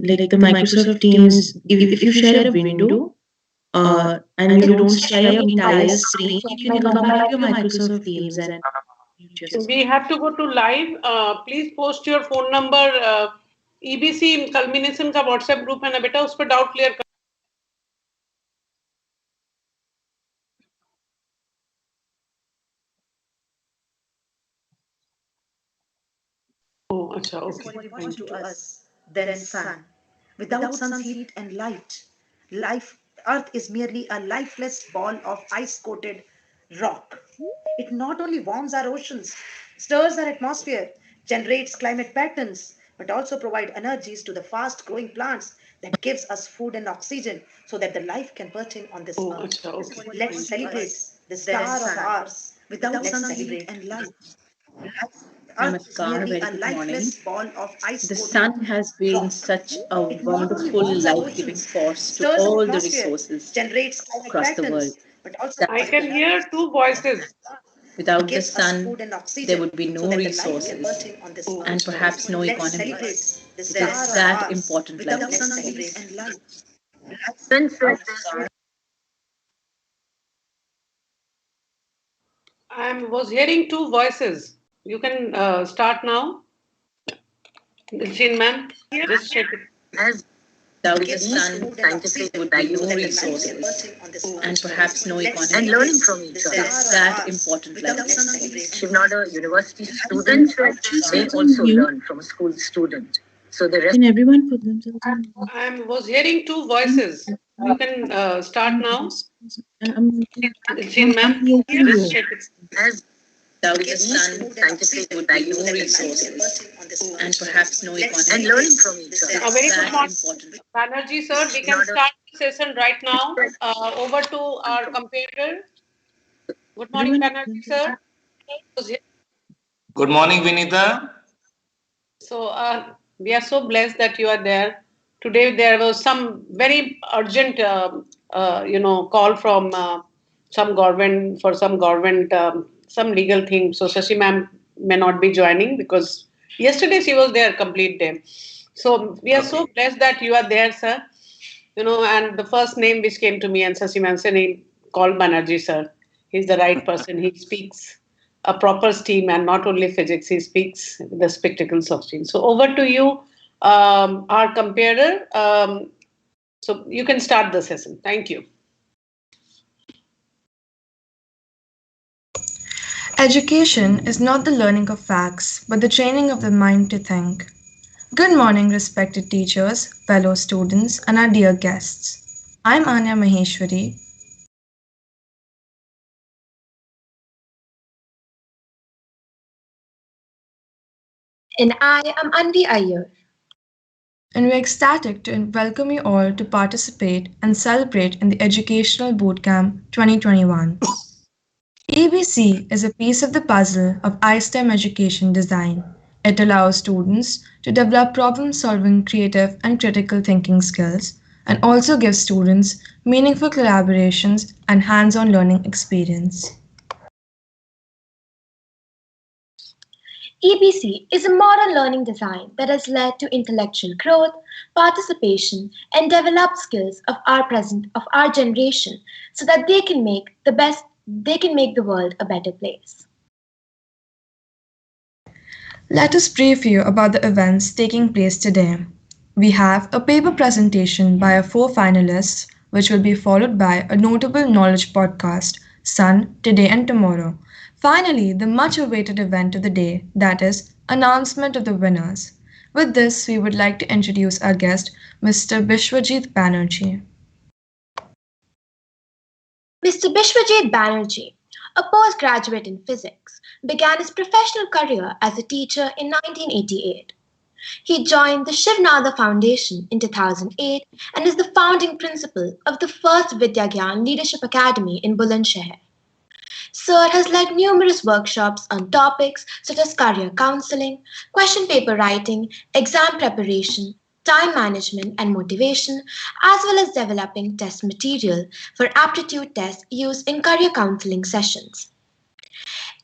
and like the Microsoft Teams, if you share a window and you don't share your entire screen, you can come into your Microsoft Teams and mute yourself. We have to go to live. Please post your phone number. EBC culmination का WhatsApp group है ना बेटा, उस पर doubt clear कर. Oh, अच्छा, okay. What important to us than sun. Without sun's heat and light, Earth is merely a lifeless ball of ice-coated rock. It not only warms our oceans, stirs our atmosphere, generates climate patterns, but also provides energies to the fast-growing plants that gives us food and oxygen so that the life can pertain on this Oh, earth. अच्छा, okay. Let's celebrate the star of ours. Without sun's heat and light, Earth is Namaskar, merely very a good morning. lifeless ball of ice. The sun has been such a wonderful life-giving force to all the resources across the world. I can hear two voices. Without the sun, there would be no resources and perhaps no economy. It is that important life force. I was hearing two voices. You can start now. Jin ma'am, just check it. Without the sun, there would be no resources and perhaps no economy. And learning from each other. It is that important life force. Shiv Nadar University students, they also learn from a school student. So the rest. Can everyone put themselves on? I was hearing two voices. You can start now. Jin ma'am, just check it. Without the sun, there would be no resources and perhaps no economy. and learning from each other. A very good That morning, important. Banerjee sir. We can start the session right now. Over to our computer. Good morning, Banerjee sir. Good morning, Vinita. So we are so blessed that you are there. Today there was some very urgent, call from some government for some government, some legal thing. So Shashi ma'am may not be joining because yesterday she was there complete day. So we are so blessed that you are there, sir. And the first name which came to me and Shashi ma'am said, call Banerjee sir. He's the right person. He speaks a proper stream and not only physics, he speaks the spectacles of stream. So over to you, our comparer. So you can start the session. Thank you. Education is not the learning of facts, but the training of the mind to think. Good morning, respected teachers, fellow students, and our dear guests. I'm Anya Maheshwari. And I am Anvi Iyer. And we're ecstatic to welcome you all to participate and celebrate in the Educational Bootcamp 2021. EBC is a piece of the puzzle of iSTEM education design. It allows students to develop problem-solving, creative, and critical thinking skills, and also gives students meaningful collaborations and hands-on learning experience. EBC is a modern learning design that has led to intellectual growth, participation, and developed skills of our generation, so that they can make the world a better place. Let us brief you about the events taking place today. We have a paper presentation by our 4 finalists, which will be followed by a notable knowledge podcast, Sun, Today and Tomorrow. Finally, the much-awaited event of the day, that is, announcement of the winners. With this, we would like to introduce our guest, Mr. Bishwajit Banerjee. Mr. Bishwajit Banerjee, a postgraduate in physics, began his professional career as a teacher in 1988. He joined the Shiv Nadar Foundation in 2008 and is the founding principal of the first Vidyagyan Leadership Academy in Bulandshahr. Sir has led numerous workshops on topics such as career counseling, question paper writing, exam preparation, time management and motivation, as well as developing test material for aptitude tests used in career counseling sessions.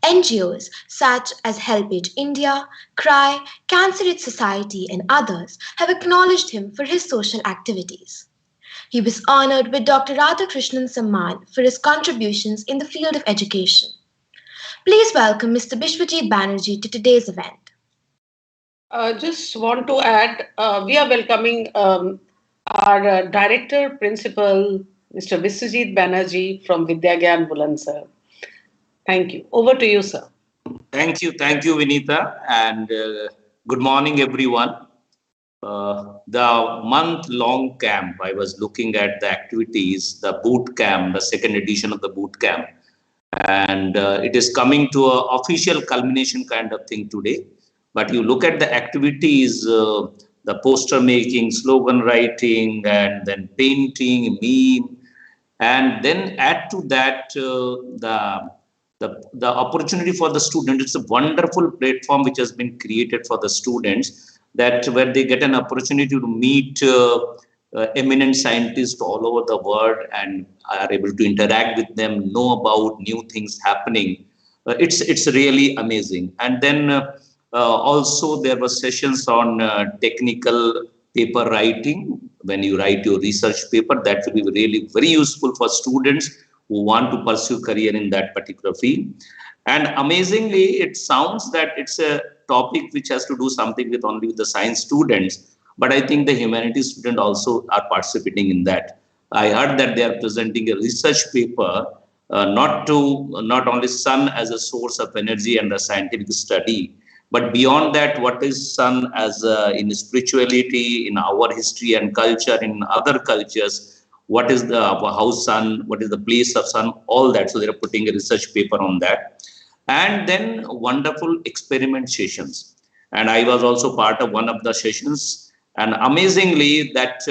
NGOs such as Helpage India, CRY, Cancer Aid Society, and others have acknowledged him for his social activities. He was honored with Dr. Radhakrishnan Samman for his contributions in the field of education. Please welcome Mr. Bishwajit Banerjee to today's event. Just want to add, we are welcoming our Director Principal, Mr. Viswajit Banerjee from Vidyagyan Bulandsar. Thank you. Over to you, sir. Thank you, Vinita, and good morning, everyone. The month-long camp, I was looking at the activities, the boot camp, the second edition of the boot camp, and it is coming to an official culmination kind of thing today. But you look at the activities, the poster making, slogan writing, and then painting, meme, and then add to that the opportunity for the student. It's a wonderful platform which has been created for the students, that where they get an opportunity to meet eminent scientists all over the world and are able to interact with them, know about new things happening. It's really amazing. And then also there were sessions on technical paper writing. When you write your research paper, that will be really very useful for students who want to pursue career in that particular field. And amazingly, it sounds that it's a topic which has to do something with only the science students, but I think the humanities students also are participating in that. I heard that they are presenting a research paper, not only sun as a source of energy and the scientific study, but beyond that, what is sun as in spirituality, in our history and culture, in other cultures, what is the how sun, what is the place of sun, all that. So they are putting a research paper on that. And then wonderful experiment sessions. And I was also part of one of the sessions. And amazingly, that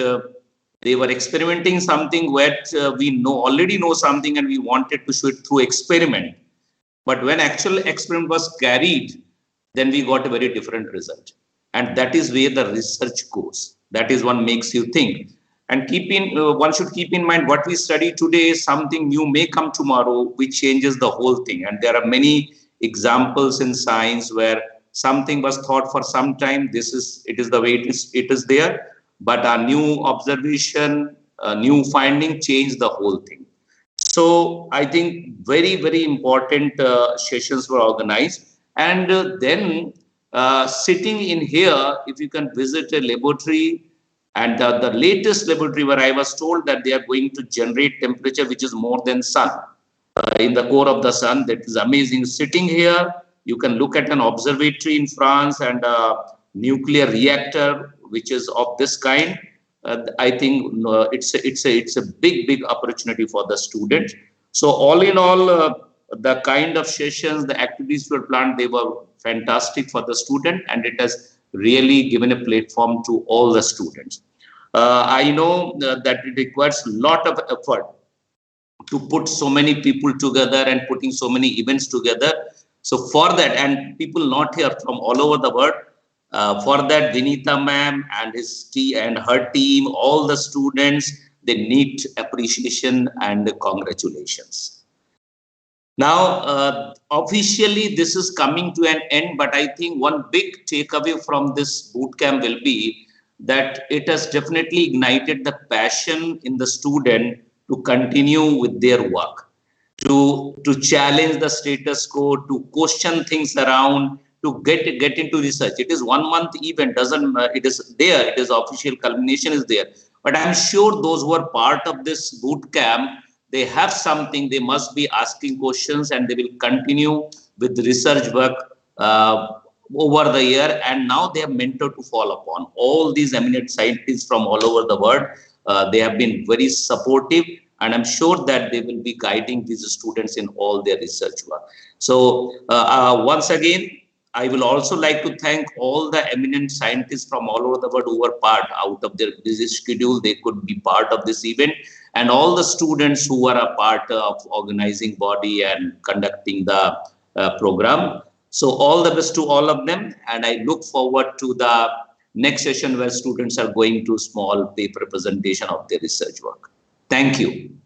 they were experimenting something where we already know something and we wanted to show it through experiment. But when actual experiment was carried, then we got a very different result. And that is where the research goes. That is what makes you think. And one should keep in mind what we study today, something new may come tomorrow, which changes the whole thing. And there are many examples in science where something was thought for some time. It is the way it is there. But a new observation, a new finding changed the whole thing. So I think very, very important sessions were organized. And then sitting in here, if you can visit a laboratory, and the latest laboratory where I was told that they are going to generate temperature which is more than sun, in the core of the sun. That is amazing. Sitting here, you can look at an observatory in France and a nuclear reactor which is of this kind. I think it's a big opportunity for the student. So all in all, the kind of sessions, the activities were planned, they were fantastic for the student, and it has really given a platform to all the students. I know that it requires a lot of effort to put so many people together and putting so many events together. So for that, and people not here from all over the world, for that, Vinita ma'am and her team, all the students, they need appreciation and congratulations. Now, officially, this is coming to an end, but I think one big takeaway from this bootcamp will be that it has definitely ignited the passion in the student to continue with their work, to challenge the status quo, to question things around, to get into research. It is 1 month event, it is there, it is official culmination is there. But I'm sure those who are part of this boot camp, they have something, they must be asking questions, and they will continue with the research work over the year. And now they have mentor to fall upon. All these eminent scientists from all over the world, they have been very supportive, and I'm sure that they will be guiding these students in all their research work. So once again, I will also like to thank all the eminent scientists from all over the world who were part, out of their busy schedule, they could be part of this event, and all the students who are a part of organizing body and conducting the program. So all the best to all of them, and I look forward to the next session where students are going to small paper presentation of their research work. Thank you.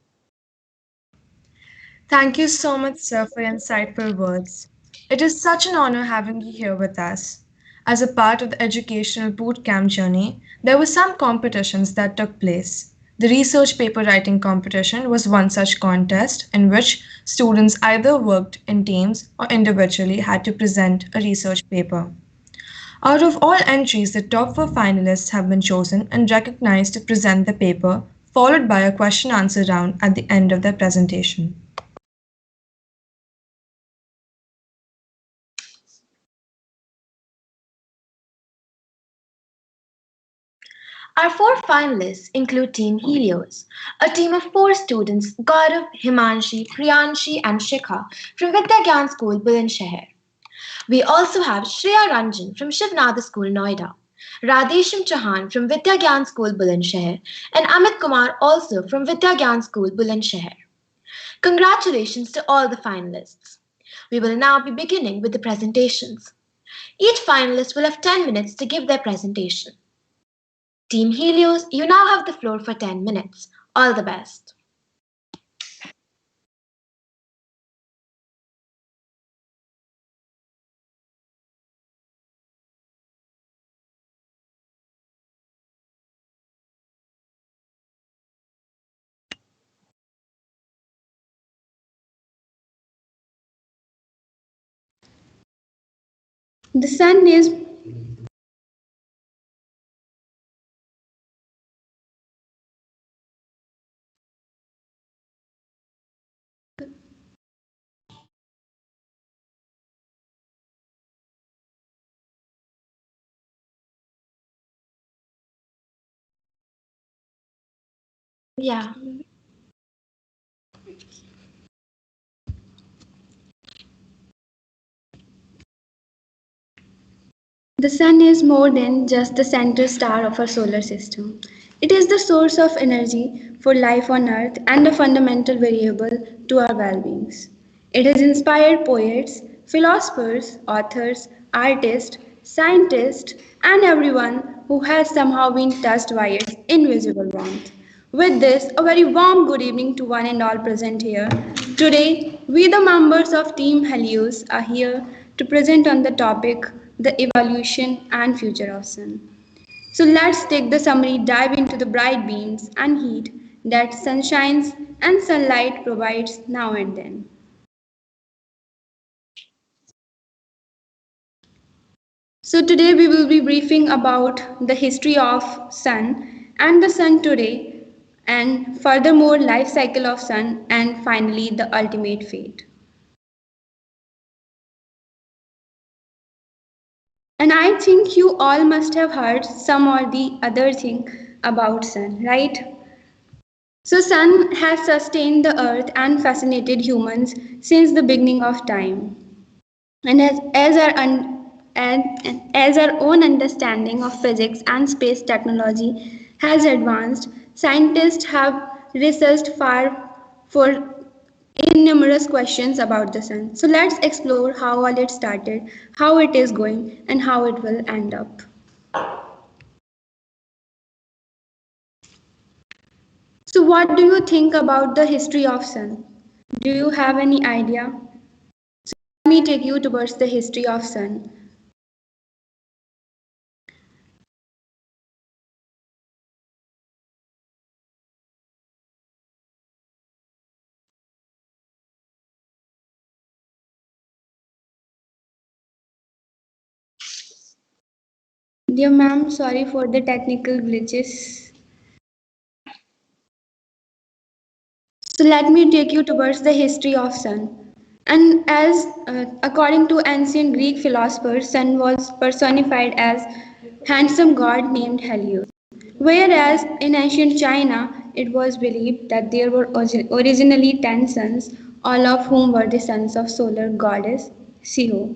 Thank you so much, sir, for your insightful words. It is such an honor having you here with us. As a part of the educational boot camp journey, there were some competitions that took place. The research paper writing competition was one such contest in which students either worked in teams or individually had to present a research paper. Out of all entries, the top four finalists have been chosen and recognized to present the paper, followed by a question answer round at the end of their presentation. Our four finalists include Team Helios, a team of four students Gaurav, Himanshi, Priyanshi, and Shikha from Vidya School, Bulandshahr. We also have Shreya Ranjan from Shiv Nadar School, Noida, Radhesham Chauhan from Vidya School, Bulandshahr, and Amit Kumar also from Vidya School, Bulandshahr. Congratulations to all the finalists. We will now be beginning with the presentations. Each finalist will have 10 minutes to give their presentation. Team Helios, you now have the floor for 10 minutes. All the best. The sun is Yeah. the sun is more than just the center star of our solar system. It is the source of energy for life on earth and a fundamental variable to our well-being. It has inspired poets, philosophers, authors, artists, scientists, and everyone who has somehow been touched by its invisible warmth. With this, a very warm good evening to one and all present here. Today, we, the members of Team Helios, are here to present on the topic the evolution and future of sun. So let's take the summary dive into the bright beams and heat that sunshines and sunlight provides now and then. So today we will be briefing about the history of sun and the sun today, and furthermore life cycle of sun, and finally the ultimate fate. And I think you all must have heard some or the other thing about sun, right? So sun has sustained the earth and fascinated humans since the beginning of time. And as our own understanding of physics and space technology has advanced, scientists have researched far for numerous questions about the sun. So let's explore how all it started, how it is going, and how it will end up. So what do you think about the history of sun? Do you have any idea? Let me take you towards the history of sun. Dear ma'am, sorry for the technical glitches. So let me take you towards the history of sun. And as according to ancient Greek philosophers, sun was personified as handsome god named Helios. Whereas in ancient China, it was believed that there were originally 10 suns, all of whom were the sons of solar goddess Siho.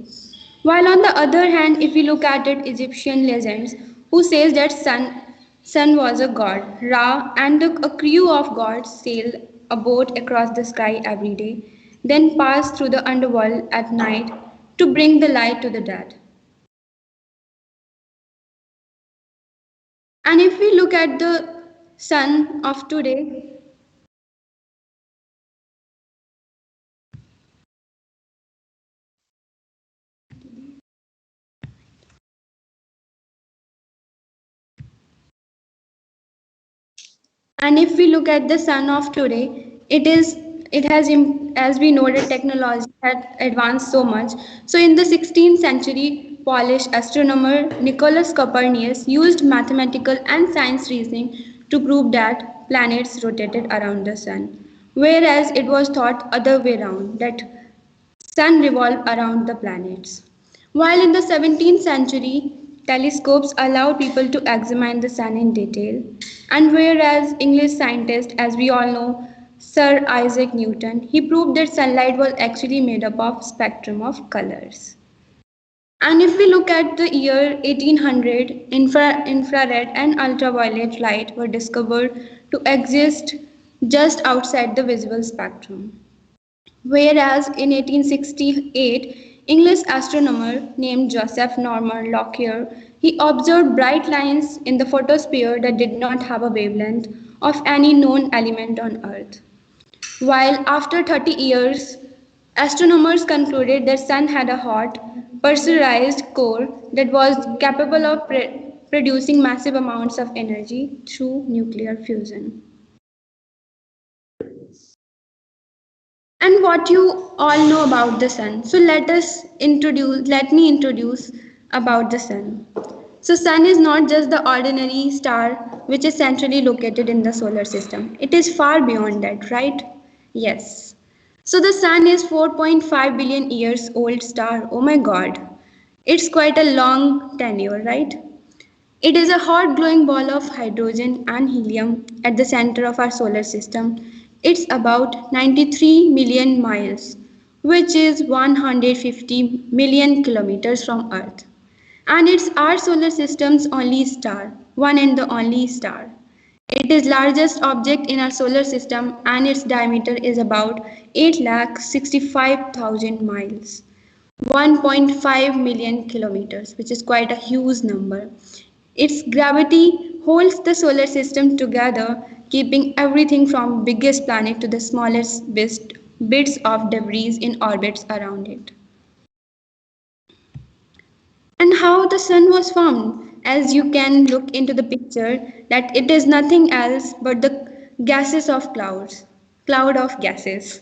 While on the other hand, if we look at it, Egyptian legends, who says that sun was a god, Ra, and a crew of gods sail a boat across the sky every day, then pass through the underworld at night to bring the light to the dead. And if we look at the sun of today, And if we look at the sun of today, it has as we know that technology had advanced so much. So in the 16th century, Polish astronomer Nicholas Copernicus used mathematical and science reasoning to prove that planets rotated around the sun, whereas it was thought other way around, that sun revolved around the planets. While in the 17th century, telescopes allowed people to examine the sun in detail, and whereas English scientist, as we all know, Sir Isaac Newton, he proved that sunlight was actually made up of spectrum of colors. And if we look at the year 1800, infrared and ultraviolet light were discovered to exist just outside the visible spectrum. Whereas in 1868, English astronomer named Joseph Norman Lockyer, he observed bright lines in the photosphere that did not have a wavelength of any known element on Earth. While after 30 years, astronomers concluded that Sun had a hot, pressurized core that was capable of producing massive amounts of energy through nuclear fusion. And what you all know about the sun. So let me introduce about the sun. So sun is not just the ordinary star which is centrally located in the solar system. It is far beyond that, right? Yes. So the sun is 4.5 billion years old star. Oh my god. It's quite a long tenure, right? It is a hot glowing ball of hydrogen and helium at the center of our solar system. It's about 93 million miles, which is 150 million kilometers from Earth. And it's our solar system's only star, one and the only star. It is largest object in our solar system and its diameter is about 8,65,000 miles. 1.5 million kilometers, which is quite a huge number. Its gravity holds the solar system together, keeping everything from biggest planet to the smallest bits of debris in orbits around it. And how the sun was formed, as you can look into the picture, that it is nothing else but the gases of cloud of gases.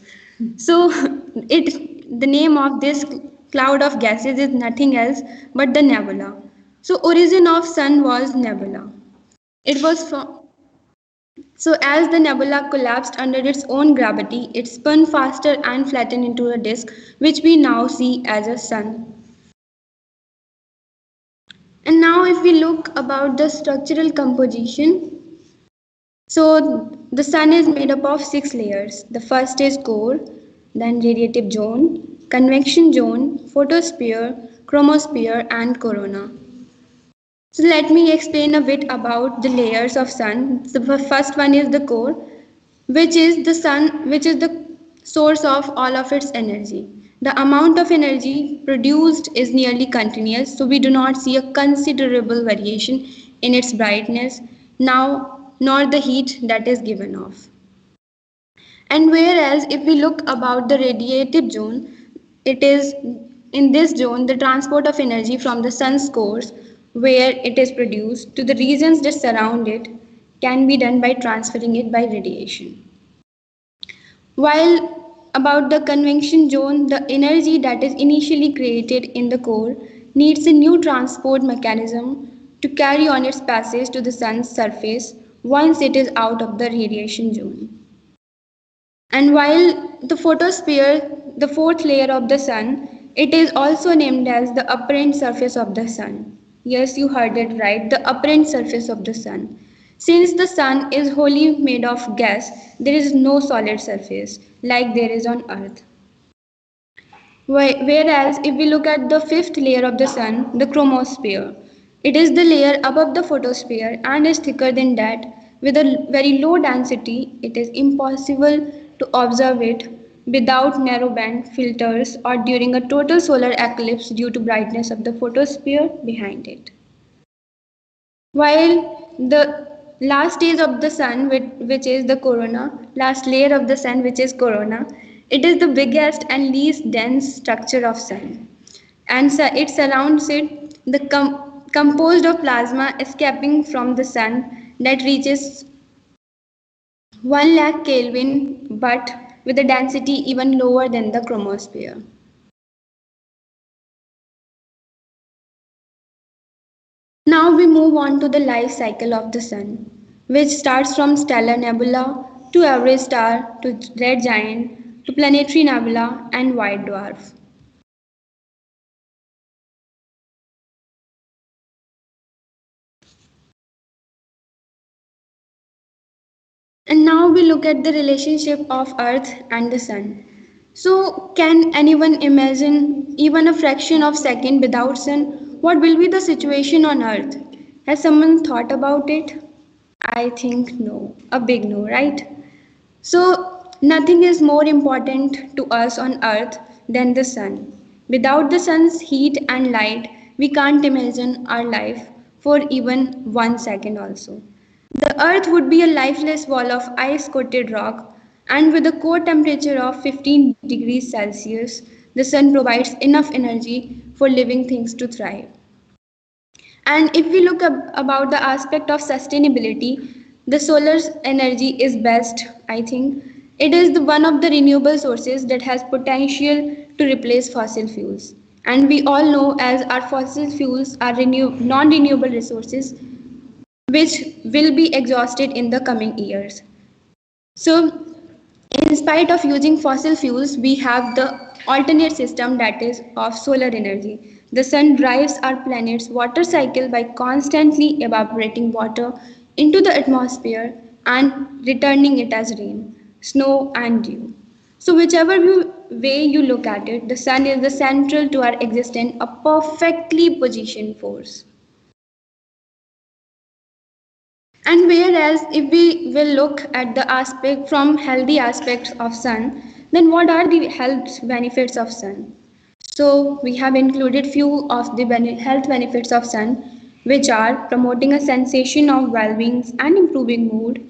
So the name of this cloud of gases is nothing else but the nebula. So origin of sun was nebula. It was so as the nebula collapsed under its own gravity, it spun faster and flattened into a disk, which we now see as a sun. And now if we look about the structural composition, so the sun is made up of 6 layers. The first is core, then radiative zone, convection zone, photosphere, chromosphere and corona. So let me explain a bit about the layers of sun. The first one is the core, which is the source of all of its energy. The amount of energy produced is nearly continuous, so we do not see a considerable variation in its brightness now nor the heat that is given off. And whereas if we look about the radiative zone, it is in this zone the transport of energy from the sun's core where it is produced to the regions that surround it can be done by transferring it by radiation. While about the convection zone, the energy that is initially created in the core needs a new transport mechanism to carry on its passage to the sun's surface once it is out of the radiation zone. And while the photosphere, the fourth layer of the sun, it is also named as the apparent surface of the sun. Yes, you heard it right, the apparent surface of the sun. Since the sun is wholly made of gas, there is no solid surface like there is on Earth. Whereas if we look at the fifth layer of the sun, the chromosphere, it is the layer above the photosphere and is thicker than that. With a very low density, it is impossible to observe it without narrowband filters or during a total solar eclipse due to brightness of the photosphere behind it. While the last stage of the sun, which is the corona, last layer of the sun, which is corona, it is the biggest and least dense structure of sun, and it surrounds it, composed of plasma escaping from the sun that reaches 1 lakh Kelvin, but with a density even lower than the chromosphere. Now we move on to the life cycle of the Sun, which starts from stellar nebula to average star to red giant to planetary nebula and white dwarf. And now we look at the relationship of Earth and the Sun. So, can anyone imagine even a fraction of second without Sun? What will be the situation on Earth? Has someone thought about it? I think no, a big no, right? So, nothing is more important to us on Earth than the sun. Without the sun's heat and light, we can't imagine our life for even 1 second also. The Earth would be a lifeless wall of ice coated rock, and with a core temperature of 15 degrees Celsius, the sun provides enough energy for living things to thrive. And if we look about the aspect of sustainability, the solar energy is best, I think. It is one of the renewable sources that has potential to replace fossil fuels. And we all know as our fossil fuels are non-renewable resources which will be exhausted in the coming years. So, in spite of using fossil fuels, we have the alternate system that is of solar energy. The sun drives our planet's water cycle by constantly evaporating water into the atmosphere and returning it as rain, snow, and dew. So, whichever way you look at it, the sun is the central to our existence, a perfectly positioned force. And whereas if we will look at the aspect from healthy aspects of sun, then what are the health benefits of sun? So we have included few of the health benefits of sun, which are promoting a sensation of well-being and improving mood,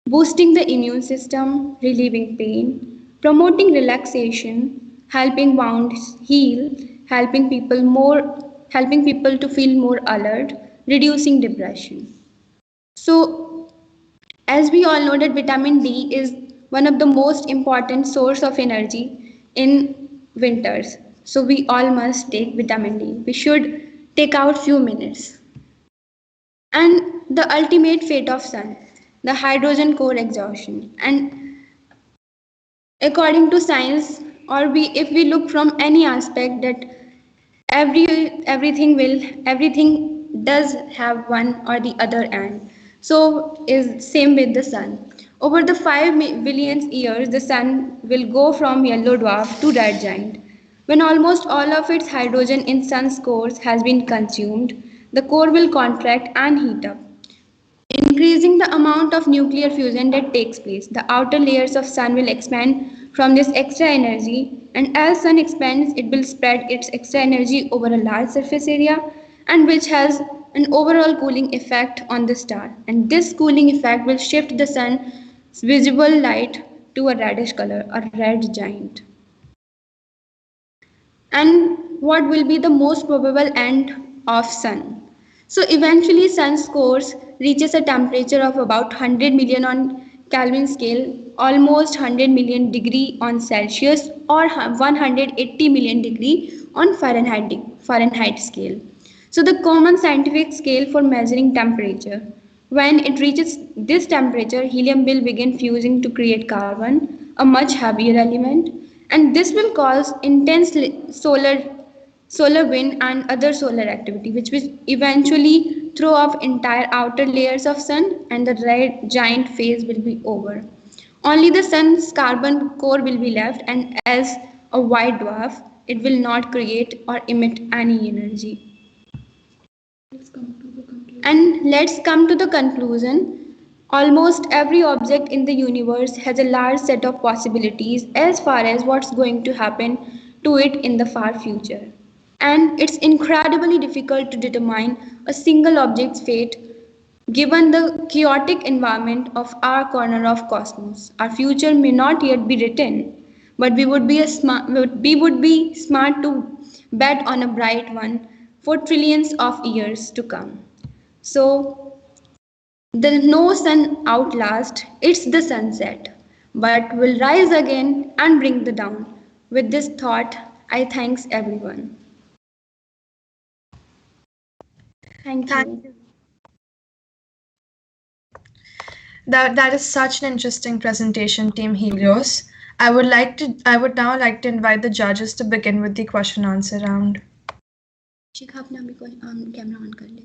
boosting the immune system, relieving pain, promoting relaxation, helping wounds heal, helping people to feel more alert, reducing depression. So, as we all know that vitamin D is one of the most important source of energy in winters. So we all must take vitamin D. We should take out few minutes. And the ultimate fate of sun, the hydrogen core exhaustion. And according to science, or we if we look from any aspect that every everything does have one or the other end, so is same with the sun. Over the 5 billion years the sun will go from yellow dwarf to red giant. When almost all of its hydrogen in sun's core has been consumed, the core will contract and heat up, increasing the amount of nuclear fusion that takes place. The outer layers of sun will expand from this extra energy, and as sun expands, it will spread its extra energy over a large surface area, and which has an overall cooling effect on the star. And this cooling effect will shift the sun's visible light to a reddish color, a red giant. And what will be the most probable end of sun? So eventually sun's core reaches a temperature of about 100 million on Kelvin scale, almost 100 million degree on Celsius, or 180 million degree on Fahrenheit scale. So the common scientific scale for measuring temperature, when it reaches this temperature, helium will begin fusing to create carbon, a much heavier element, and this will cause intense solar wind and other solar activity, which will eventually throw off entire outer layers of sun, and the red giant phase will be over. Only the sun's carbon core will be left, and as a white dwarf, it will not create or emit any energy. And let's come to the conclusion. Almost every object in the universe has a large set of possibilities as far as what's going to happen to it in the far future. And it's incredibly difficult to determine a single object's fate given the chaotic environment of our corner of cosmos. Our future may not yet be written, but we would be smart to bet on a bright one for trillions of years to come. So The no sun outlast, it's the sunset, but will rise again and bring the dawn. With this thought, I thanks everyone. Thank Thank you. you. That is such an interesting presentation, Team Helios. I would now like to invite the judges to begin with the question answer round. शिखा अपना भी कोई camera on कर ले.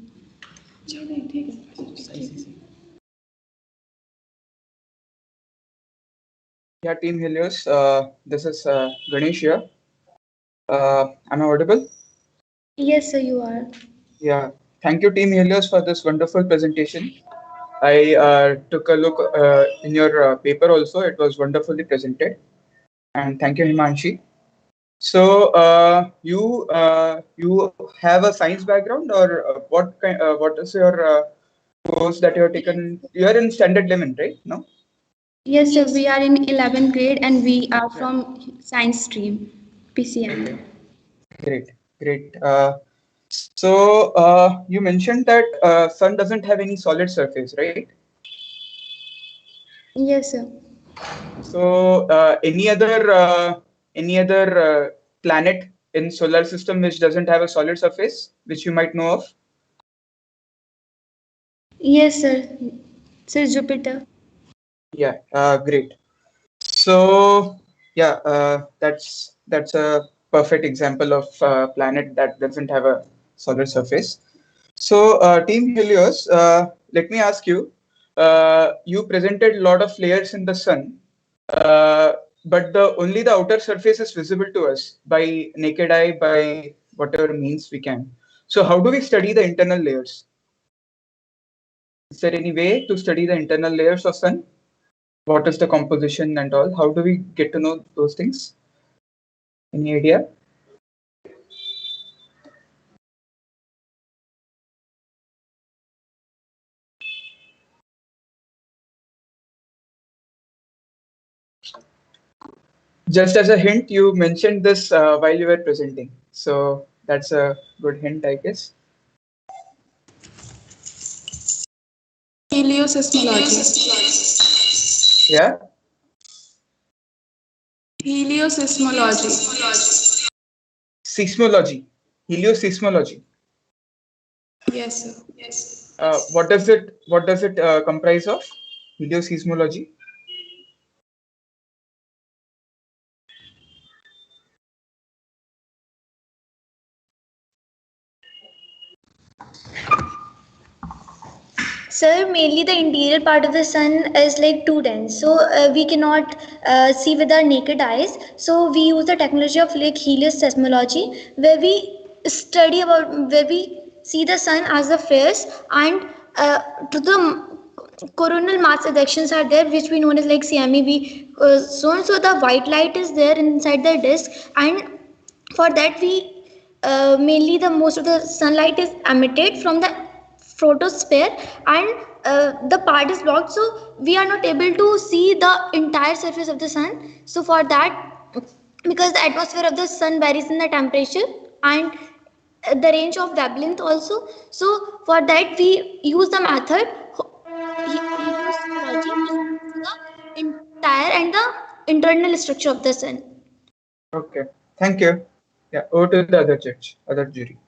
Yeah, Team Helios, this is Ganesh here. Am I audible? Yes, sir, you are. Yeah, thank you, Team Helios, for this wonderful presentation. I took a look in your paper also. It was wonderfully presented. And thank you, Himanshi. So you have a science background, or what is your course that you have taken? You are in standard 11, right? No? Yes, sir, we are in 11th grade and we are from science stream, PCM. Okay, great, great. You mentioned that sun doesn't have any solid surface, right? Yes, sir. So any other planet in solar system which doesn't have a solid surface, which you might know of? Yes, sir. Sir Jupiter. Yeah, great. So yeah, that's a perfect example of a planet that doesn't have a solid surface. So Team Helios, let me ask you. You presented a lot of layers in the sun, uh, but only the outer surface is visible to us by naked eye, by whatever means we can. So how do we study the internal layers? Is there any way to study the internal layers of sun? What is the composition and all? How do we get to know those things? Any idea? Just as a hint, you mentioned this while you were presenting. So that's a good hint, I guess. Heliosismology. Yeah. Heliosismology. Seismology. Helioseismology. Yes, sir. What does it comprise of? Helioseismology. Sir, mainly the interior part of the sun is like too dense, so we cannot see with our naked eyes. So we use the technology of like helioseismology, where we study about where we see the sun as a flares and to the coronal mass ejections are there, which we known as like CME. So the white light is there inside the disk, and for that we mainly the most of the sunlight is emitted from the photosphere, and the part is blocked, so we are not able to see the entire surface of the sun. So for that, because the atmosphere of the sun varies in the temperature and the range of wavelength also, so for that we use the method helioscopy, which shows the entire and the internal structure of the sun. Okay. Thank you. Yeah. Over to the other judge, other jury.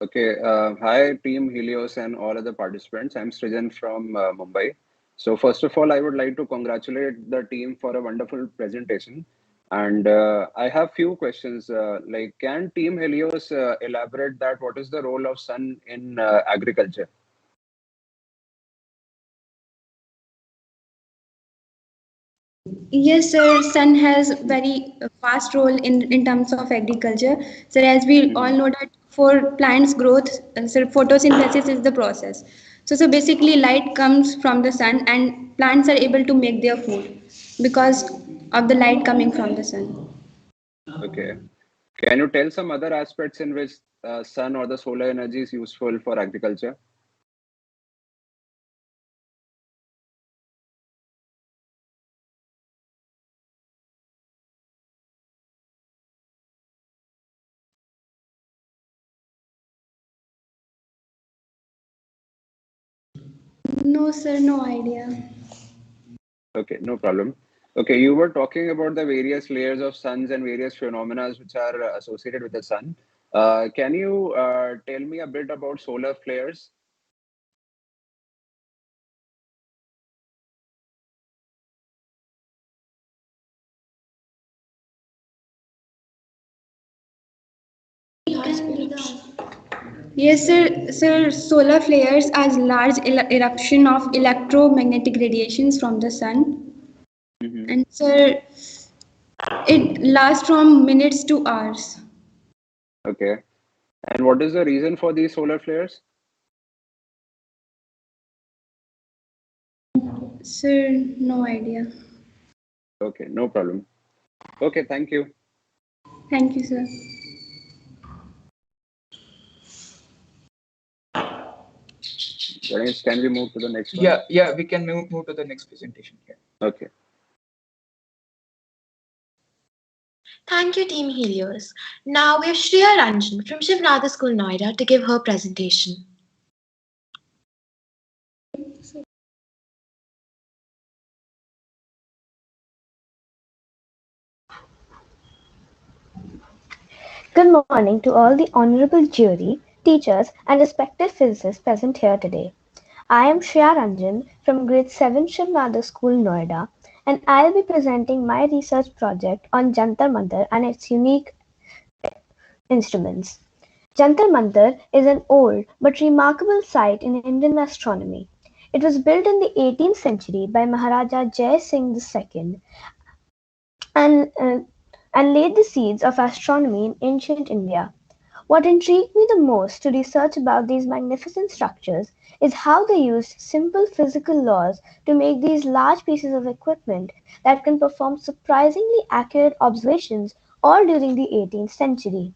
Okay, hi team Helios and all other participants. I'm Srijan from Mumbai. So first of all, I would like to congratulate the team for a wonderful presentation. And I have few questions. Like, can Team Helios elaborate that what is the role of sun in agriculture? Yes, sir. Sun has very fast role in terms of agriculture. So as we all Mhm. know that for plants growth, so photosynthesis is the process. So basically light comes from the sun and plants are able to make their food because of the light coming from the sun. Okay. Can you tell some other aspects in which sun or the solar energy is useful for agriculture? No, sir, no idea. Okay, no problem. Okay, you were talking about the various layers of suns and various phenomena which are associated with the sun. Can you tell me a bit about solar flares? Yes, sir. Sir, solar flares are large eruption of electromagnetic radiations from the sun, Mm-hmm. and sir, it lasts from minutes to hours. Okay, and what is the reason for these solar flares? Sir, no idea. Okay, no problem. Okay, thank you. Thank you, sir. Ganesh, can we move to the next one? Yeah, we can move to the next presentation. Yeah. Okay. Thank you, Team Helios. Now we have Shriya Ranjan from Shiv Nadar School, Noida, to give her presentation. Good morning to all the honorable jury, teachers, and respected physicists present here today. I am Shriya Ranjan from grade 7 Shiv Nadar School, Noida, and I will be presenting my research project on Jantar Mantar and its unique instruments. Jantar Mantar is an old but remarkable site in Indian astronomy. It was built in the 18th century by Maharaja Jai Singh II and, uh, and laid the seeds of astronomy in ancient India. What intrigued me the most to research about these magnificent structures is how they used simple physical laws to make these large pieces of equipment that can perform surprisingly accurate observations all during the 18th century.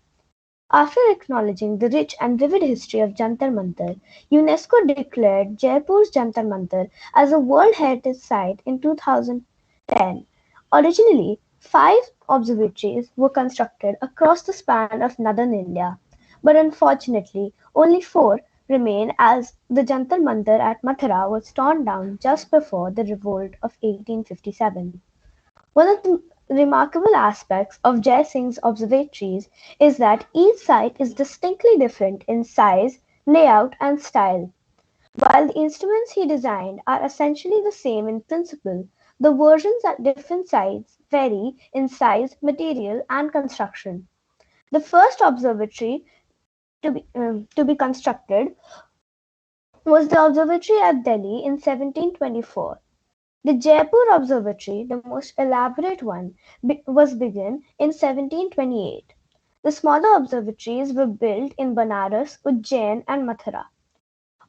After acknowledging the rich and vivid history of Jantar Mantar, UNESCO declared Jaipur's Jantar Mantar as a World Heritage Site in 2010. Originally, 5 observatories were constructed across the span of northern India, but unfortunately, only 4 remain as the Jantar Mantar at Mathura was torn down just before the revolt of 1857. One of the remarkable aspects of Jai Singh's observatories is that each site is distinctly different in size, layout, and style. While the instruments he designed are essentially the same in principle, the versions at different sites vary in size, material, and construction. The first observatory to be constructed was the observatory at Delhi in 1724. The Jaipur Observatory, the most elaborate one, was begun in 1728. The smaller observatories were built in Banaras, Ujjain, and Mathura.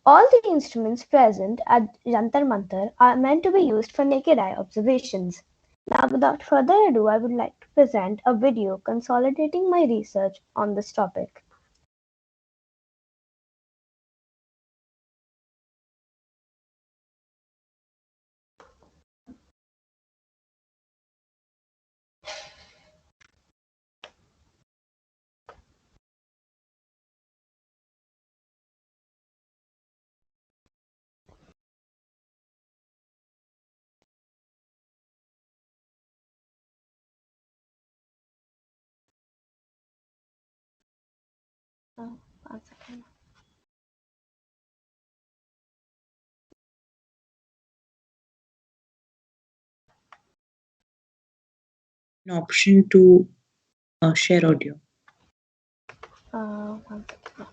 All the instruments present at Jantar Mantar are meant to be used for naked eye observations. Now, without further ado, I would like to present a video consolidating my research on this topic. Oh, 1 second. An option to share audio. 1 second.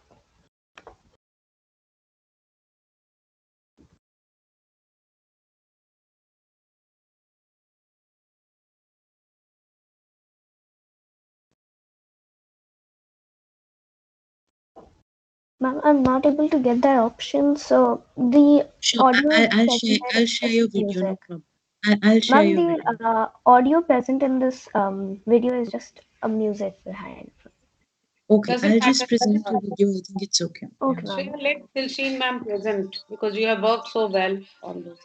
Ma'am, I'm not able to get that option, so the Sure, audio I'll presented share is your just video, no music. problem. I'll share Ma'am, your the video. audio present in this video is just a music behind. Okay, Doesn't I'll matter. just present your video. I think it's okay. Yeah. Okay, ma'am. Shreya, let Dilsheen ma'am present because you have worked so well on this.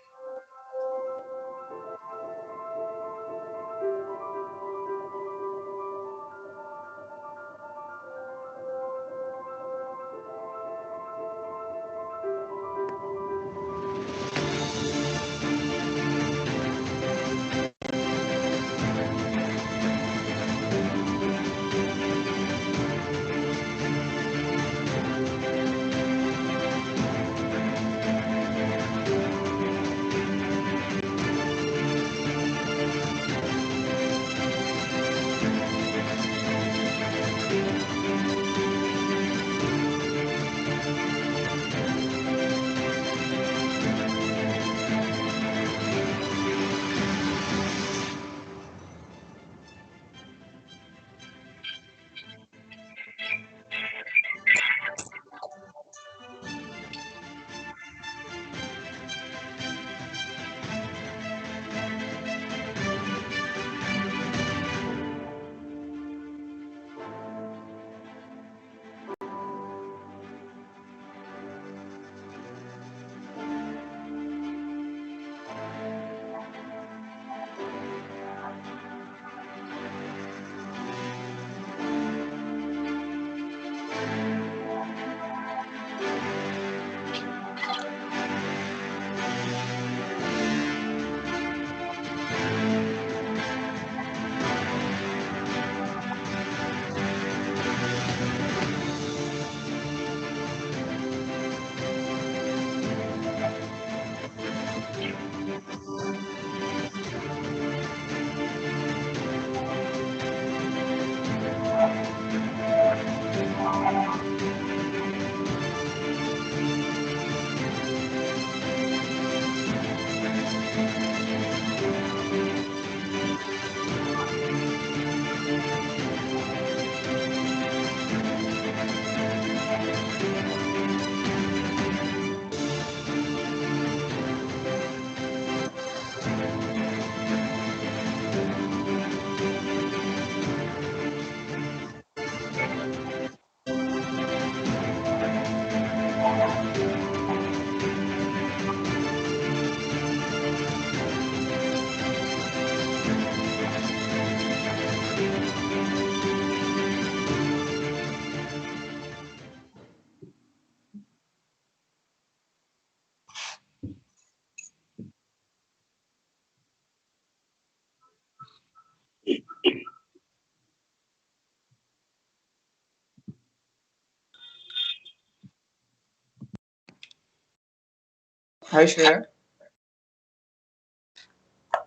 Hi, Shreya.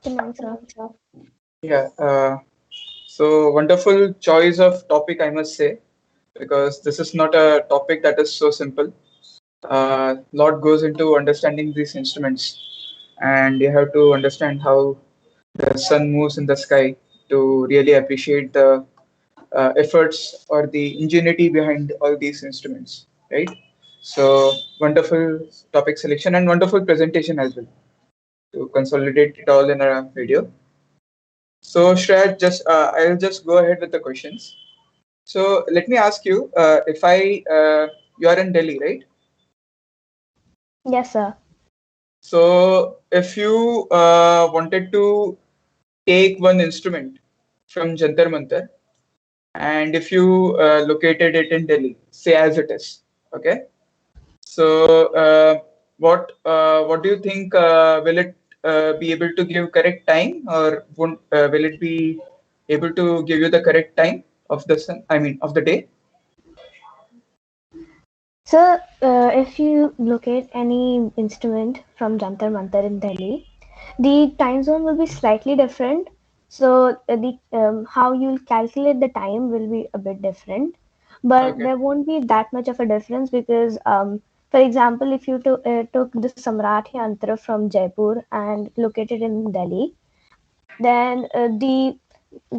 Good morning, sir. Yeah. So wonderful choice of topic, I must say, because this is not a topic that is so simple. Lot goes into understanding these instruments, and you have to understand how the sun moves in the sky to really appreciate the efforts or the ingenuity behind all these instruments, right? So wonderful topic selection and wonderful presentation as well to consolidate it all in a video. So Shreya, I'll just go ahead with the questions. So let me ask you, if you are in Delhi, right? Yes, sir. So if you wanted to take one instrument from Jantar Mantar, and if you located it in Delhi, say as it is, okay? So what do you think? Will it be able to give correct time, or won't, will it be able to give you the correct time of the sun? I mean, of the day? So, if you locate any instrument from Jantar Mantar in Delhi, the time zone will be slightly different. So, the how you'll calculate the time will be a bit different, but Okay. there won't be that much of a difference because, for example, if you took the Samrat Yantra from Jaipur and located in Delhi, then the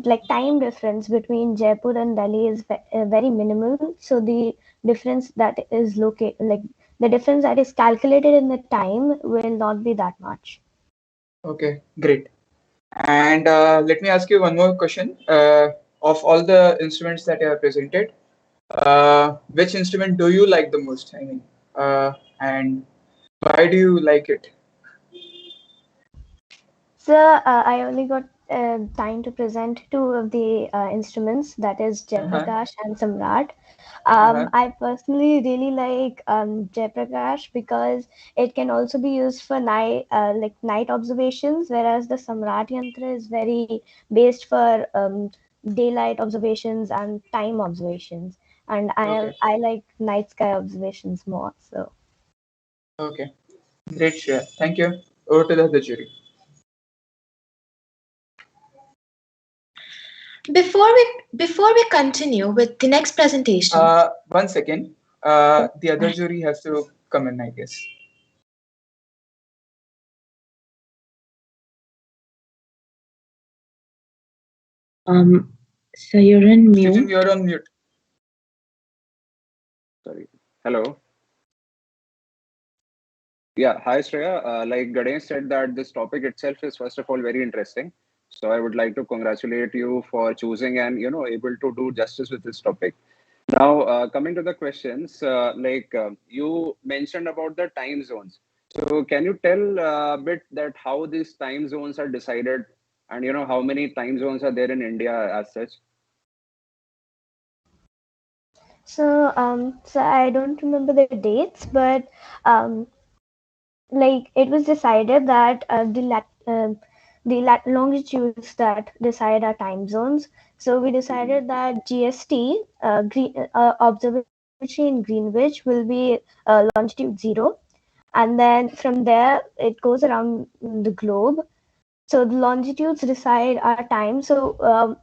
like time difference between Jaipur and Delhi is very minimal. So the difference that is the difference that is calculated in the time will not be that much. Okay, great. And let me ask you one more question. Of all the instruments that you have presented, which instrument do you like the most? I mean, and why do you like it? So I only got time to present two of the instruments, that is Uh-huh. Jayaprakash and Samrat. Uh-huh. I personally really like Jayaprakash because it can also be used for night observations, whereas the Samrat Yantra is very based for daylight observations and time observations. And Okay. I like night sky observations more. So. Okay. Great, Shreya. Thank you. Over to the other jury. Before we continue with the next presentation, 1 second. The other jury has to come in, I guess. So you're on Srijan, mute. you're on mute. Sorry. Hello. Yeah, hi Shreya. Like Ganesh said that this topic itself is first of all very interesting. So I would like to congratulate you for choosing and able to do justice with this topic. Now, coming to the questions, you mentioned about the time zones. So can you tell a bit that how these time zones are decided, and how many time zones are there in India as such? So I don't remember the dates, but um, like it was decided that longitudes that decide our time zones. So we Mhm. decided that GST, observatory in Greenwich, will be longitude 0, and then from there it goes around the globe. So the longitudes decide our time. So,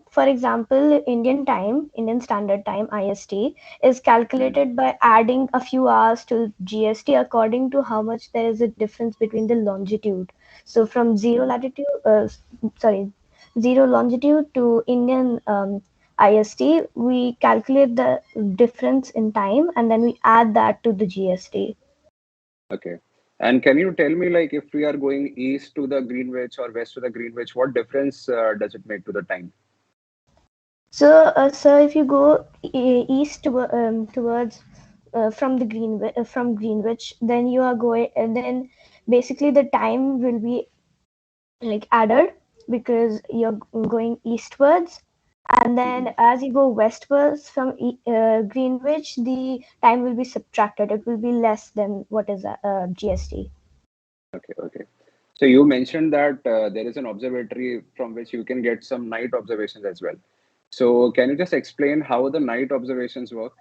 for example, Indian Standard Time (IST) is Mhm. calculated by adding a few hours to GST according to how much there is a difference between the longitude. So from zero longitude to Indian IST, we calculate the difference in time and then we add that to the GST. Okay. And can you tell me, like, if we are going east to the Greenwich or west to the Greenwich, what difference does it make to the time? So if you go east towards from Greenwich, then you are going, and then basically the time will be like added because you're going eastwards, and then Mhm. as you go westwards from Greenwich, the time will be subtracted. It will be less than what is GST. Okay, okay. So you mentioned that there is an observatory from which you can get some night observations as well. So can you just explain how the night observations work?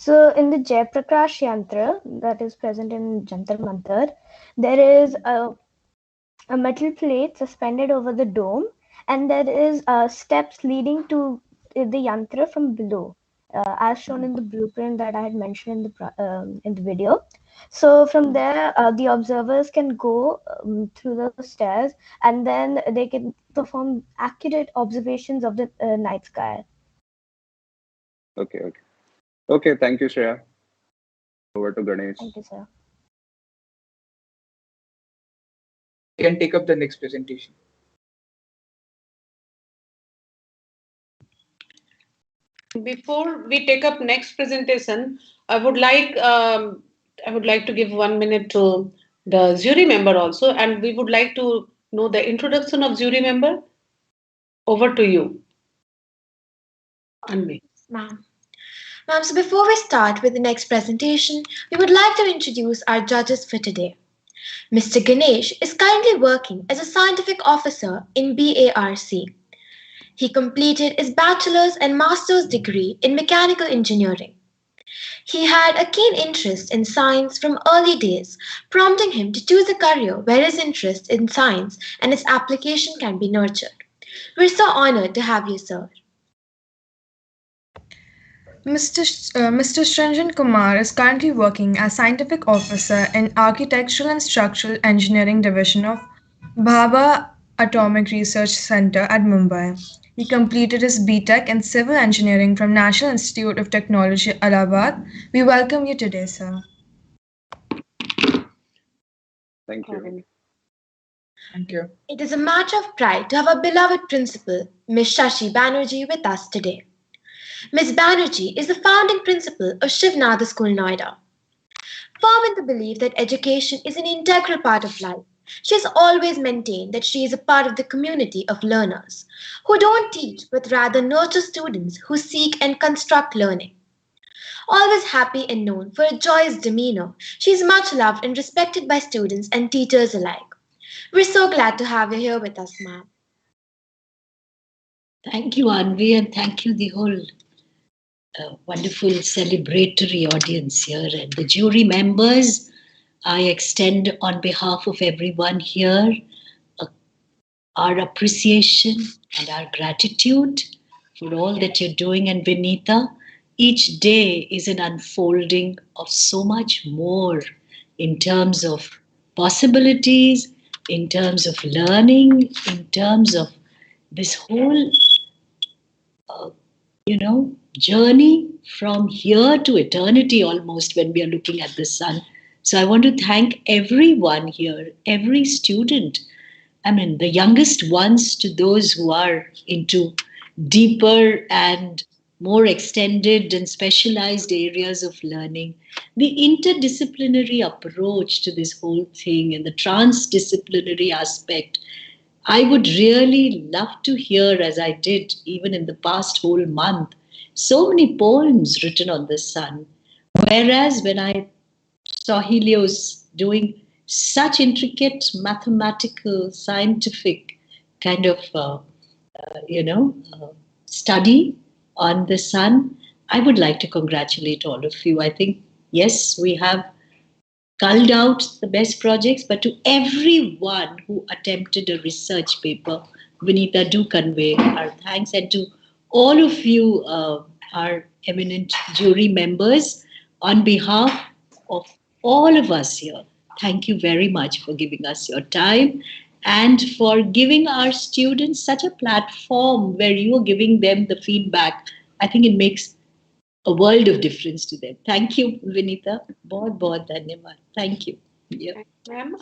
So in the Jayaprakash Yantra that is present in Jantar Mantar, there is a metal plate suspended over the dome, and there is steps leading to the yantra from below, as shown in the blueprint that I had mentioned in the video. So from there, the observers can go through the stairs, and then they can perform accurate observations of the night sky. Okay. Okay. Thank you, Shreya. Over to Ganesh. Thank you, sir. You can take up the next presentation. Before we take up next presentation, I would like to give 1 minute to the jury member also, and we would like to know the introduction of jury member. Over to you, Anvi. Ma'am. Ma'am, so before we start with the next presentation, we would like to introduce our judges for today. Mr. Ganesh is currently working as a scientific officer in BARC. He completed his bachelor's and master's degree in mechanical engineering. He had a keen interest in science from early days, prompting him to choose a career where his interest in science and its application can be nurtured. We're so honored to have you, sir. Mr. Sranjan Kumar is currently working as scientific officer in Architectural and Structural Engineering Division of Bhabha Atomic Research Center at Mumbai. He completed his BTech in Civil Engineering from National Institute of Technology, Allahabad. We welcome you today, sir. Thank you. Thank you. It is a matter of pride to have our beloved principal, Ms. Shashi Banerjee, with us today. Ms. Banerjee is the founding principal of Shiv Nadar School, Noida. Firm in the belief that education is an integral part of life, she has always maintained that she is a part of the community of learners who don't teach but rather nurture students who seek and construct learning. Always happy and known for a joyous demeanor, she is much loved and respected by students and teachers alike. We're so glad to have you here with us, ma'am. Thank you, Anvi, and thank you, the whole wonderful celebratory audience here. And the jury members, I extend on behalf of everyone here our appreciation and our gratitude for all that you're doing. And Vinita, each day is an unfolding of so much more in terms of possibilities, in terms of learning, in terms of this whole journey from here to eternity almost when we are looking at the sun. So I want to thank everyone here, every student. I mean, the youngest ones to those who are into deeper and more extended and specialized areas of learning. The interdisciplinary approach to this whole thing and the transdisciplinary aspect, I would really love to hear, as I did even in the past whole month, so many poems written on the sun. Whereas when I saw Helios doing such intricate mathematical, scientific kind of, study on the sun, I would like to congratulate all of you. I think, yes, we have culled out the best projects, but to everyone who attempted a research paper, Vinita, do convey our thanks, and to all of you, our eminent jury members, on behalf of all of us here, thank you very much for giving us your time and for giving our students such a platform where you are giving them the feedback. I think it makes a world of difference to them. Thank you, Vinita. Bahut dhanyawad. Thank you. Yeah. Ma'am,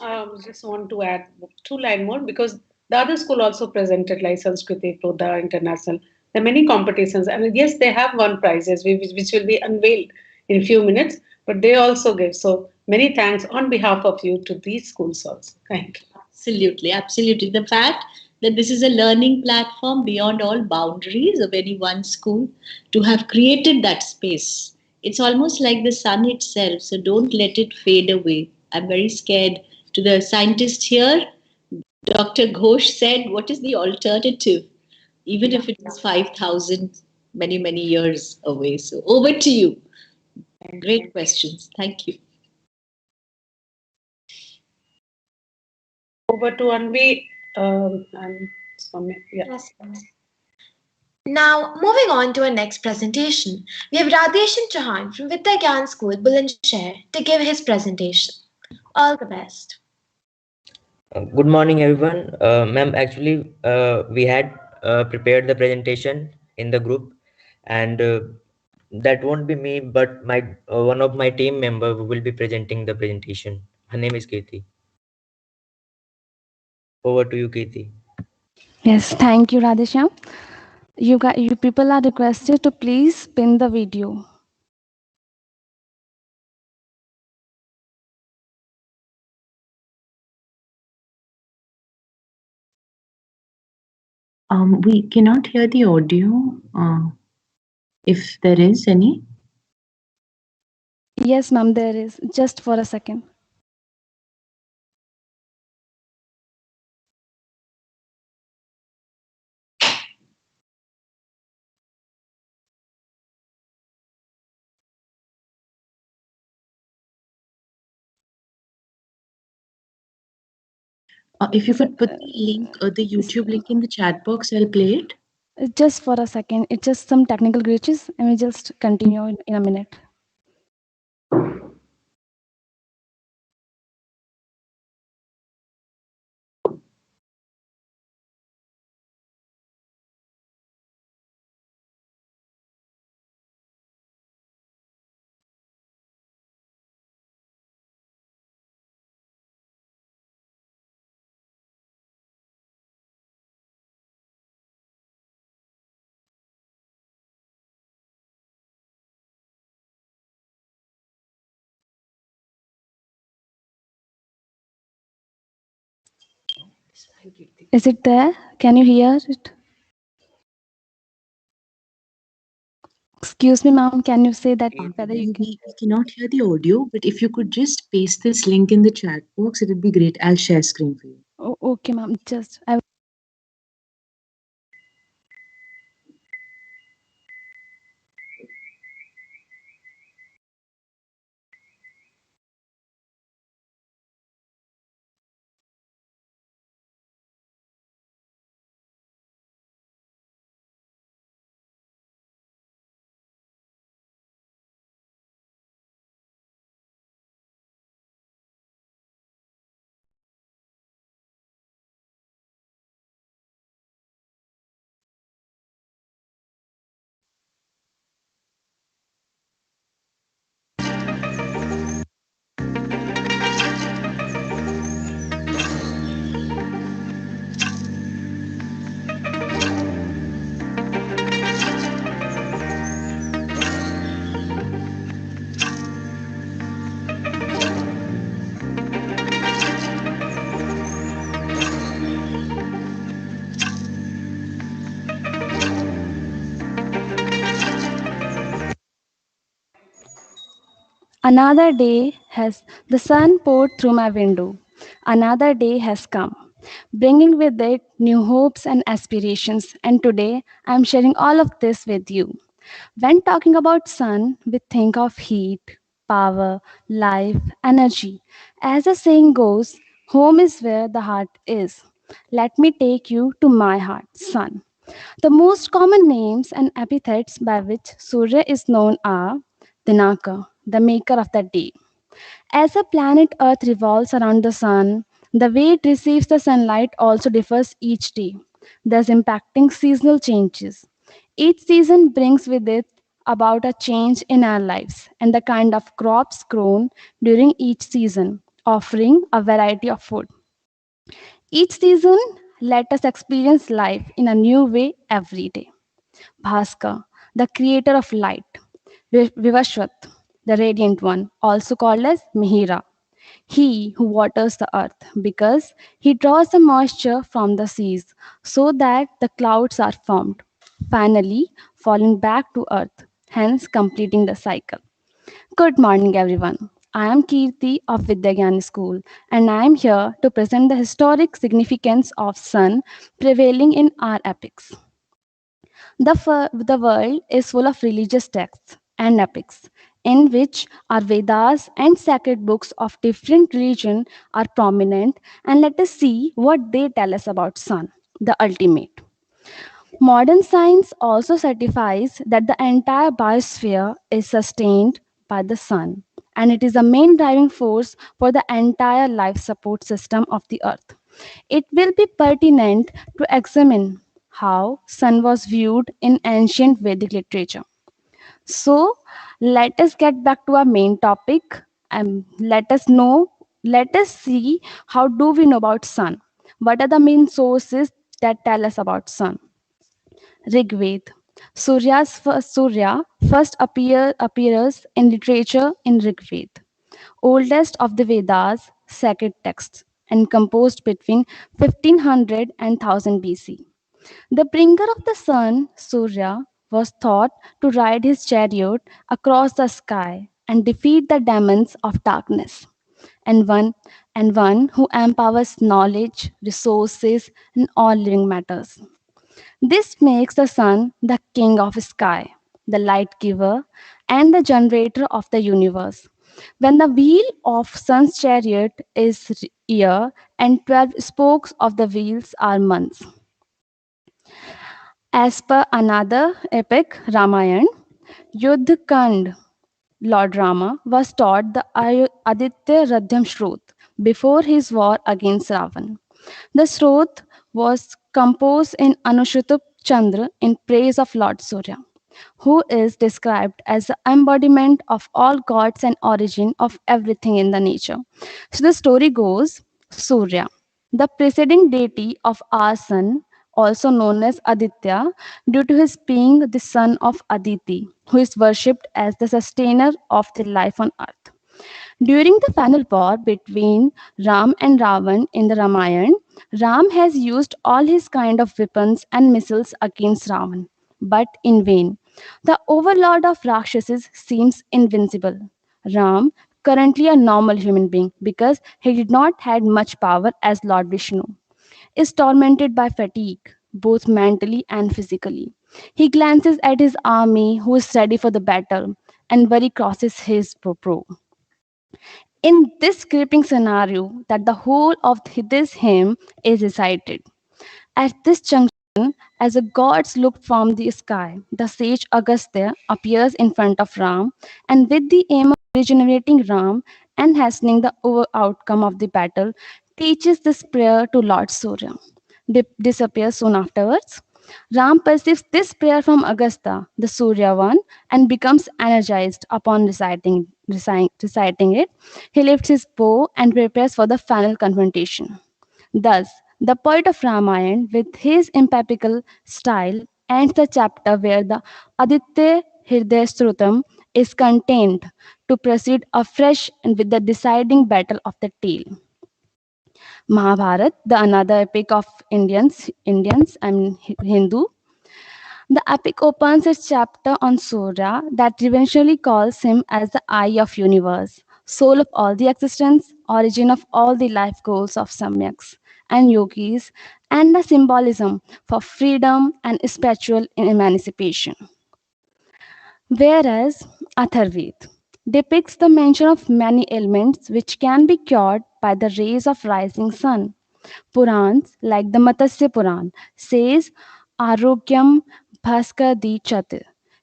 just want to add 2 lines more because the other school also presented like Sanskriti, Prodha International. There are many competitions, and yes, they have won prizes which will be unveiled in a few minutes. But they also give. So many thanks on behalf of you to these schools also. Thank you. Absolutely, absolutely. The fact that this is a learning platform beyond all boundaries of any one school, to have created that space, it's almost like the sun itself. So don't let it fade away. I'm very scared. To the scientist here, Dr. Ghosh said, what is the alternative? Even if it is 5,000 many years away. So over to you. Great questions. Thank you. Over to Anvi. And yeah. Yes. Now, moving on to our next presentation, we have Radheshan Chauhan from Vidya School, Bulandshahr, to give his presentation. All the best. Good morning, everyone. Ma'am, actually, we had prepared the presentation in the group, and that won't be me, but my one of my team member will be presenting the presentation. Her name is Kirti. Over to you, Kirti. Yes, thank you, Radheshyam. You people are requested to please pin the video. We cannot hear the audio. If there is any. Yes, ma'am, there is. Just for a second. If you could put the link, the YouTube link in the chat box, I'll play it. Just for a second. It's just some technical glitches, and we just continue in a minute. Is it there? Can you hear it? Excuse me, ma'am. Can you say that whether you can? We cannot hear the audio, but if you could just paste this link in the chat box, it would be great. I'll share screen for you. Oh, okay, ma'am. Just another day has the sun poured through my window. Another day has come, bringing with it new hopes and aspirations. And today I am sharing all of this with you. When talking about sun, we think of heat, power, life, energy. As the saying goes, home is where the heart is. Let me take you to my heart, sun. The most common names and epithets by which Surya is known are Dinakara, the maker of the day. As the planet Earth revolves around the sun, the way it receives the sunlight also differs each day, thus impacting seasonal changes. Each season brings with it about a change in our lives and the kind of crops grown during each season, offering a variety of food. Each season let us experience life in a new way every day. Bhaskara, the creator of light. Vivasvat, the radiant one, also called as Mihira. He who waters the earth, because he draws the moisture from the seas so that the clouds are formed, finally falling back to earth, hence completing the cycle. Good morning, everyone. I am Kirti of Vidya School, and I am here to present the historic significance of sun prevailing in our epics. The world is full of religious texts and epics. in which our Vedas and sacred books of different religion are prominent, and let us see what they tell us about sun, the ultimate. Modern science also certifies that the entire biosphere is sustained by the sun, and it is the main driving force for the entire life support system of the earth. It will be pertinent to examine how sun was viewed in ancient Vedic literature. So, let us get back to our main topic and let us see how do we know about sun. What are the main sources that tell us about sun? Rig Veda. Surya first appears in literature in Rig Veda, oldest of the Vedas, sacred texts, and composed between 1500 and 1000 BC. The bringer of the sun, Surya, was thought to ride his chariot across the sky and defeat the demons of darkness, and one who empowers knowledge, resources, and all living matters. This makes the sun the king of sky, the light giver, and the generator of the universe. When the wheel of sun's chariot is year and 12 spokes of the wheels are months. As per another epic, Ramayana, Yuddhakand, Lord Rama was taught the Aditya Radhyam Shrot before his war against Ravan. The Srot was composed in Anushruta Chandra in praise of Lord Surya, who is described as the embodiment of all gods and origin of everything in the nature. So the story goes Surya, the preceding deity of our sun, also known as Aditya, due to his being the son of Aditi, who is worshipped as the sustainer of the life on earth. During the final war between Ram and Ravan in the Ramayana, Ram has used all his kind of weapons and missiles against Ravan, but in vain. The overlord of Rakshasas seems invincible. Ram, currently a normal human being because he did not had much power as Lord Vishnu, is tormented by fatigue, both mentally and physically. He glances at his army who is ready for the battle, and worry crosses his brow. In this gripping scenario, that the whole of this hymn is recited. At this junction, as the gods look from the sky, the sage Agastya appears in front of Ram, and with the aim of regenerating Ram and hastening the outcome of the battle, teaches this prayer to Lord Surya. Disappears soon afterwards. Ram perceives this prayer from Agastya, the Surya one, and becomes energized upon reciting it. He lifts his bow and prepares for the final confrontation. Thus, the poet of Ramayana, with his impeccable style, ends the chapter where the Aditya Hridaya Strutam is contained to proceed afresh and with the deciding battle of the tale. Mahabharat, the another epic of Indians, I mean Hindu. The epic opens its chapter on Surya that eventually calls him as the eye of universe, soul of all the existence, origin of all the life goals of Samyaks and yogis, and the symbolism for freedom and spiritual emancipation. Whereas Atharved depicts the mention of many ailments which can be cured by the rays of rising sun. Purans like the Matsya Puran says Arogyam Bhaskara di Chat.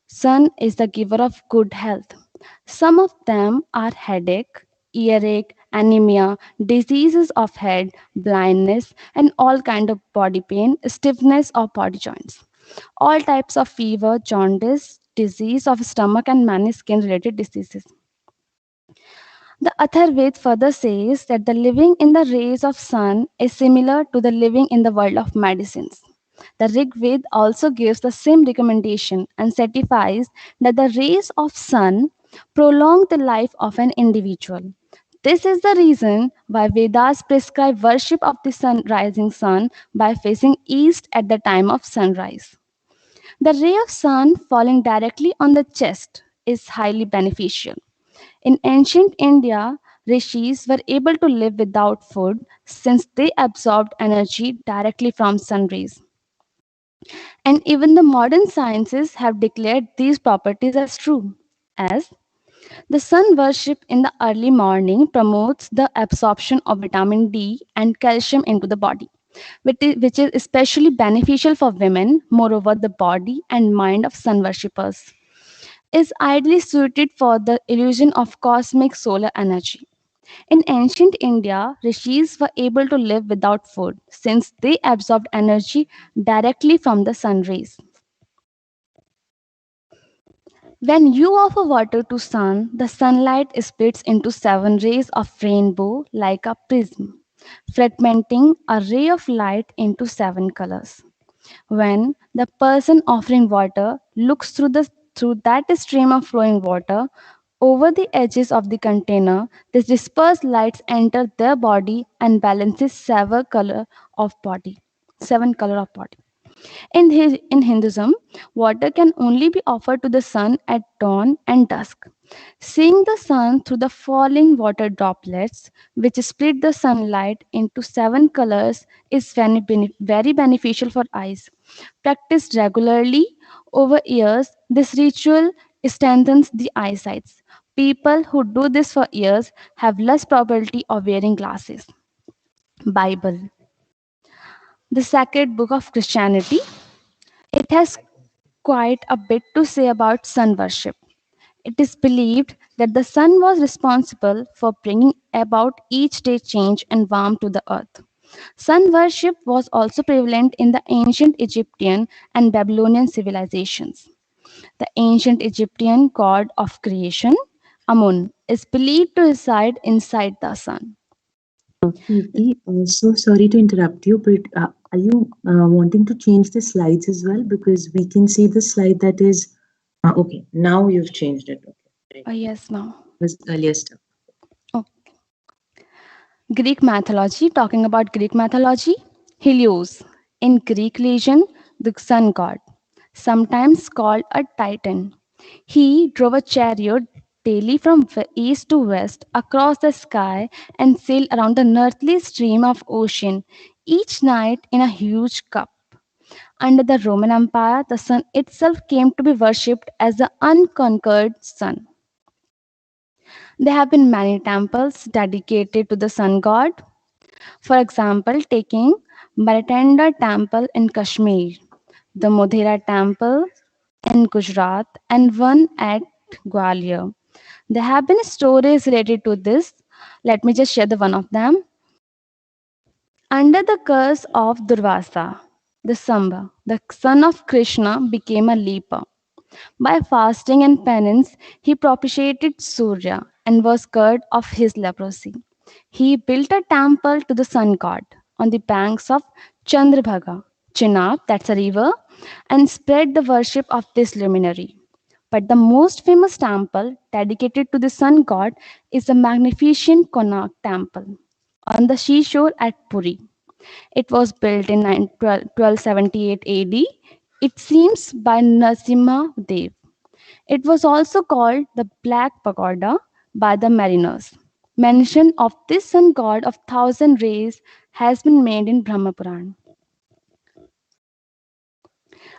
Sun is the giver of good health. Some of them are headache, earache, anemia, diseases of head, blindness, and all kind of body pain, stiffness of body joints. All types of fever, jaundice, disease of stomach, and many skin-related diseases. The Atharved further says that the living in the rays of sun is similar to the living in the world of medicines. The Rig Veda also gives the same recommendation and certifies that the rays of sun prolong the life of an individual. This is the reason why Vedas prescribe worship of the rising sun by facing east at the time of sunrise. The ray of sun falling directly on the chest is highly beneficial. In ancient India, rishis were able to live without food since they absorbed energy directly from sun rays. And even the modern sciences have declared these properties as true, as The sun worship in the early morning promotes the absorption of vitamin D and calcium into the body, which is especially beneficial for women. Moreover, the body and mind of sun worshippers is ideally suited for the illusion of cosmic solar energy. In ancient India, rishis were able to live without food since they absorbed energy directly from the sun rays. When you offer water to sun, the sunlight splits into 7 rays of rainbow like a prism, fragmenting a ray of light into 7 colors. When the person offering water looks through that stream of flowing water over the edges of the container, these dispersed lights enter their body and balances 7 color of body. In Hinduism, water can only be offered to the sun at dawn and dusk. Seeing the sun through the falling water droplets, which split the sunlight into 7 colors, is very beneficial for eyes. Practiced regularly over years, this ritual strengthens the eyesight. People who do this for years have less probability of wearing glasses. Bible, the sacred book of Christianity, it has quite a bit to say about sun worship. It is believed that the sun was responsible for bringing about each day change and warmth to the earth. Sun worship was also prevalent in the ancient Egyptian and Babylonian civilizations. The ancient Egyptian god of creation, Amun, is believed to reside inside the sun. Kirti, so sorry to interrupt you, but are you wanting to change the slides as well? Because we can see the slide that is okay. Now you've changed it. Okay, great. Yes, ma'am. Was earlier stuff. Greek mythology, talking about Greek mythology, Helios, in Greek legend, the sun god, sometimes called a titan. He drove a chariot daily from east to west across the sky and sailed around the northerly stream of ocean, each night in a huge cup. Under the Roman Empire, the sun itself came to be worshipped as the unconquered sun. There have been many temples dedicated to the sun god. For example, taking Martanda Temple in Kashmir, the Modhera Temple in Gujarat, and one at Gwalior. There have been stories related to this. Let me just share the one of them. Under the curse of Durvasa, the Samba, the son of Krishna, became a leper. By fasting and penance, he propitiated Surya and was cured of his leprosy. He built a temple to the sun god on the banks of Chandrabhaga, Chenab, that's a river, and spread the worship of this luminary. But the most famous temple dedicated to the sun god is the magnificent Konark temple on the seashore at Puri. It was built in 1278 AD. It seems by Narasimha Dev. It was also called the Black Pagoda by the mariners. Mention of this sun god of thousand rays has been made in Brahma Puran.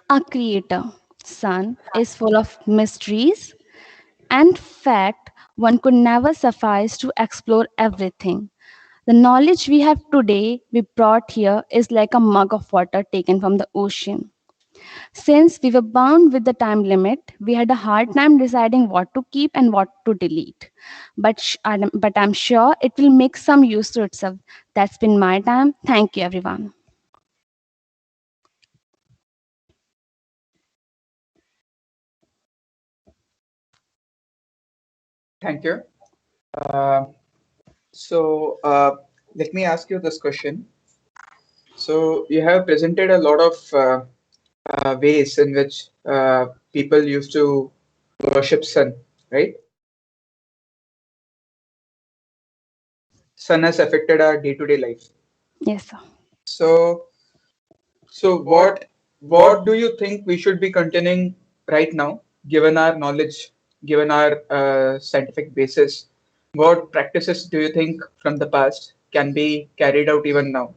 Our creator, sun, is full of mysteries and fact one could never suffice to explore everything. The knowledge we have today we brought here is like a mug of water taken from the ocean. Since we were bound with the time limit, we had a hard time deciding what to keep and what to delete. But I'm sure it will make some use to itself. That's been my time. Thank you, everyone. Thank you. Uh, so let me ask you this question. So you have presented a lot of ways in which people used to worship sun, right? Sun has affected our day-to-day life. Yes, sir. So what do you think we should be continuing right now, given our knowledge, given our scientific basis? What practices do you think from the past can be carried out even now?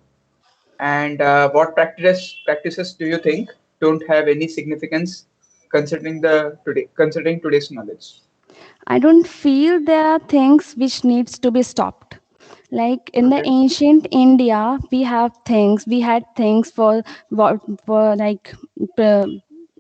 And what practices do you think don't have any significance considering today's knowledge? I don't feel there are things which needs to be stopped. Like in the ancient India, we had things for what for like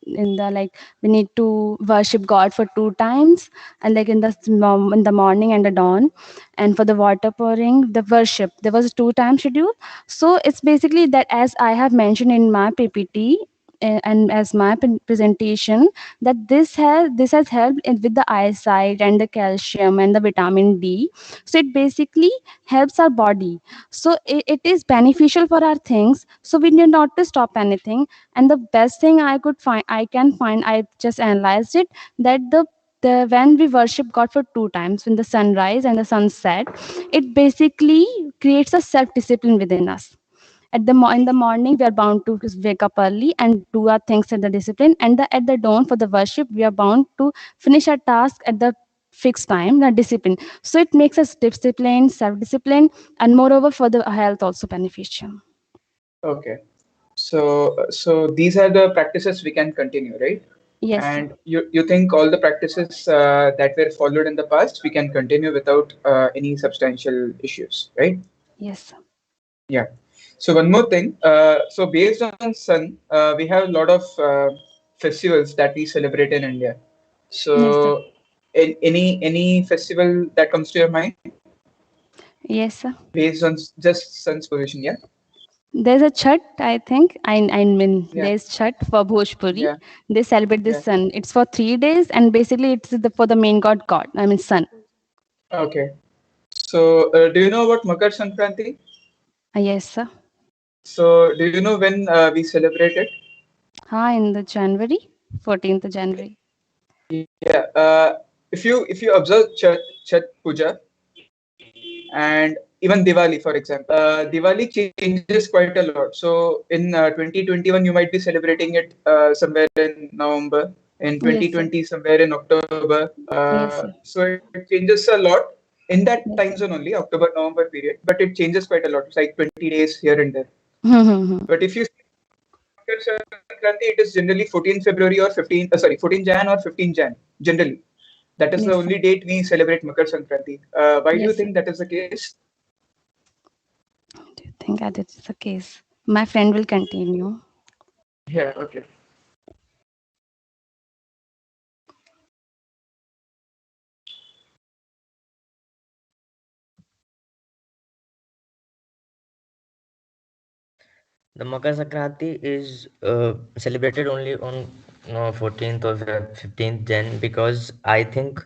in the like we need to worship God for 2 times, and like in the morning and the dawn, and for the water pouring, the worship there was a 2 time schedule. So it's basically that, as I have mentioned in my PPT, and as my presentation, that this has helped with the eyesight and the calcium and the vitamin D. So it basically helps our body. So it is beneficial for our things, so we need not to stop anything. And the best thing I just analyzed it, that the when we worship God for 2 times, when the sunrise and the sunset, it basically creates a self discipline within us. In the morning we are bound to wake up early and do our things at the discipline, and at the dawn for the worship we are bound to finish our task at the fixed time, the discipline. So it makes us disciplined, self disciplined, and moreover for the health also beneficial. Okay. So these are the practices we can continue, right? Yes, sir. And you think all the practices that were followed in the past we can continue without any substantial issues, right? Yes, sir. Yeah. So one more thing. So based on sun, we have a lot of festivals that we celebrate in India. Yes, sir. So any festival that comes to your mind Yes, sir. based on just sun's position? Yeah. There's a Chhat, I think. I mean, Yeah. there's Chhat for Bhojpuri. Yeah. They celebrate the Yeah. sun. It's for 3 days, and basically it's for the main God. I mean, sun. Okay. So do you know about Makar Sankranti? Yes, sir. So do you know when we celebrate it? In the January, 14th of January. Yeah. If you observe Chhat Puja and even Diwali, for example, Diwali changes quite a lot. So in 2021, you might be celebrating it somewhere in November. In Yes, sir. 2020, somewhere in October. Yes, sir. So it changes a lot in that Yes, time sir. zone only, October November period. But it changes quite a lot. It's like 20 days here and there. But if you see Makar Sankranti, it is generally 14 February or 14 Jan or 15 Jan. Generally, that is the Yes, sir. only date we celebrate Makar Sankranti. Why do you Yes, sir. think that is the case? Do you think that is the case? My friend will continue. Yeah, okay. The Makar Sankranti is celebrated only on 14th or 15th Jan, because I think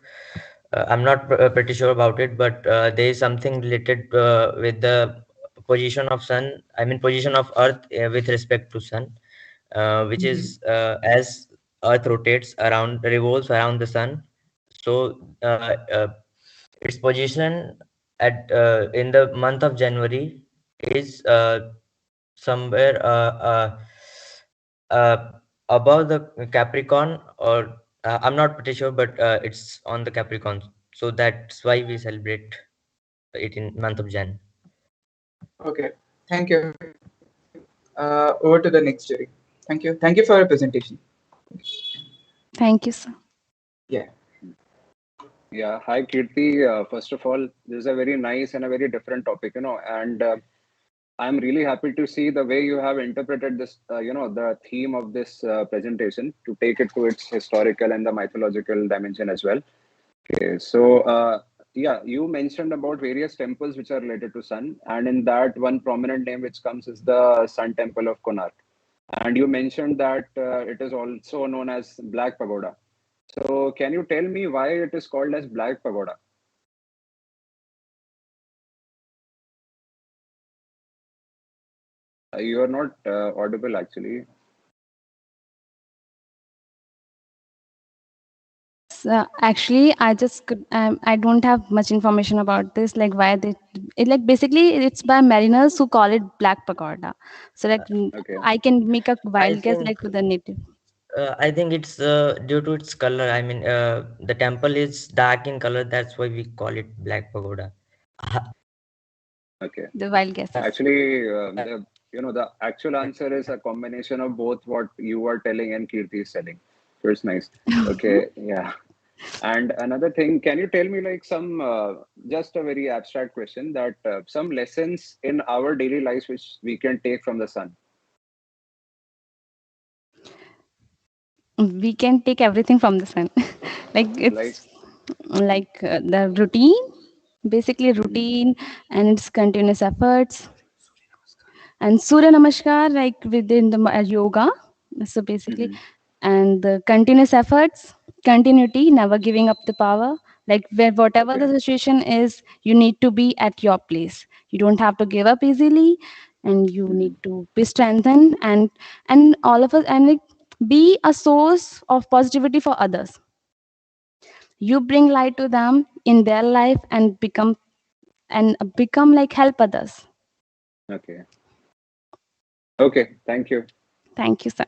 I'm not pretty sure about it, but there is something related with the position of sun. I mean, position of Earth with respect to sun, which is as Earth revolves around the sun. So its position at in the month of January is somewhere uh, above the Capricorn, or I'm not pretty sure, but it's on the Capricorn. So that's why we celebrate it in month of Jan. Okay. Thank you. Over to the next jury. Thank you. Thank you for your presentation. Thank you, sir. Yeah. Yeah, hi Kirti. First of all, this is a very nice and a very different topic, and I'm really happy to see the way you have interpreted this, the theme of this presentation to take it to its historical and the mythological dimension as well. Okay, so yeah, you mentioned about various temples which are related to sun, and in that one prominent name which comes is the Sun Temple of Konark. And you mentioned that it is also known as Black Pagoda. So can you tell me why it is called as Black Pagoda? You are not audible actually. Actually, I don't have much information about this. Like why like basically it's by mariners who call it Black Pagoda. So like Okay. I can make a I wild guess think like with the native. I think it's due to its color. I mean, the temple is dark in color. That's why we call it Black Pagoda. Okay. The wild guesses. Actually, the actual answer is a combination of both what you are telling and Kirti is telling. So it's nice. Okay. Yeah. And another thing, can you tell me like some just a very abstract question that some lessons in our daily lives which we can take from the sun? We can take everything from the sun. Like Like, it's like the routine, basically mhm, routine and its continuous efforts. And Surya Namaskar, like within the yoga. So basically, mhm, and the continuous efforts, continuity, never giving up the power. Like where whatever the okay. situation is, you need to be at your place. You don't have to give up easily, and you need Mhm. to be strengthened and all of us and like, be a source of positivity for others. You bring light to them in their life and become like help others. Okay. Okay. Thank you. Thank you, sir.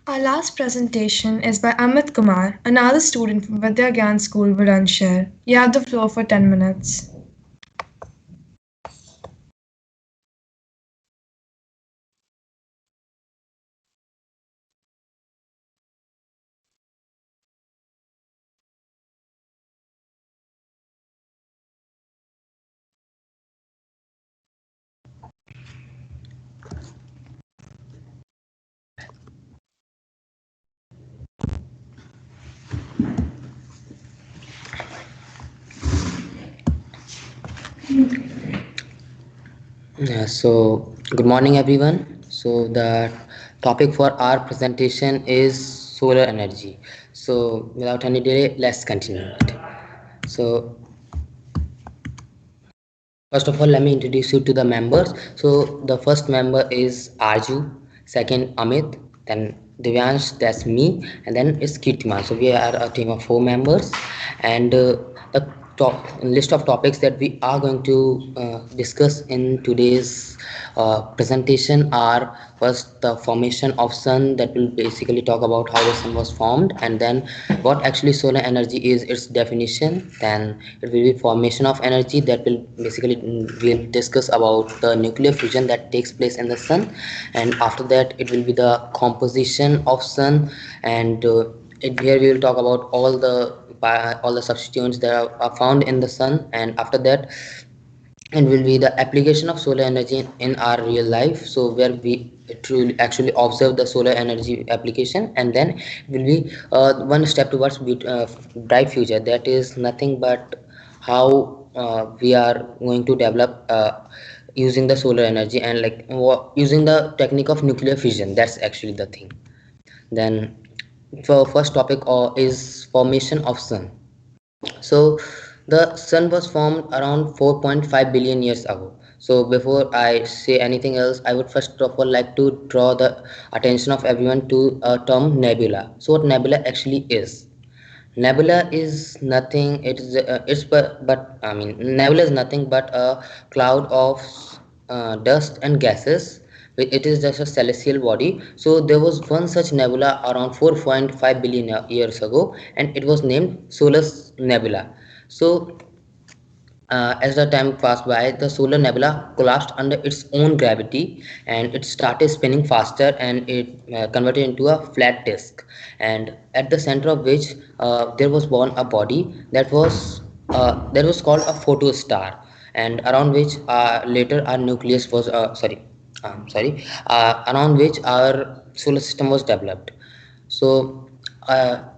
Our last presentation is by Amit Kumar, another student from Vidya Gyan School, Bulandshahr. You have the floor for 10 minutes. Good morning everyone. So the topic for our presentation is solar energy. So without any delay, let's continue it. So first of all, let me introduce you to the members. So the first member is Arju, second Amit, then Divyansh, that's me, and then it's Kirtiman. So we are a team of 4 members, and the top list of topics that we are going to discuss in today's presentation are first the formation of sun, that will basically talk about how the sun was formed, and then what actually solar energy is, its definition. Then it will be formation of energy, that will basically we'll discuss about the nuclear fusion that takes place in the sun, and after that it will be the composition of sun, and here we will talk about all the substituents that are found in the sun, and after that and will be the application of solar energy in our real life, so where we truly actually observe the solar energy application, and then will be one step towards bright future, that is nothing but how we are going to develop using the solar energy, and like using the technique of nuclear fission, that's actually the thing. Then for first topic is formation of sun. So the sun was formed around 4.5 billion years ago. So before I say anything else, I would first of all like to draw the attention of everyone to a term nebula. So what nebula actually is? Nebula is nothing. But I mean nebula is nothing but a cloud of dust and gases. It is just a celestial body. So there was one such nebula around 4.5 billion years ago, and it was named Solar Nebula. So as the time passed by, the solar nebula collapsed under its own gravity, and it started spinning faster, and it converted into a flat disk. And at the center of which there was born a body that was called a photostar, and around which later our nucleus was around which our solar system was developed. So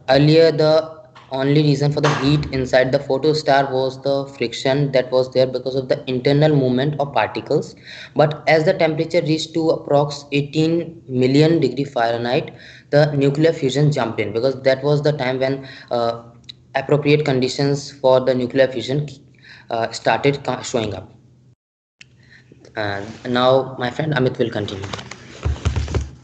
earlier, the only reason for the heat inside the photostar was the friction that was there because of the internal movement of particles. But as the temperature reached to approx 18 million degree Fahrenheit, the nuclear fusion jumped in, because that was the time when appropriate conditions for the nuclear fusion started showing up. And now my friend Amit will continue.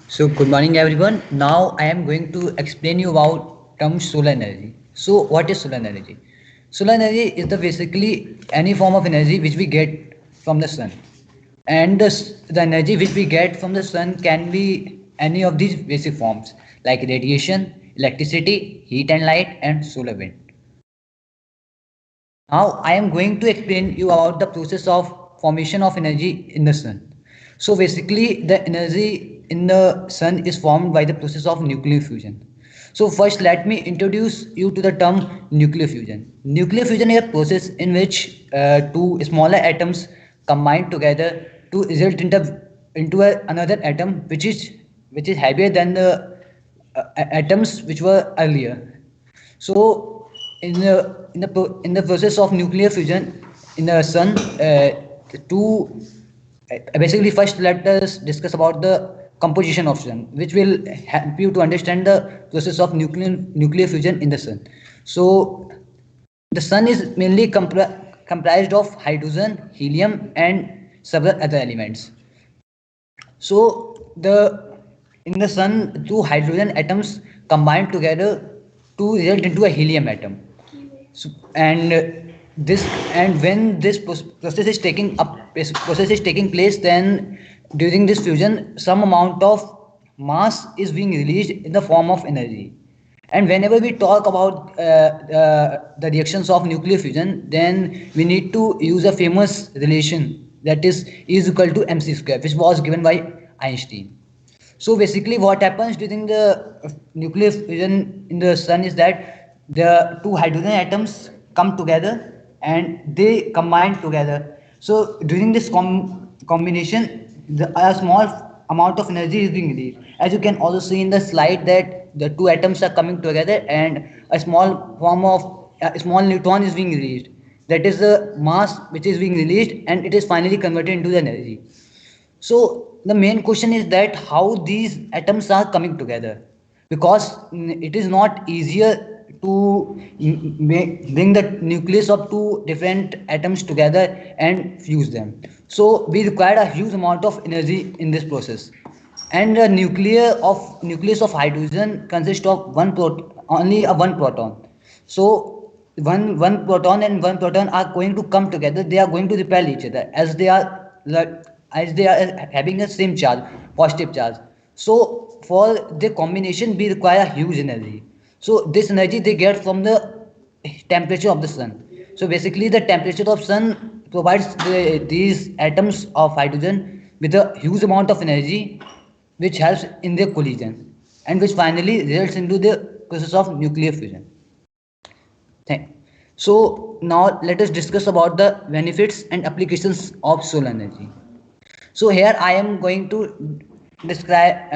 So good morning everyone. Now I am going to explain you about term solar energy. So what is solar energy? Solar energy is the basically any form of energy which we get from the sun. And the energy which we get from the sun can be any of these basic forms like radiation, electricity, heat and light, and solar wind. Now I am going to explain you about the process of formation of energy in the sun. So basically, the energy in the sun is formed by the process of nuclear fusion. So first, let me introduce you to the term nuclear fusion. Nuclear fusion is a process in which two smaller atoms combine together to result another atom which is heavier than the atoms which were earlier. So in the process of nuclear fusion in the sun, two basically first let us discuss about the composition of sun, which will help you to understand the process of nuclear fusion in the sun. So the sun is mainly comprised of hydrogen, helium, and several other elements. So in the sun, two hydrogen atoms combine together to result into a helium atom. So, and when this process is taking place, then during this fusion, some amount of mass is being released in the form of energy. And whenever we talk about the reactions of nuclear fusion, then we need to use a famous relation, that is E is equal to mc square, which was given by Einstein. So basically, what happens during the nuclear fusion in the sun is that the two hydrogen atoms come together and they combine together. So during this combination, a small amount of energy is being released. As you can also see in the slide that the two atoms are coming together and a small neutron is being released. That is the mass which is being released, and it is finally converted into the energy. So the main question is that how these atoms are coming together, because it is not easier to bring the nucleus of two different atoms together and fuse them. So we require a huge amount of energy in this process. And the nucleus of hydrogen consists of only one proton. So one proton and one proton are going to come together. They are going to repel each other as they are having the same charge, positive charge. So for the combination, we require huge energy. So this energy they get from the temperature of the sun. So basically, the temperature of sun provides these atoms of hydrogen with a huge amount of energy, which helps in their collision, and which finally results into the process of nuclear fusion. So now let us discuss about the benefits and applications of solar energy. So here I am going to describe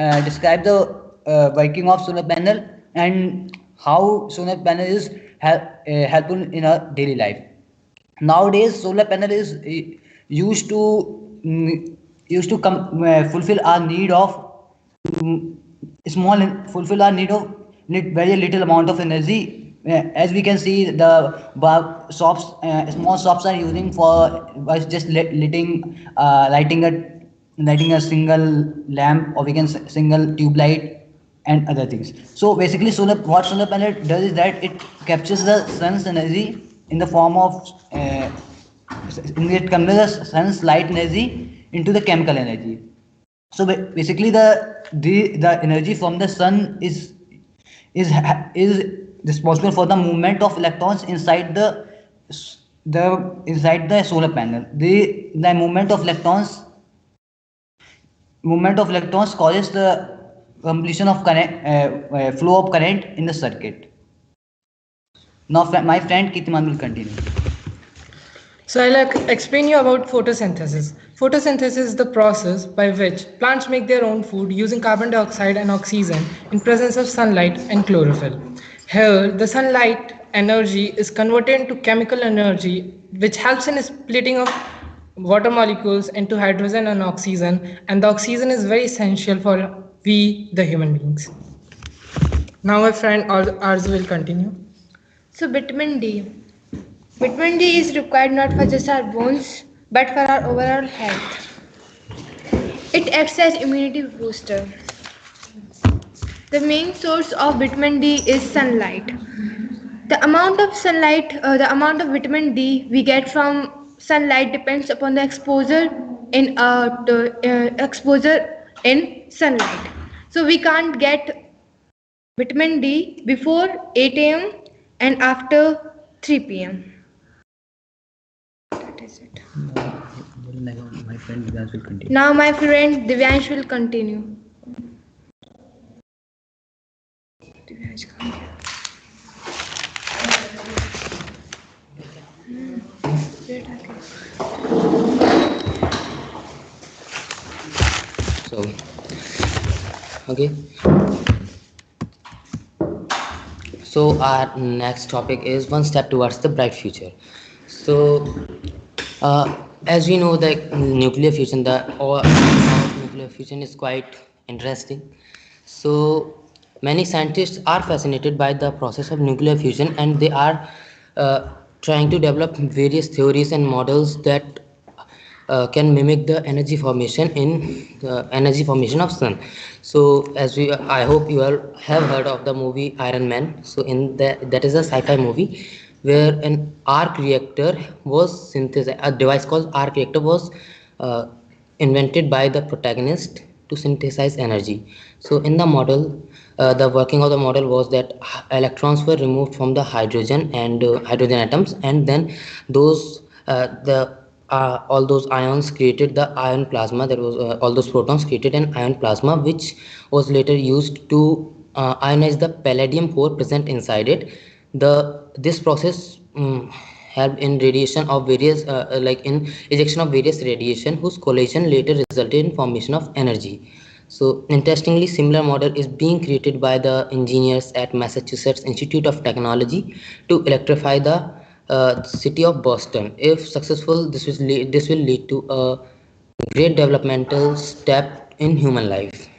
the working of solar panel and how solar panel is helpful in our daily life. Nowadays, solar panel is used to fulfill our need of fulfill our need very little amount of energy. As we can see, the small shops are using for just lighting a single lamp, or we can single tube light and other things. So basically, what solar panel does is that it captures the sun's energy in the form of it converts the sun's light energy into the chemical energy. So basically, the energy from the sun is responsible for the movement of electrons inside the solar panel. The movement of electrons causes the completion of flow of current in the circuit. Now my friend Kitiman will continue. So I'll explain you about photosynthesis. Photosynthesis is the process by which plants make their own food using carbon dioxide and oxygen in presence of sunlight and chlorophyll. Here, the sunlight energy is converted into chemical energy, which helps in splitting of water molecules into hydrogen and oxygen, and the oxygen is very essential for we, the human beings. Now my friend Arzu will continue. So vitamin D. Vitamin D is required not for just our bones, but for our overall health. It acts as immunity booster. The main source of vitamin D is sunlight. The amount of vitamin D we get from sunlight depends upon the exposure in sunlight. So we can't get vitamin D before 8 a.m. and after 3 p.m. What is it? My friend Divyansh will continue. Now my friend Divyansh will continue. Divyansh, come here. So, okay. So our next topic is one step towards the bright future. So, as we know, that nuclear fusion, the or nuclear fusion is quite interesting. So many scientists are fascinated by the process of nuclear fusion, and they are uh, trying to develop various theories and models that can mimic the energy formation of sun. So as we I hope you all have heard of the movie Iron Man. So in that is a sci-fi movie where an arc reactor was synthesized. A device called arc reactor was uh, invented by the protagonist to synthesize energy. So in the model, the working of the model was that electrons were removed from the hydrogen and hydrogen atoms, and then those the all those ions created the ion plasma. There was all those protons created an ion plasma, which was later used to ionize the palladium core present inside it. This process helped in radiation of various like in ejection of various radiation, whose collision later resulted in formation of energy. So interestingly, similar model is being created by the engineers at Massachusetts Institute of Technology to electrify the city of Boston. If successful, this will lead to a great developmental step in human life.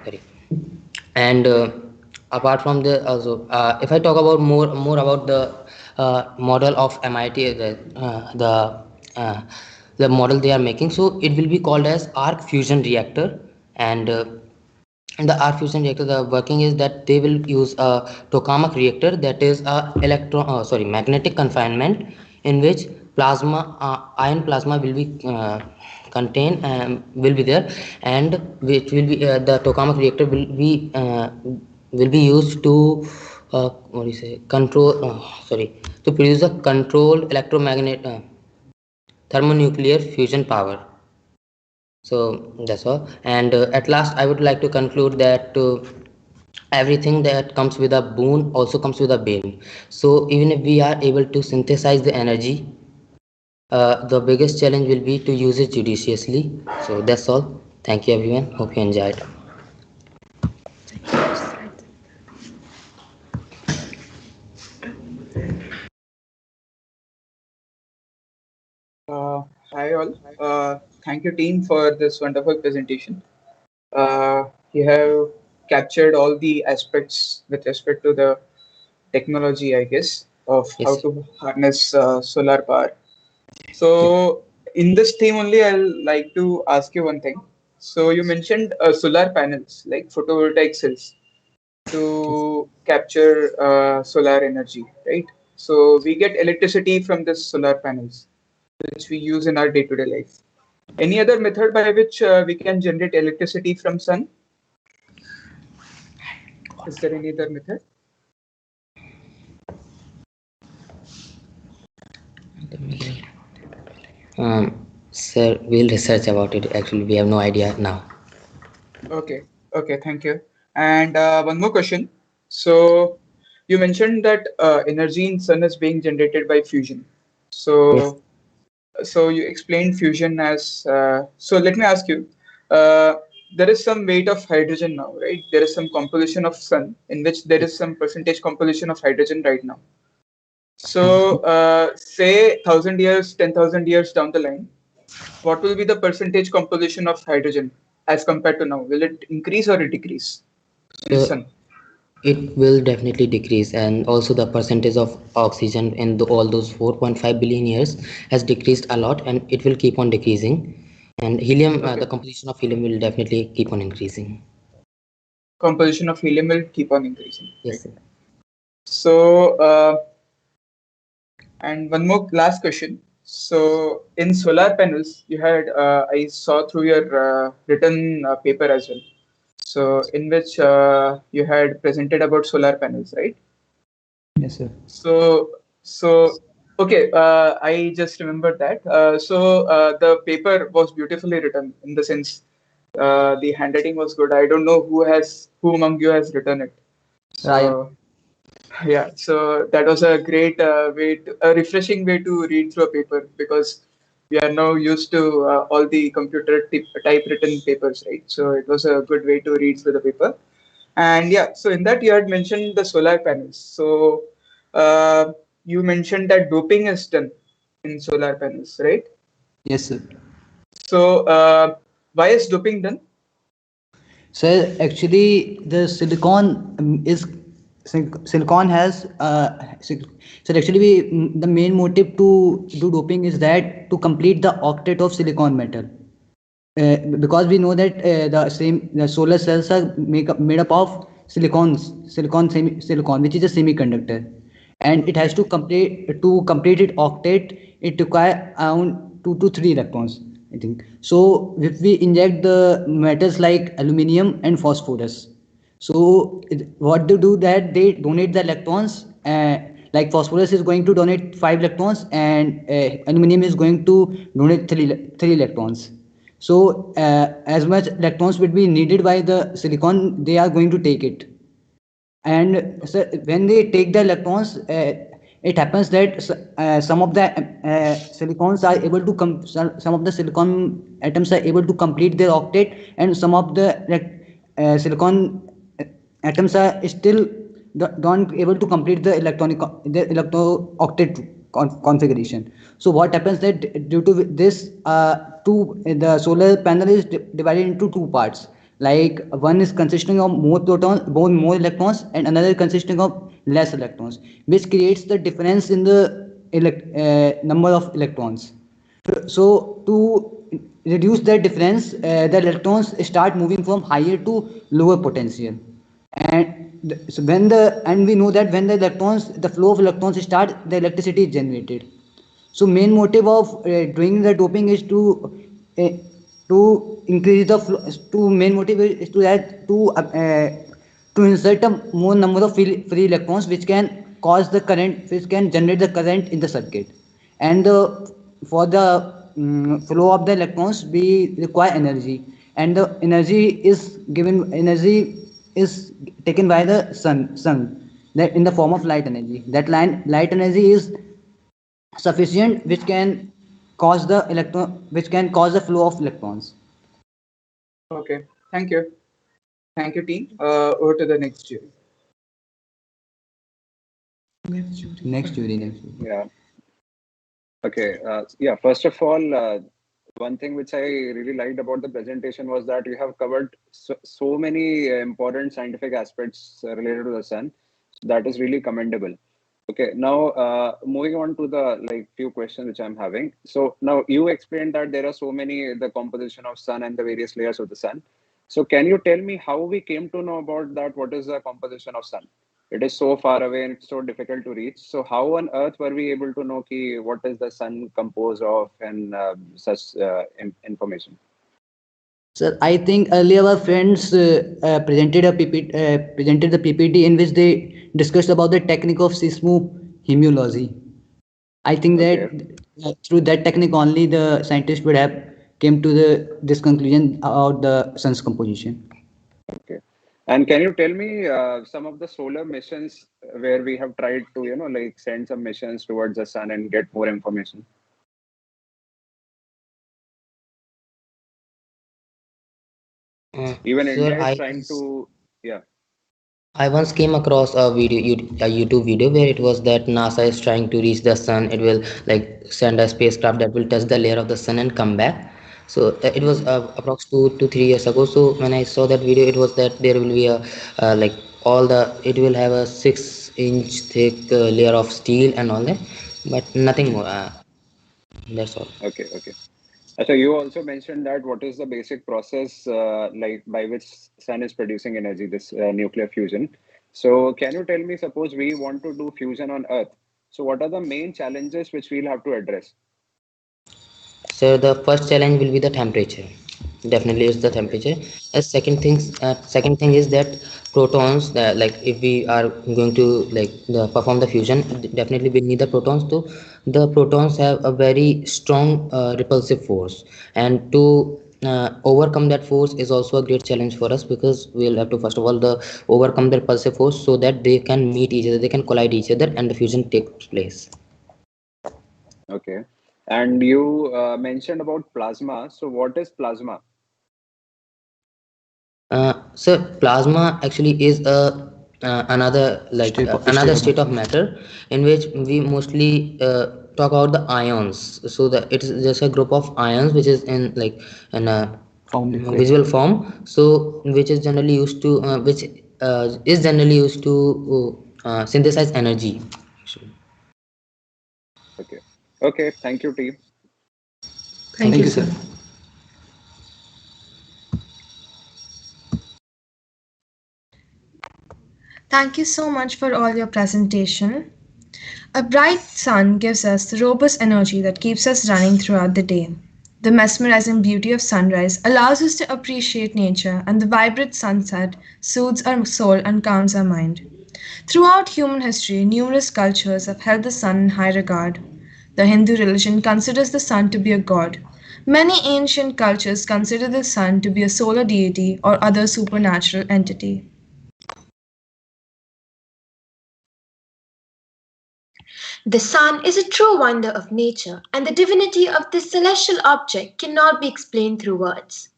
Sorry. And apart from the also, if I talk about more about the model of MIT, uh, the model they are making, so it will be called as arc fusion reactor. And in the arc fusion reactor, the working is that they will use a tokamak reactor, that is a magnetic confinement, in which plasma ion plasma will be contained will be there, and which will be the tokamak reactor will be used to what do you say control to produce a controlled electromagnet thermonuclear fusion power. So that's all. And at last I would like to conclude that everything that comes with a boon also comes with a bane. So even if we are able to synthesize the energy, the biggest challenge will be to use it judiciously. So that's all. Thank you everyone, hope you enjoyed. Hi all. Thank you team for this wonderful presentation. You have captured all the aspects with respect to the technology, I guess, of how Yes. to harness solar power. So in this theme only, I'll like to ask you one thing. So you mentioned solar panels like photovoltaic cells to capture solar energy, right? So we get electricity from the solar panels, which we use in our day-to-day life. Any other method by which we can generate electricity from sun? Is there any other method? Sir, we'll research about it. Actually, we have no idea now. Okay, okay, thank you. And one more question. So you mentioned that energy in sun is being generated by fusion. Yes. So so you explained fusion as so let me ask you, uh, there is some weight of hydrogen now, right? There is some composition of sun in which there is some percentage composition of hydrogen right now. So say 1,000 years, 10,000 years down the line, what will be the percentage composition of hydrogen as compared to now? Will it increase or it decrease in So sun? it will definitely decrease, and also the percentage of oxygen in all those 4.5 billion years has decreased a lot, and it will keep on decreasing. And helium, Okay, the composition of helium will definitely keep on increasing. composition of helium will keep on increasing, right? Yes, sir. So and one more last question. So in solar panels, you had I saw through your written paper as well. So in which you had presented about solar panels, right? Yes, sir. So so Okay, I just remembered that. The paper was beautifully written in the sense the handwriting was good. I don't know who among you has written it. Ryan. So yeah, so that was a great a refreshing way to read through a paper because we are now used to all the typewritten papers, right? So it was a good way to read through the paper. And yeah, so in that you had mentioned the solar panels. So uh, you mentioned that doping is done in solar panels, right? Yes, sir. So why is doping done? So actually, the silicon silicon has so actually the main motive to do doping is that to complete the octet of silicon metal. Because we know that the solar cells are made up of silicon which is a semiconductor, and it has to complete it octet. It require around 2 to 3 electrons, I think. So if we inject the metals like aluminum and phosphorus, so what they do that they donate the electrons. Like phosphorus is going to donate 5 electrons, and aluminum is going to donate three electrons. So as much electrons will be needed by the silicon, they are going to take it. And so when they take the electrons, it happens that some of the silicons are able to some of the silicon atoms are able to complete their octet, and some of the silicon atoms are still don't able to complete the electro octet configuration. So what happens that due to this the solar panel is divided into two parts, like one is consisting of more protons, more electrons, and another consisting of less electrons, which creates the difference in the number of electrons. So to reduce that difference, the electrons start moving from higher to lower potential. And so and we know that when the flow of electrons start, the electricity is generated. So main motive of doing the doping is uh, to increase the flow. To main motive is to add to insert a more number of free electrons, which can cause the current, which can generate the current in the circuit. And for the flow of the electrons, we require energy, and the energy is taken by the sun, that in the form of light energy. That light energy is sufficient, which can cause the flow of electrons. Okay, thank you, team. Over to the next jury. Next jury. Yeah. Okay. Yeah. First of all, one thing which I really liked about the presentation was that you have covered so many important scientific aspects related to the sun. So that is really commendable. Okay. Now, moving on to the few questions which I'm having. So now you explained that there are so many the composition of sun and the various layers of the sun. So can you tell me how we came to know about that? What is the composition of sun? It is so far away and it's so difficult to reach. So how on earth were we able to know what is the sun composed of and such information? Sir, I think earlier our friends presented the PPT in which they discussed about the technique of seismohemiology. I think Okay. that through that technique only the scientists would have came to this conclusion about the sun's composition. Okay. And can you tell me some of the solar missions where we have tried to, send some missions towards the sun and get more information? Even Sir, India is trying to, yeah. I once came across a a YouTube video where it was that NASA is trying to reach the sun. It will like send a spacecraft that will touch the layer of the sun and come back. So it was approx 2 to 3 years ago. So when I saw that video, it was that there will be a like it will have a 6 inch thick layer of steel and all that, but nothing more. That's all. Okay, okay. So you also mentioned that what is the basic process by which sun is producing energy, this nuclear fusion. So can you tell me, suppose we want to do fusion on Earth. So what are the main challenges which we'll have to address? So the first challenge will be the temperature. definitely it's the temperature. As second thing is that protons, that like if we are going to perform the fusion, definitely we need the protons to. The protons have a very strong repulsive force, and to overcome that force is also a great challenge for us, because we'll have to first of all the overcome the repulsive force so that they can meet each other, they can collide each other, and the fusion takes place. Okay. And you mentioned about plasma. So what is plasma? So plasma actually is a another another state of matter in which we mostly talk about the ions. So that it is just a group of ions which is in in a visual form. So which is generally used to synthesize energy. Okay. Okay. Thank you, team. Thank you, sir. Thank you so much for all your presentation. A bright sun gives us the robust energy that keeps us running throughout the day. The mesmerizing beauty of sunrise allows us to appreciate nature, and the vibrant sunset soothes our soul and calms our mind. Throughout human history, numerous cultures have held the sun in high regard. The Hindu religion considers the sun to be a god. Many ancient cultures consider the sun to be a solar deity or other supernatural entity. The sun is a true wonder of nature, and the divinity of this celestial object cannot be explained through words.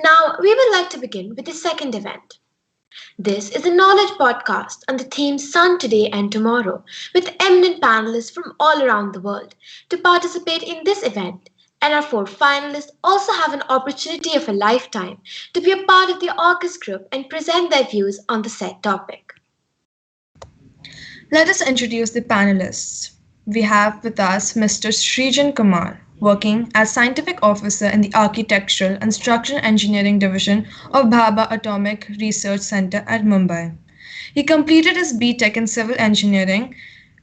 Now, we would like to begin with the second event. This is a knowledge podcast on the theme Sun Today and Tomorrow, with eminent panelists from all around the world. To participate in this event, and our four finalists also have an opportunity of a lifetime to be a part of the AUKUS group and present their views on the said topic. Let us introduce the panelists. We have with us Mr. Srijan Kumar, working as Scientific Officer in the Architectural and Structural Engineering Division of Bhabha Atomic Research Center at Mumbai. He completed his B.Tech in Civil Engineering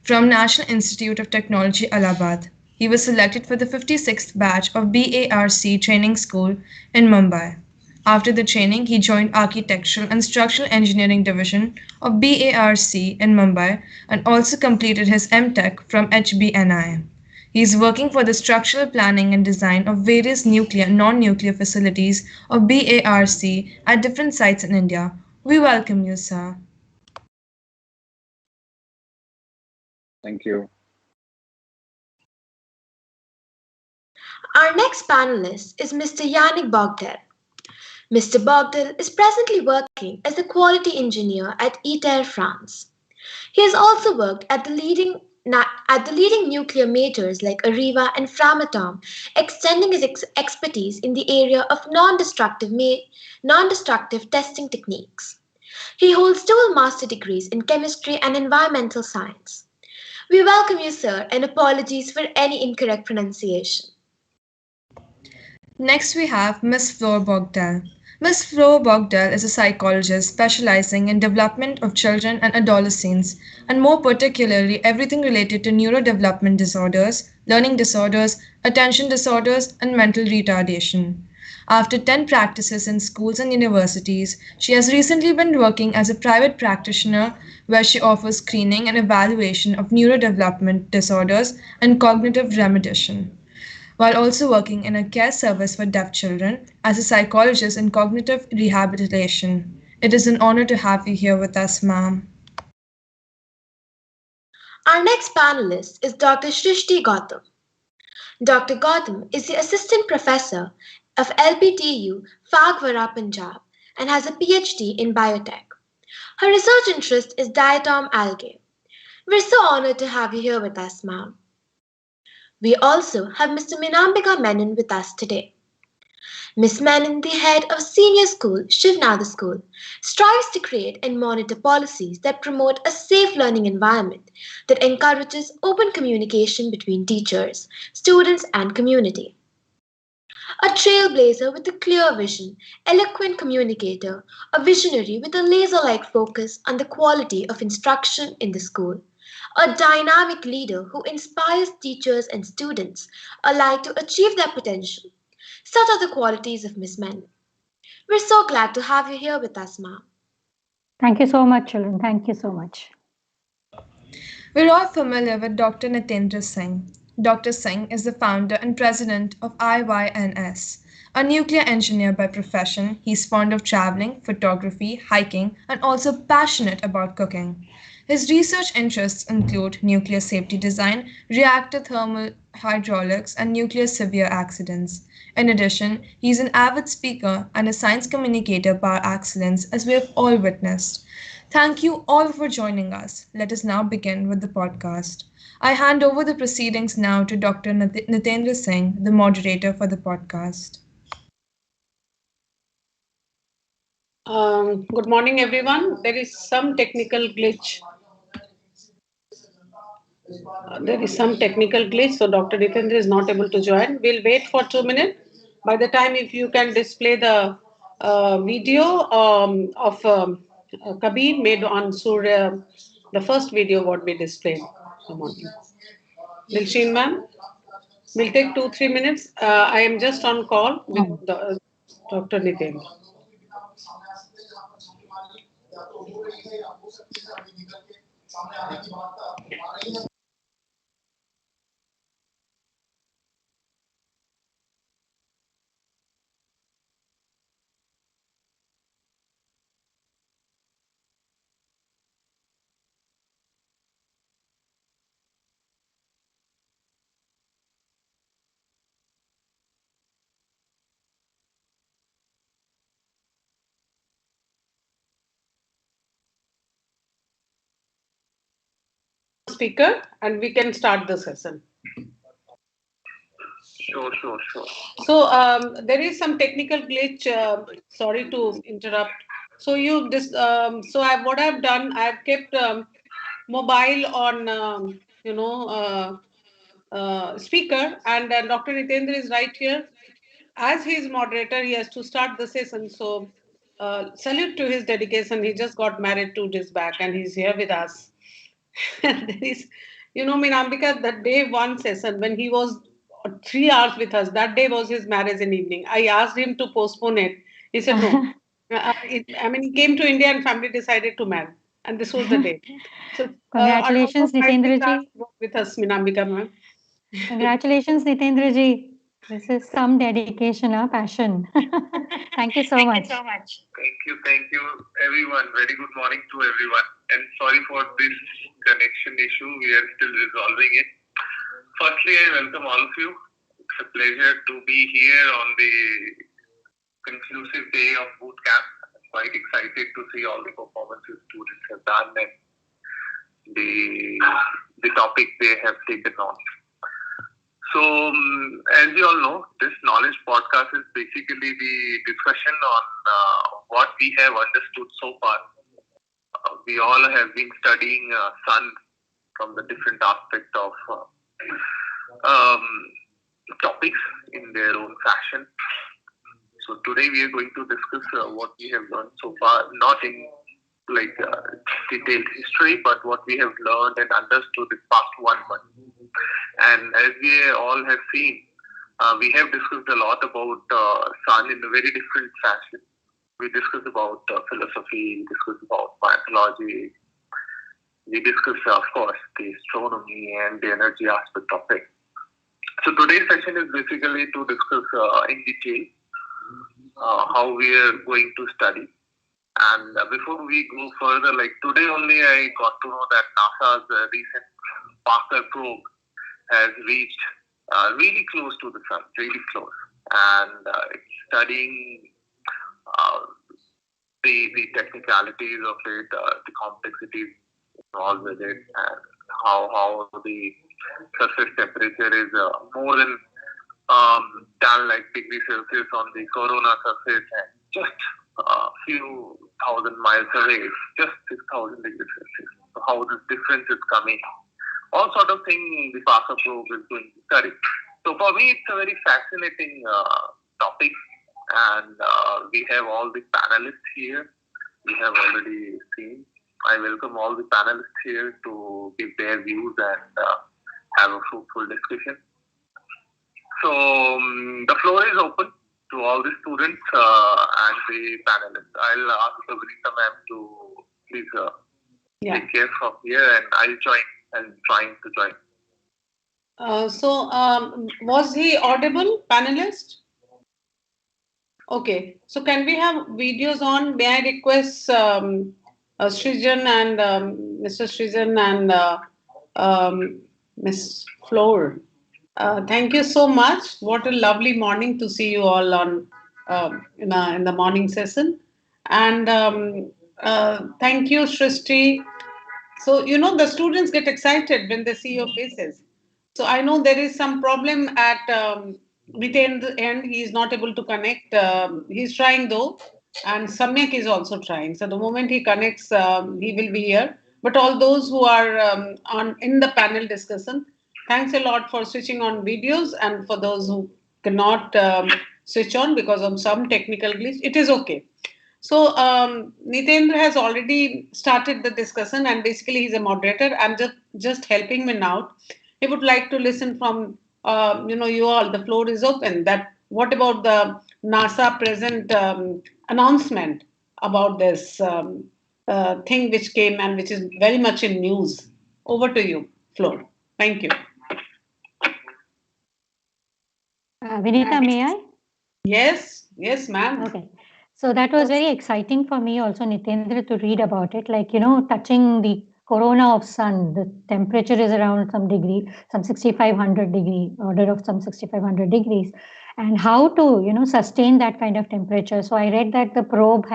from National Institute of Technology, Allahabad. He was selected for the 56th batch of BARC Training School in Mumbai. After the training, he joined Architectural and Structural Engineering Division of BARC in Mumbai and also completed his M.Tech from HBNI. He is working for the structural planning and design of various nuclear and non-nuclear facilities of BARC at different sites in India. We welcome you, sir. Thank you. Our next panelist is Mr. Yannick Bogdel. Mr. Bogdel is presently working as a quality engineer at ITER, France. He has also worked at the leading nuclear majors like Areva and Framatome, extending his expertise in the area of non-destructive testing techniques. He holds dual master degrees in chemistry and environmental science. We welcome you, sir, and apologies for any incorrect pronunciation. Next, we have Ms. Flor Bogdal. Ms. Flor Bogdal is a psychologist specializing in development of children and adolescents, and more particularly everything related to neurodevelopment disorders, learning disorders, attention disorders, and mental retardation. After 10 practices in schools and universities, she has recently been working as a private practitioner where she offers screening and evaluation of neurodevelopment disorders and cognitive remediation, while also working in a care service for deaf children as a psychologist in cognitive rehabilitation. It is an honor to have you here with us, ma'am. Our next panelist is Dr. Shrishti Gautam. Dr. Gautam is the Assistant Professor of LPTU, Phagwara, Punjab, and has a PhD in biotech. Her research interest is diatom algae. We're so honored to have you here with us, ma'am. We also have Mr. Minambika Menon with us today. Ms. Menon, the head of Senior School, Shiv Nadar School, strives to create and monitor policies that promote a safe learning environment that encourages open communication between teachers, students, and community. A trailblazer with a clear vision, eloquent communicator, a visionary with a laser-like focus on the quality of instruction in the school, a dynamic leader who inspires teachers and students alike to achieve their potential. Such are the qualities of Miss Men. We're so glad to have you here with us, ma'am. Thank you so much, children. Thank you so much. We're all familiar with Dr. Nitendra Singh. Dr. Singh is the founder and president of IYNS. A nuclear engineer by profession, he's fond of traveling, photography, hiking, and also passionate about cooking. His research interests include nuclear safety design, reactor thermal hydraulics, and nuclear severe accidents. In addition, he's an avid speaker and a science communicator par excellence, as we have all witnessed. Thank you all for joining us. Let us now begin with the podcast. I hand over the proceedings now to Dr. Nitendra Singh, the moderator for the podcast. Good morning, everyone. There is some technical glitch. So Dr. Nitendra is not able to join. We'll wait for 2 minutes. By the time, if you can display the video of Kabir made on Surya, the first video what we displayed. Come on. Dilshin ma'am, we'll take 2-3 minutes. I am just on call with Dr. Nitendra. Speaker, and we can start the session. Sure. So there is some technical glitch. Sorry to interrupt. So what I've done, I've kept mobile on speaker, and Dr. Nitendra is right here. As he is moderator, he has to start the session. So salute to his dedication. He just got married 2 days back, and he's here with us. There is, Minambika, the day one session when he was 3 hours with us, that day was his marriage in evening. I asked him to postpone it. He said no. He came to India and family decided to marry, and this was the day. So Congratulations, Nitendra ji. With us, Minambika ma'am. Congratulations, Nitendra ji. This is some dedication, passion. Thank you so much. Thank you, everyone. Very good morning to everyone. And sorry for this connection issue. We are still resolving it. Firstly, I welcome all of you. It's a pleasure to be here on the conclusive day of boot camp. I'm quite excited to see all the performances students have done and the topic they have taken on. So, as you all know, this knowledge podcast is basically the discussion on what we have understood so far. We all have been studying sun from the different aspect of topics in their own fashion. So today we are going to discuss what we have learned so far, not in detailed history, but what we have learned and understood in past 1 month. And as we all have seen, we have discussed a lot about sun in a very different fashion. We discussed about philosophy, we discussed about mythology, we discussed, of course, the astronomy and the energy aspect of it. So today's session is basically to discuss in detail how we are going to study. And before we go further, today only I got to know that NASA's recent Bhaskara probe has reached really close to the sun, really close. And it's studying the technicalities of it, the complexities involved with it, and how the surface temperature is more than 10 degrees Celsius on the corona surface, and just a few thousand miles away, just 6,000 degrees Celsius. So how this difference is coming, all sort of thing the Bhaskara probe is going to study. So for me, it's a very fascinating topic, and we have all the panelists here. We have already seen. I welcome all the panelists here to give their views and have a fruitful discussion. So the floor is open to all the students and the panelists. I'll ask the Vinita ma'am to please take care from here, and I'll join. I'm trying to join. Was he audible, panelist? Okay. So can we have videos on? May I request Srijan and Mr. Srijan and Miss Floor? Thank you so much. What a lovely morning to see you all on in the morning session. And thank you, Srishti. So, the students get excited when they see your faces. So, I know there is some problem at Niten's end. He is not able to connect. He's trying though. And Samyak is also trying. So, the moment he connects, he will be here. But all those who are in the panel discussion, thanks a lot for switching on videos. And for those who cannot switch on because of some technical glitch, it is okay. So Nitendra has already started the discussion, and basically he's a moderator. I'm just helping him out. He would like to listen from you all. The floor is open. That what about the NASA present announcement about this thing which came and which is very much in news. Over to you, floor. Thank you. Vinita, may I? Yes, ma'am. Okay. So that was very exciting for me also, Nitendra, to read about it. Like, touching the corona of sun, the temperature is around some 6,500 degree, order of some 6,500 degrees. And how to, sustain that kind of temperature. So I read that the probe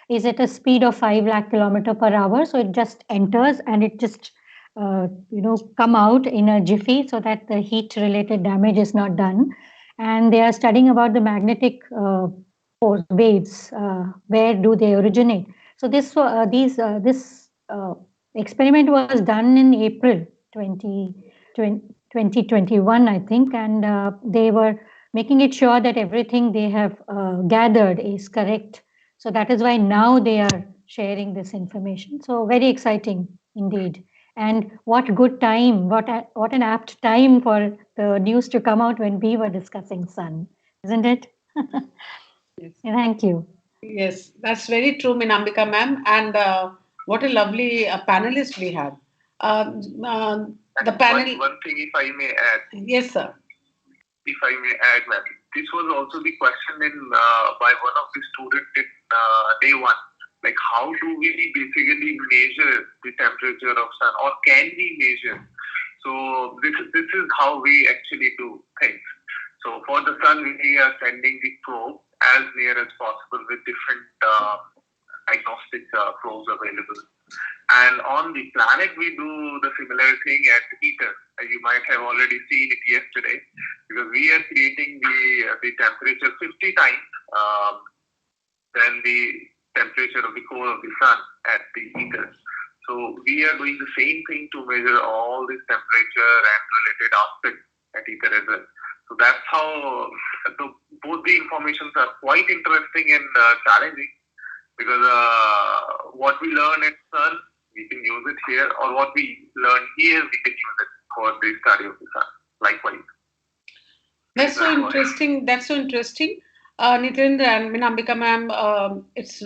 is at a speed of 5 lakh kilometer per hour. So it just enters and it just, come out in a jiffy so that the heat related damage is not done. And they are studying about the magnetic force waves. Where do they originate? So this experiment was done in April 2021, I think, and they were making it sure that everything they have gathered is correct. So that is why now they are sharing this information. So very exciting indeed. And what good time, what an apt time for the news to come out when we were discussing sun, isn't it? Yes. Thank you. Yes, that's very true, Minambika ma'am. And what a lovely panelist we have. The panel. One thing, if I may add. Yes, sir. If I may add, ma'am, this was also the question by one of the students in day one. Like, how do we basically measure the temperature of sun, or can we measure? So this is how we actually do things. So for the sun, we are sending the probe as near as possible with different diagnostic probes available. And on the planet, we do the similar thing at ITER. You might have already seen it yesterday, because we are creating the temperature 50 times than the temperature of the core of the sun at the ITER. So we are doing the same thing to measure all this temperature and related aspects at ITER as well. So that's how both the informations are quite interesting and challenging, because what we learn at sun, we can use it here, or what we learn here, we can use it for the study of the sun. Likewise. That's so interesting. That's so interesting. Nitendra and Minambika ma'am, it's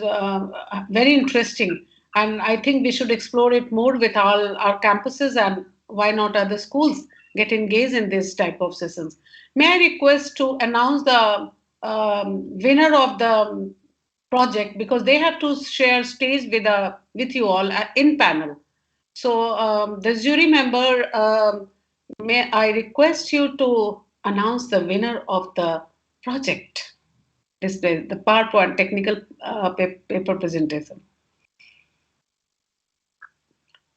very interesting. And I think we should explore it more with all our campuses, and why not other schools get engaged in this type of sessions. May I request to announce the winner of the project, because they have to share stage with you all in panel. So the jury member, may I request you to announce the winner of the project? The part one technical paper presentation.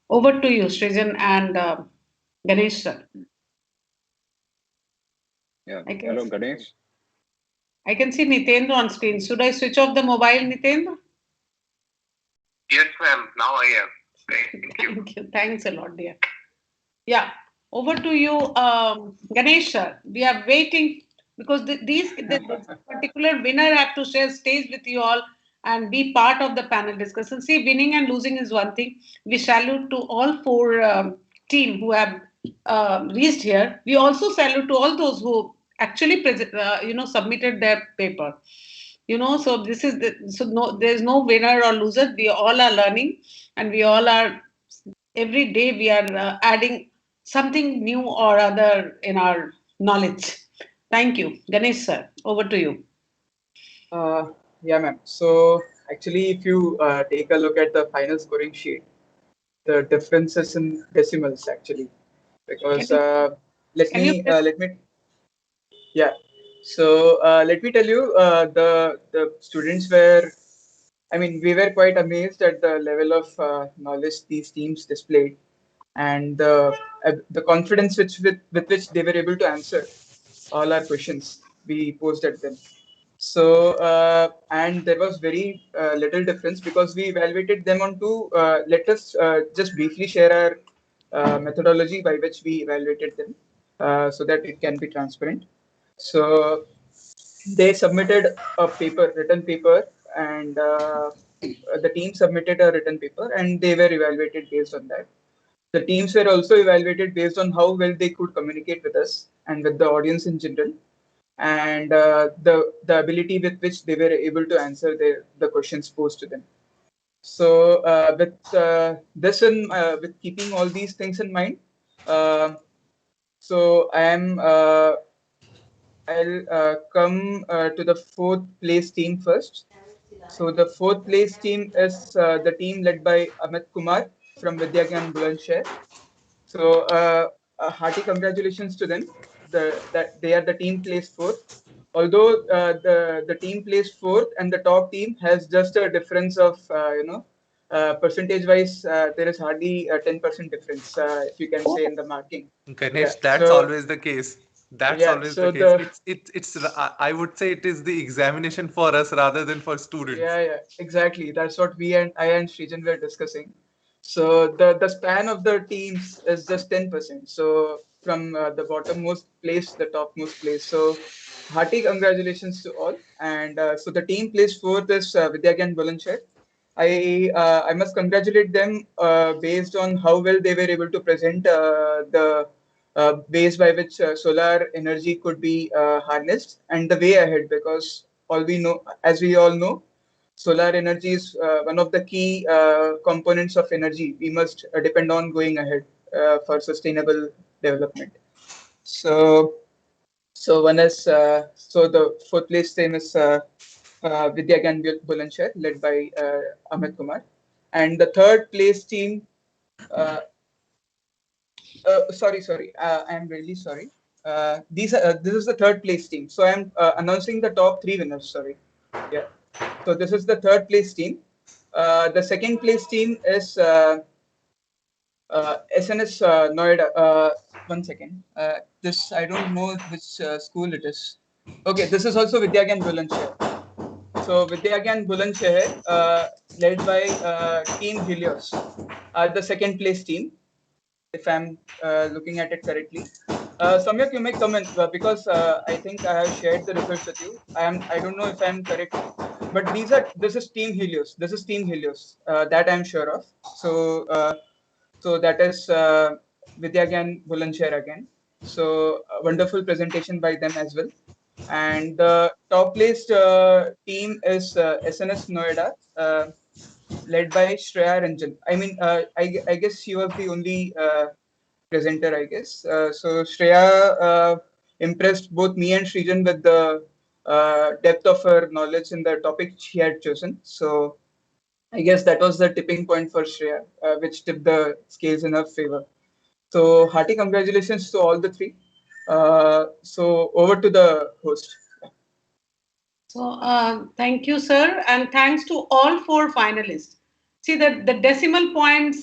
Over to you, Srijan and Ganesh sir. Yeah. Hello, Ganesh. I can see Nitendra on screen. Should I switch off the mobile, Nitendra? Yes, ma'am. Now I am. Thank you. Thank you. Thanks a lot, dear. Yeah. Over to you, Ganesh sir. We are waiting, because this particular winner have to share stage with you all and be part of the panel discussion. See, winning and losing is one thing. We salute to all four team who have reached here. We also salute to all those who actually submitted their paper. So this is no, there's no winner or loser. We all are learning, and we all are, every day we are adding something new or other in our knowledge. Thank you, Ganesh sir. Over to you. Yeah, ma'am. So actually, if you take a look at the final scoring sheet, the difference is in decimals actually, because Can you let me yeah. So let me tell you, the students were, I mean, we were quite amazed at the level of knowledge these teams displayed, and the confidence with which they were able to answer all our questions we posed at them. So and there was very little difference because we evaluated them on two. Let us just briefly share our methodology by which we evaluated them, so that it can be transparent. So they submitted a paper, written paper, and the team submitted a written paper, and they were evaluated based on that. The teams were also evaluated based on how well they could communicate with us and with the audience in general, and the ability with which they were able to answer the questions posed to them. So with keeping all these things in mind, so I'll come to the fourth place team first. So the fourth place team is the team led by Amit Kumar from Vidyagyan Bulandshahr. So a hearty congratulations to them. That they are the team placed fourth. Although the team placed fourth and the top team has just a difference of percentage wise, there is hardly a 10% difference, if you can say, in the marking. Yeah. Ganesh, that's So always the case. That's yeah. always the So case. the It's I would say it is the examination for us rather than for students. Yeah, exactly. That's what I and Srijan were discussing. So the span of the teams is just 10%. So from the bottommost place to the topmost place. So hearty congratulations to all. And so the team placed fourth is Vidyagyan Bulandshahr. I must congratulate them based on how well they were able to present the ways by which solar energy could be harnessed and the way ahead, because all we know, as we all know, solar energy is one of the key components of energy we must depend on going ahead for sustainable development. So, so the fourth place team is Vidyagyan Bulandshahr, led by Amit Kumar, and the third place team. Uh, sorry. I'm really sorry. This is the third place team. So I'm announcing the top three winners. Sorry. Yeah. So this is the third place team. The second place team is SNS Noida. One second. This I don't know which school it is. Okay, this is also Vidyagyan Bulandshahr. So Vidyagyan Bulandshahr, led by Team Helios, are the second place team, if I'm looking at it correctly. Samyak, you may comment because I think I have shared the results with you. I don't know if I'm correct, but this is Team Helios. This is Team Helios, that I'm sure of. So that is Vidyagyan Bulandshahr again. So a wonderful presentation by them as well. And the top placed team is SNS Noida, led by Shreya Ranjan. I mean, I guess she was the only presenter, I guess. So Shreya impressed both me and Srijan with the depth of her knowledge in the topic she had chosen. So I guess that was the tipping point for Shreya, which tipped the scales in her favor. So hearty congratulations to all the three. So over to the host. So thank you, sir, and thanks to all four finalists. See that the decimal points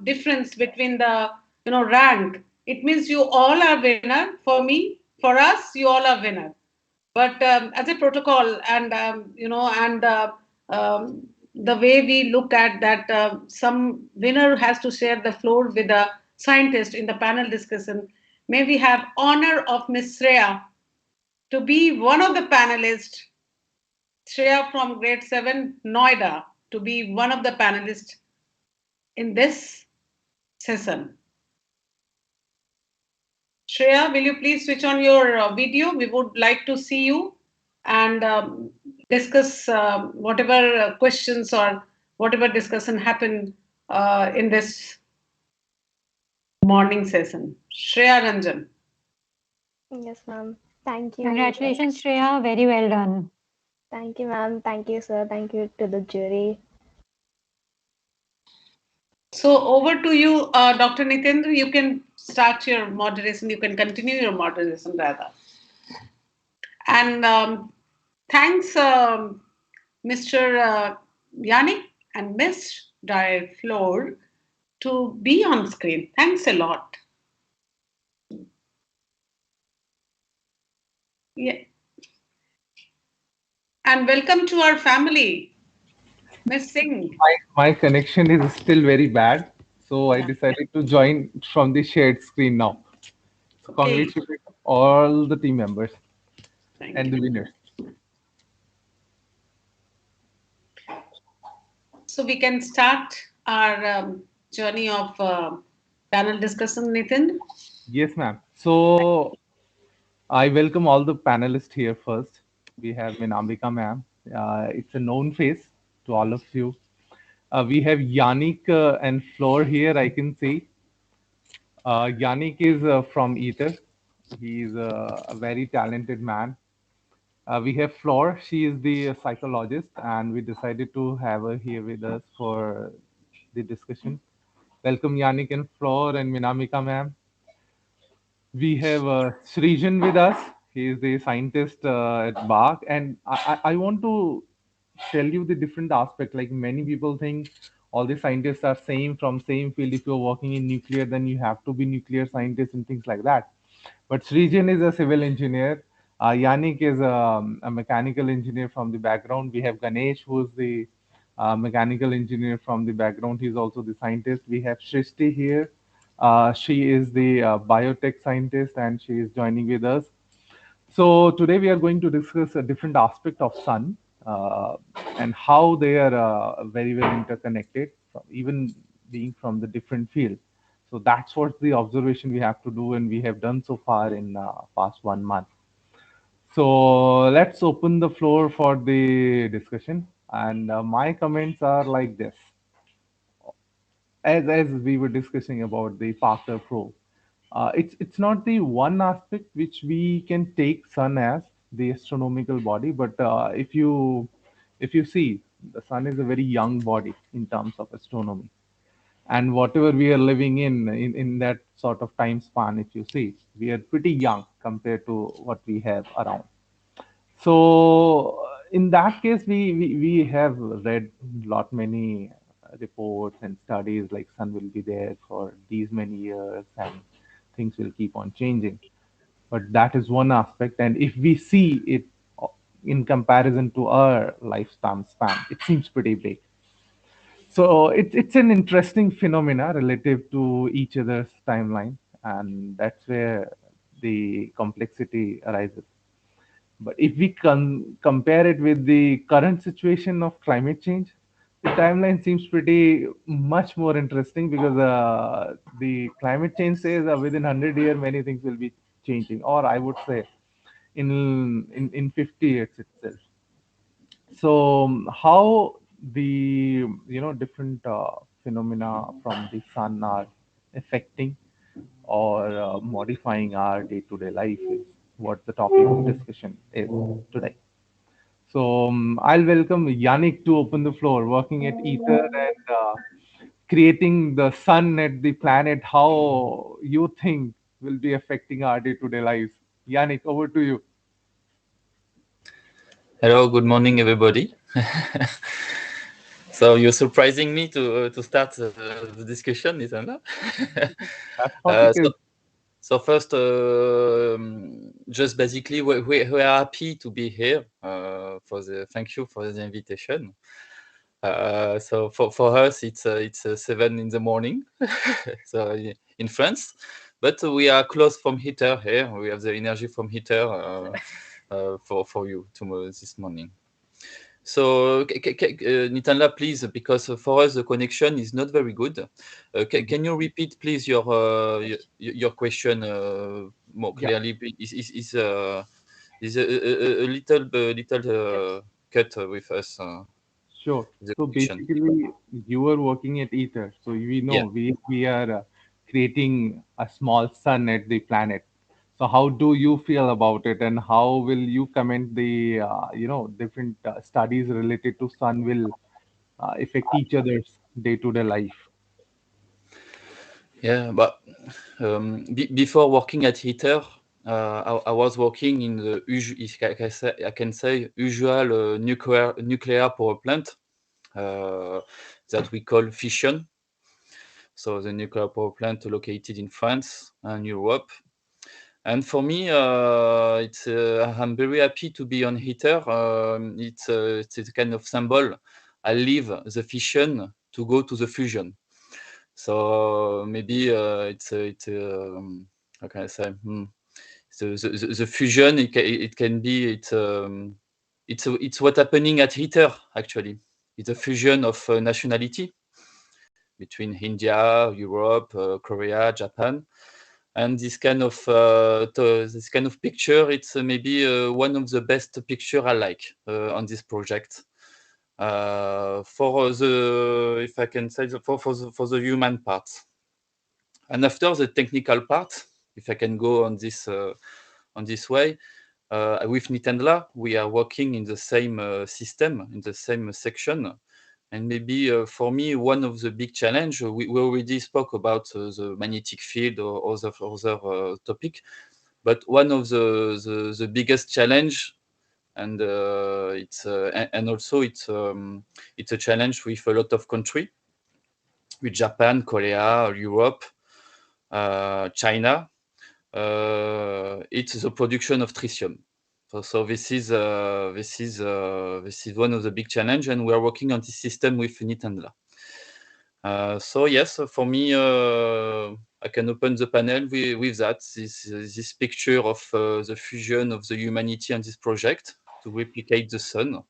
difference between the rank. It means you all are winner. For me, for us, you all are winner. But as a protocol, and the way we look at that, some winner has to share the floor with the scientist in the panel discussion. May we have honor of Miss Shreya to be one of the panelists, Shreya from grade 7 Noida, to be one of the panelists in this session. Shreya, will you please switch on your video? We would like to see you and discuss whatever questions or whatever discussion happened in this morning session. Shreya Ranjan. Yes, ma'am. Thank you. Congratulations, Shreya. Very well done. Thank you, ma'am. Thank you, sir. Thank you to the jury. So over to you, Dr. Nitendra. You can start your moderation. You can continue your moderation rather. And thanks, Mr. Yannick and Miss Floor to be on screen. Thanks a lot. Yeah. And welcome to our family, Miss Singh. My connection is still very bad, so I decided to join from the shared screen now. So Okay. congratulations all the team members and the winners. So we can start our journey of panel discussion, Nitin. Yes, ma'am. So I welcome all the panelists here first. We have Minambika ma'am. It's a known face to all of you. We have Yannick and Floor here, I can see. Yannick is from Ether. He is a very talented man. We have Floor. She is the psychologist, and we decided to have her here with us for the discussion. Welcome, Yannick and Floor and Minamika, ma'am. We have Srijan with us. He is the scientist at BARC, and I want to tell you the different aspect. Like many people think all the scientists are same from same field. If you're working in nuclear, then you have to be nuclear scientist and things like that. But Srijan is a civil engineer. Yannick is a mechanical engineer from the background. We have Ganesh, who is the mechanical engineer from the background. He's also the scientist. We have Shrishti here. She is the biotech scientist, and she is joining with us. So today we are going to discuss a different aspect of sun and how they are very well interconnected, even being from the different field. So that's what the observation we have to do, and we have done so far in past 1 month. So let's open the floor for the discussion, and my comments are like this. As we were discussing about the Parker probe, it's not the one aspect which we can take sun as the astronomical body, but if you see, the sun is a very young body in terms of astronomy, and whatever we are living in that sort of time span, if you see, we are pretty young compared to what we have around. So in that case, we have read lot many reports and studies like sun will be there for these many years and things will keep on changing. But that is one aspect, and if we see it in comparison to our lifespan span, it seems pretty big. So it's an interesting phenomena relative to each other's timeline, and that's where the complexity arises. But if we compare it with the current situation of climate change, the timeline seems pretty much more interesting because the climate change says within 100 years many things will be changing, or I would say in 50 years itself. So how the different phenomena from the sun are affecting or modifying our day-to-day life is what the topic of discussion is today. So I'll welcome Yannick to open the floor, working at Ether and creating the sun at the planet. How you think will be affecting our day-to-day lives? Yannick, over to you. Hello, good morning, everybody. So you're surprising me to start the discussion, isn't it? That's what it is. So first, just basically, we are happy to be here. Thank you for the invitation. So for us, it's 7 in the morning, so in France, but we are close from heater here. We have the energy from heater for you tomorrow this morning. So, Nitanla, please, because for us the connection is not very good. Can you repeat, please, your question more Yeah, clearly? Is a little cut with us. sure. The So connection. basically, you are working at Ether. So we Yeah. know we are creating a small sun at the planet. So how do you feel about it, and how will you comment the different studies related to sun will affect each other's day-to-day life? Yeah, but before working at ITER, I was working in the if I can say usual nuclear power plant that we call fission. So the nuclear power plant located in France and Europe. And for me, I'm very happy to be on ITER. It's a kind of symbol. I leave the fission to go to the fusion. So maybe how can I say? The fusion it can be it's what happening at ITER actually. It's a fusion of nationality between India, Europe, Korea, Japan, and this kind of picture. It's maybe one of the best picture I like on this project. For the, if I can say, for the human part. And after the technical part, if I can go on this way, with Nitendla, we are working in the same system, in the same section. And maybe for me, one of the big challenge, we already spoke about the magnetic field or other topic, but one of the biggest challenge, and and also it's a challenge with a lot of country, with Japan, Korea, Europe, China. It's the production of tritium. So this is one of the big challenge, and we are working on this system with Nitendla. So yes, for me, I can open the panel with that. This picture of the fusion of the humanity and this project to replicate the sun,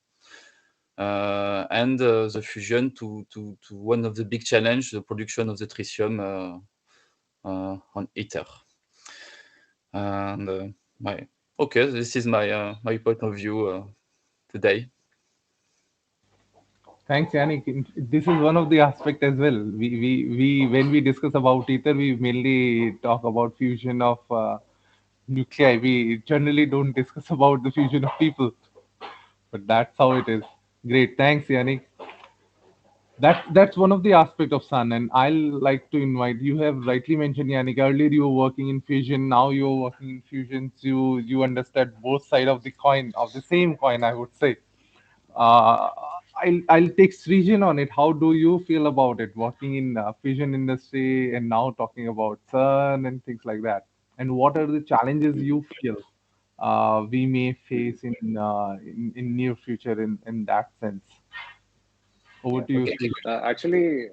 and the fusion to one of the big challenge, the production of the tritium on ITER. And this is my point of view today. Thanks, Yannick. This is one of the aspect as well. We when we discuss about ether, we mainly talk about fusion of nuclei. We generally don't discuss about the fusion of people, but that's how it is. Great, thanks, Yannick. That's one of the aspect of sun, and I'll like to invite. You have rightly mentioned, Yannick. Earlier you were working in fusion. Now you're working in fusion. You understand both side of the coin, of the same coin, I would say. uh, I'll take Srijan on it. How do you feel about it, working in fission industry and now talking about sun and things like that? And what are the challenges you feel we may face in near future in that sense? Over Yeah. to you, Okay. Srijan. Actually,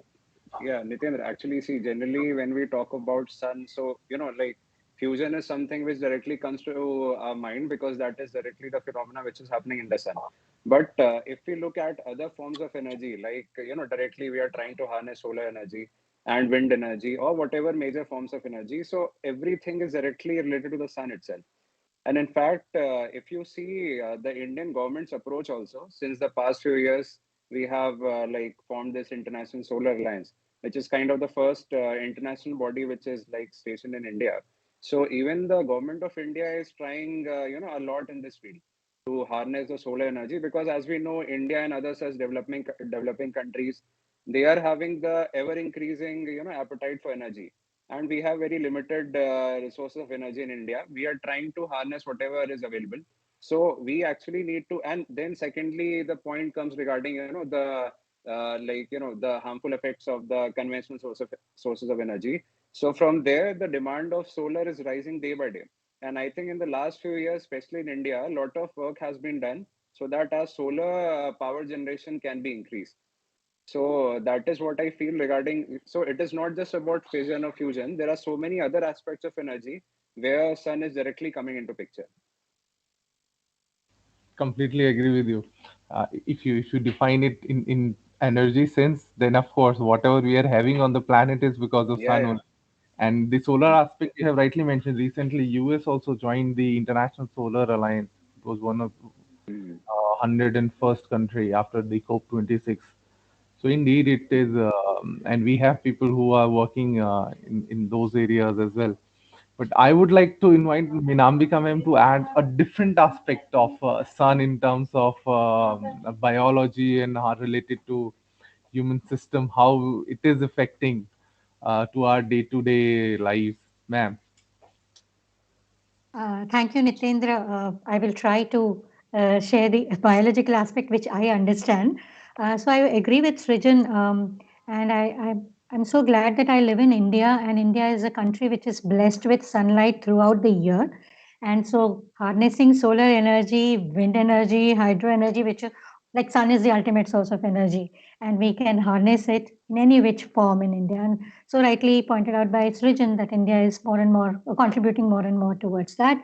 yeah, Nitendra, actually, see, generally when we talk about sun, so, like fusion is something which directly comes to our mind because that is directly the phenomena which is happening in the sun. But if we look at other forms of energy, like, directly we are trying to harness solar energy and wind energy or whatever major forms of energy. So everything is directly related to the sun itself. And in fact, if you see the Indian government's approach also, since the past few years, we have like formed this International Solar Alliance, which is kind of the first international body which is like stationed in India. So even the government of India is trying, a lot in this field to harness the solar energy because, as we know, India and other such developing countries, they are having the ever increasing, appetite for energy, and we have very limited resources of energy in India. We are trying to harness whatever is available. So we actually need to, and then secondly, the point comes regarding the the harmful effects of the conventional sources of energy. So from there, the demand of solar is rising day by day. And I think in the last few years, especially in India, a lot of work has been done so that our solar power generation can be increased. So that is what I feel regarding. So it is not just about fission or fusion. There are so many other aspects of energy where sun is directly coming into picture. Completely agree with you. If you define it in energy sense, then of course whatever we are having on the planet is because of sun Yeah, only. And the solar aspect you have rightly mentioned. Recently, US also joined the International Solar Alliance. It was one of yeah. 101st country after the COP26. So indeed, it is, and we have people who are working in those areas as well. But I would like to invite Minambika ma'am to add a different aspect of sun in terms of biology and how related to human system, how it is affecting to our day-to-day lives, ma'am. Thank you, Nitendra. I will try to share the biological aspect which I understand. So I agree with Srijan, and I'm so glad that I live in India, and India is a country which is blessed with sunlight throughout the year. And so harnessing solar energy, wind energy, hydro energy, which is like sun is the ultimate source of energy, and we can harness it in any which form in India. And so rightly pointed out by Srijan that India is more and more contributing more and more towards that.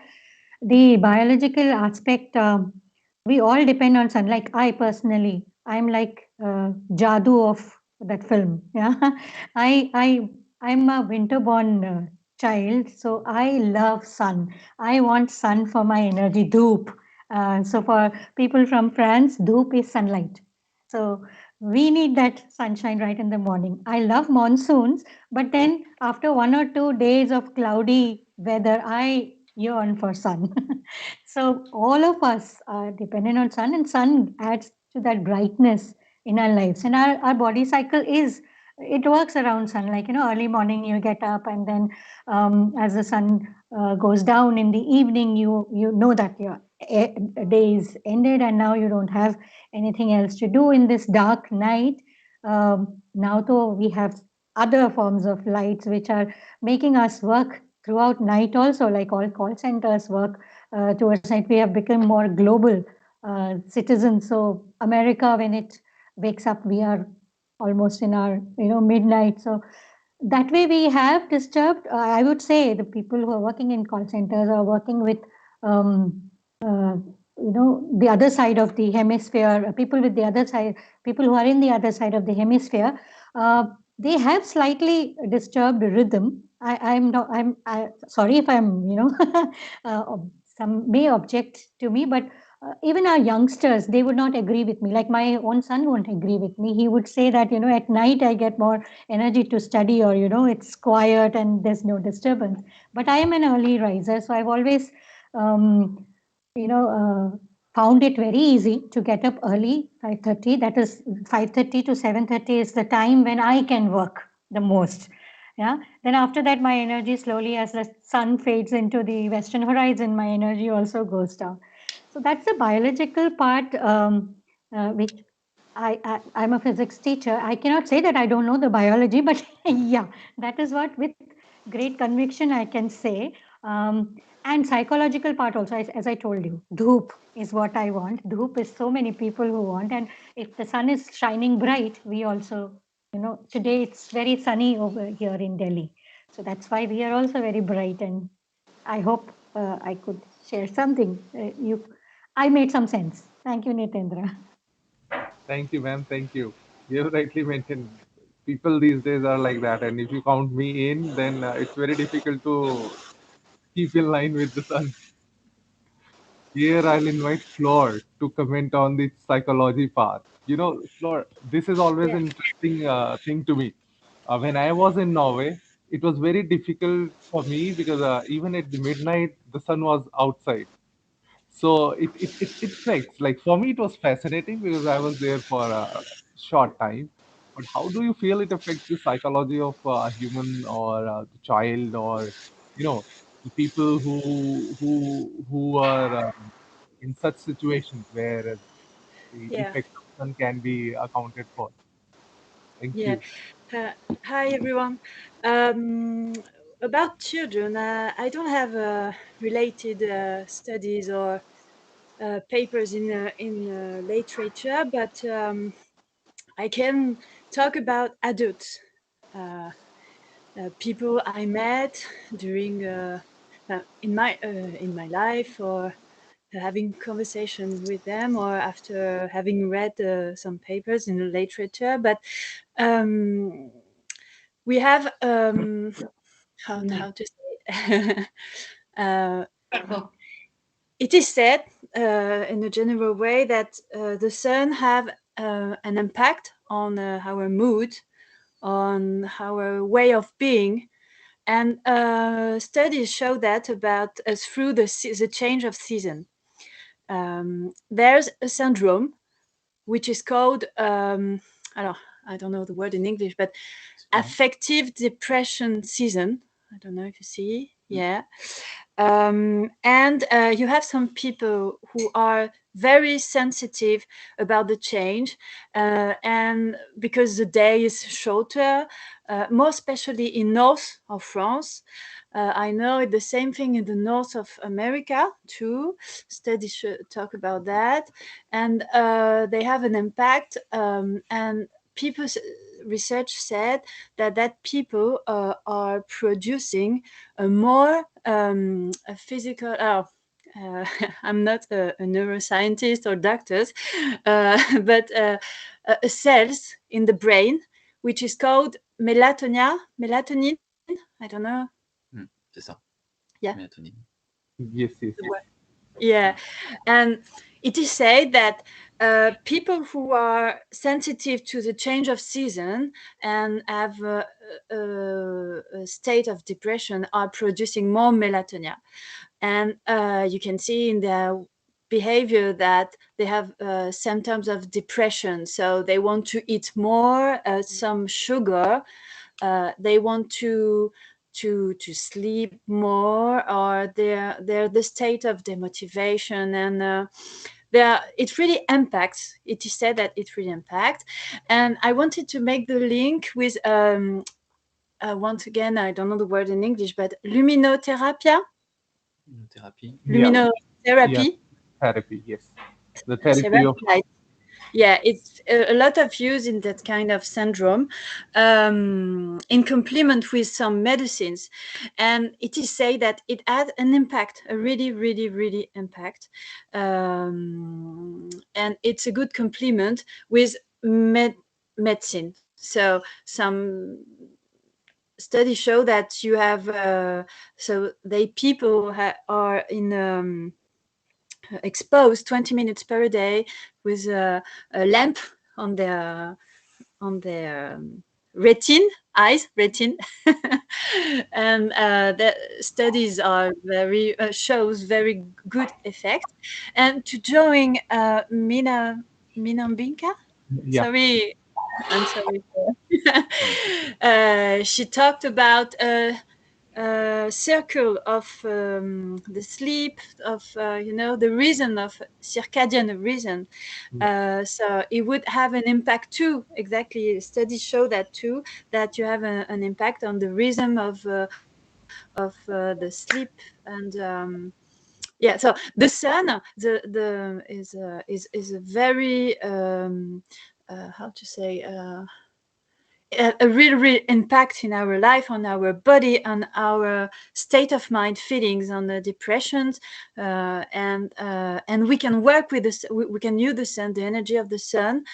The biological aspect, we all depend on sun. Like I personally, I'm like Jadoo of that film. Yeah, I'm a winter-born child, so I love sun. I want sun for my energy. Dhoop. So for people from France, dhoop is sunlight. So we need that sunshine right in the morning. I love monsoons, but then after 1 or 2 days of cloudy weather, I yearn for sun. So all of us are dependent on sun, and sun adds to that brightness in our lives. And our body cycle is it works around sun. Like early morning you get up, and then as the sun goes down in the evening, you know that your day is ended, and now you don't have anything else to do in this dark night. Now, though, we have other forms of lights which are making us work throughout night also, like all call centers work towards night. We have become more global citizens. So America, when it wakes up, we are almost in our midnight. So that way we have disturbed. I would say the people who are working in call centers are working with um, uh, the other side of the hemisphere. People with the other side, people who are in the other side of the hemisphere, they have slightly disturbed rhythm. I'm not. Sorry if I'm. Uh, some may object to me, but even our youngsters, they would not agree with me. Like my own son won't agree with me. He would say that at night I get more energy to study, or it's quiet and there's no disturbance. But I am an early riser, so I've always um, found it very easy to get up early, 5:30. That is 5:30 to 7:30 is the time when I can work the most. Yeah. Then after that, my energy slowly, as the sun fades into the western horizon, my energy also goes down. So that's the biological part, which I'm a physics teacher. I cannot say that I don't know the biology, but yeah, that is what with great conviction I can say. And psychological part also, as I told you, dhoop is what I want. Dhoop is so many people who want, and if the sun is shining bright, we also, today it's very sunny over here in Delhi, so that's why we are also very bright. And I hope I could share something. I made some sense. Thank you, Nitendra. Thank you, ma'am. Thank you. You have rightly mentioned people these days are like that, and if you count me in, then it's very difficult to keep in line with the sun. Here, I'll invite Flor to comment on the psychology part. Flor, this is always Yeah. an interesting thing to me. When I was in Norway, it was very difficult for me because even at the midnight, the sun was outside. So it affects. Like for me, it was fascinating because I was there for a short time. But how do you feel it affects the psychology of a human or the child or the people who are in such situations where the Yeah. effect of sun can be accounted for? Thank Yeah. you. Uh, Hi, everyone. Um, about children, I don't have related studies or papers in literature, but I can talk about adults, uh, people I met during in my life, or having conversation with them or after having read some papers in the literature. But we have how to say it is said in a general way that the sun have an impact on our mood, on our way of being, and studies show that about through the change of season. There's a syndrome which is called I don't know the word in English, but affective depression season. I don't know if you see. Yeah. And you have some people who are very sensitive about the change, and because the day is shorter, more especially in north of France. I know the same thing in the north of America too. Studies talk about that, and they have an impact. And people's research said that people are producing a more a physical. I'm not a neuroscientist or doctors, but cells in the brain, which is called melatonin. I don't know. C'est ça. Yeah. Mélatonine. Yes, yes, yes. Yeah, and it is said that people who are sensitive to the change of season and have a state of depression are producing more melatonin, and you can see in their behavior that they have symptoms of depression. So they want to eat more, some sugar. They want to sleep more, or they're the state of demotivation, and it really impacts. It is said that it really impacts, and I wanted to make the link with once again, I don't know the word in English, but luminotherapy. Therapy. Luminotherapy. Yeah, therapy, yes. The therapy of yeah, it's a lot of use in that kind of syndrome, in complement with some medicines, and it is said that it had an impact, a really, really, really impact, and it's a good complement with medicine. So some studies show that you have so they people are in exposed 20 minutes per day with a lamp on their retina, and the studies are very shows very good effect. And to join Minambinka, yeah. sorry, I'm sorry. She talked about circle of the sleep of the reason of circadian reason. So it would have an impact too. Exactly, studies show that too, that you have an impact on the rhythm of the sleep. And yeah, so the sun is a very how to say a real impact in our life, on our body, on our state of mind, feelings, on the depressions, and we can work with this. We can use the sun, the energy of the sun,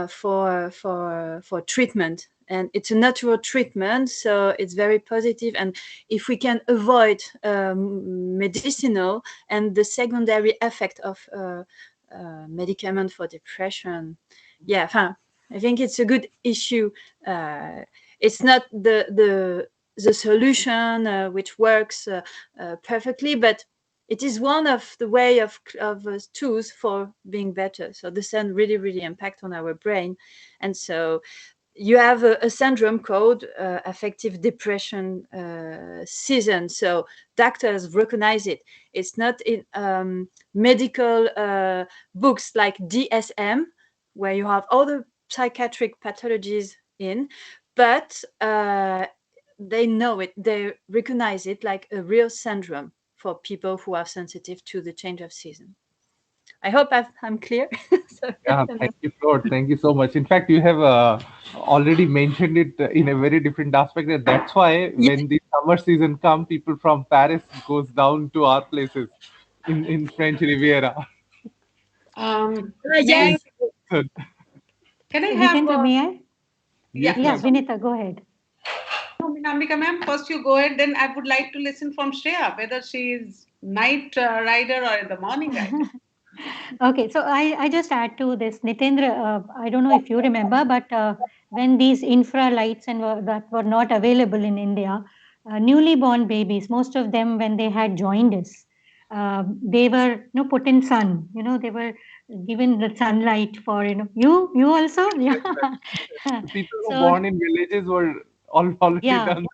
for treatment. And it's a natural treatment, so it's very positive. And if we can avoid medicinal and the secondary effect of medicament for depression, yeah, I think it's a good issue. It's not the solution which works perfectly, but it is one of the way of tools for being better. So the sun really, really impact on our brain. And so you have a syndrome called affective depression season. So doctors recognize it. It's not in medical books like DSM, where you have all the psychiatric pathologies in, but they know it. They recognize it like a real syndrome for people who are sensitive to the change of season. I hope I'm clear. So, Yeah, thank you, Lord. Thank you so much. In fact, you have already mentioned it in a very different aspect. And that's why when the summer season comes, people from Paris goes down to our places in French Riviera. May I, yes. Good. can I have, Nitendra, may I? Yes, Yeah, ma'am. Vinita, go ahead. no, Ambika ma'am, first you go ahead, then I would like to listen from Shreya, whether she is night rider or the morning rider. Okay, so I just add to this, Nitendra. I don't know if you remember, but when these infra lights that were not available in India, newly born babies, most of them when they had jaundice, they were put in sun. They were given the sunlight for you also Yes, yeah. ma'am. People who So born in villages were already yeah, done.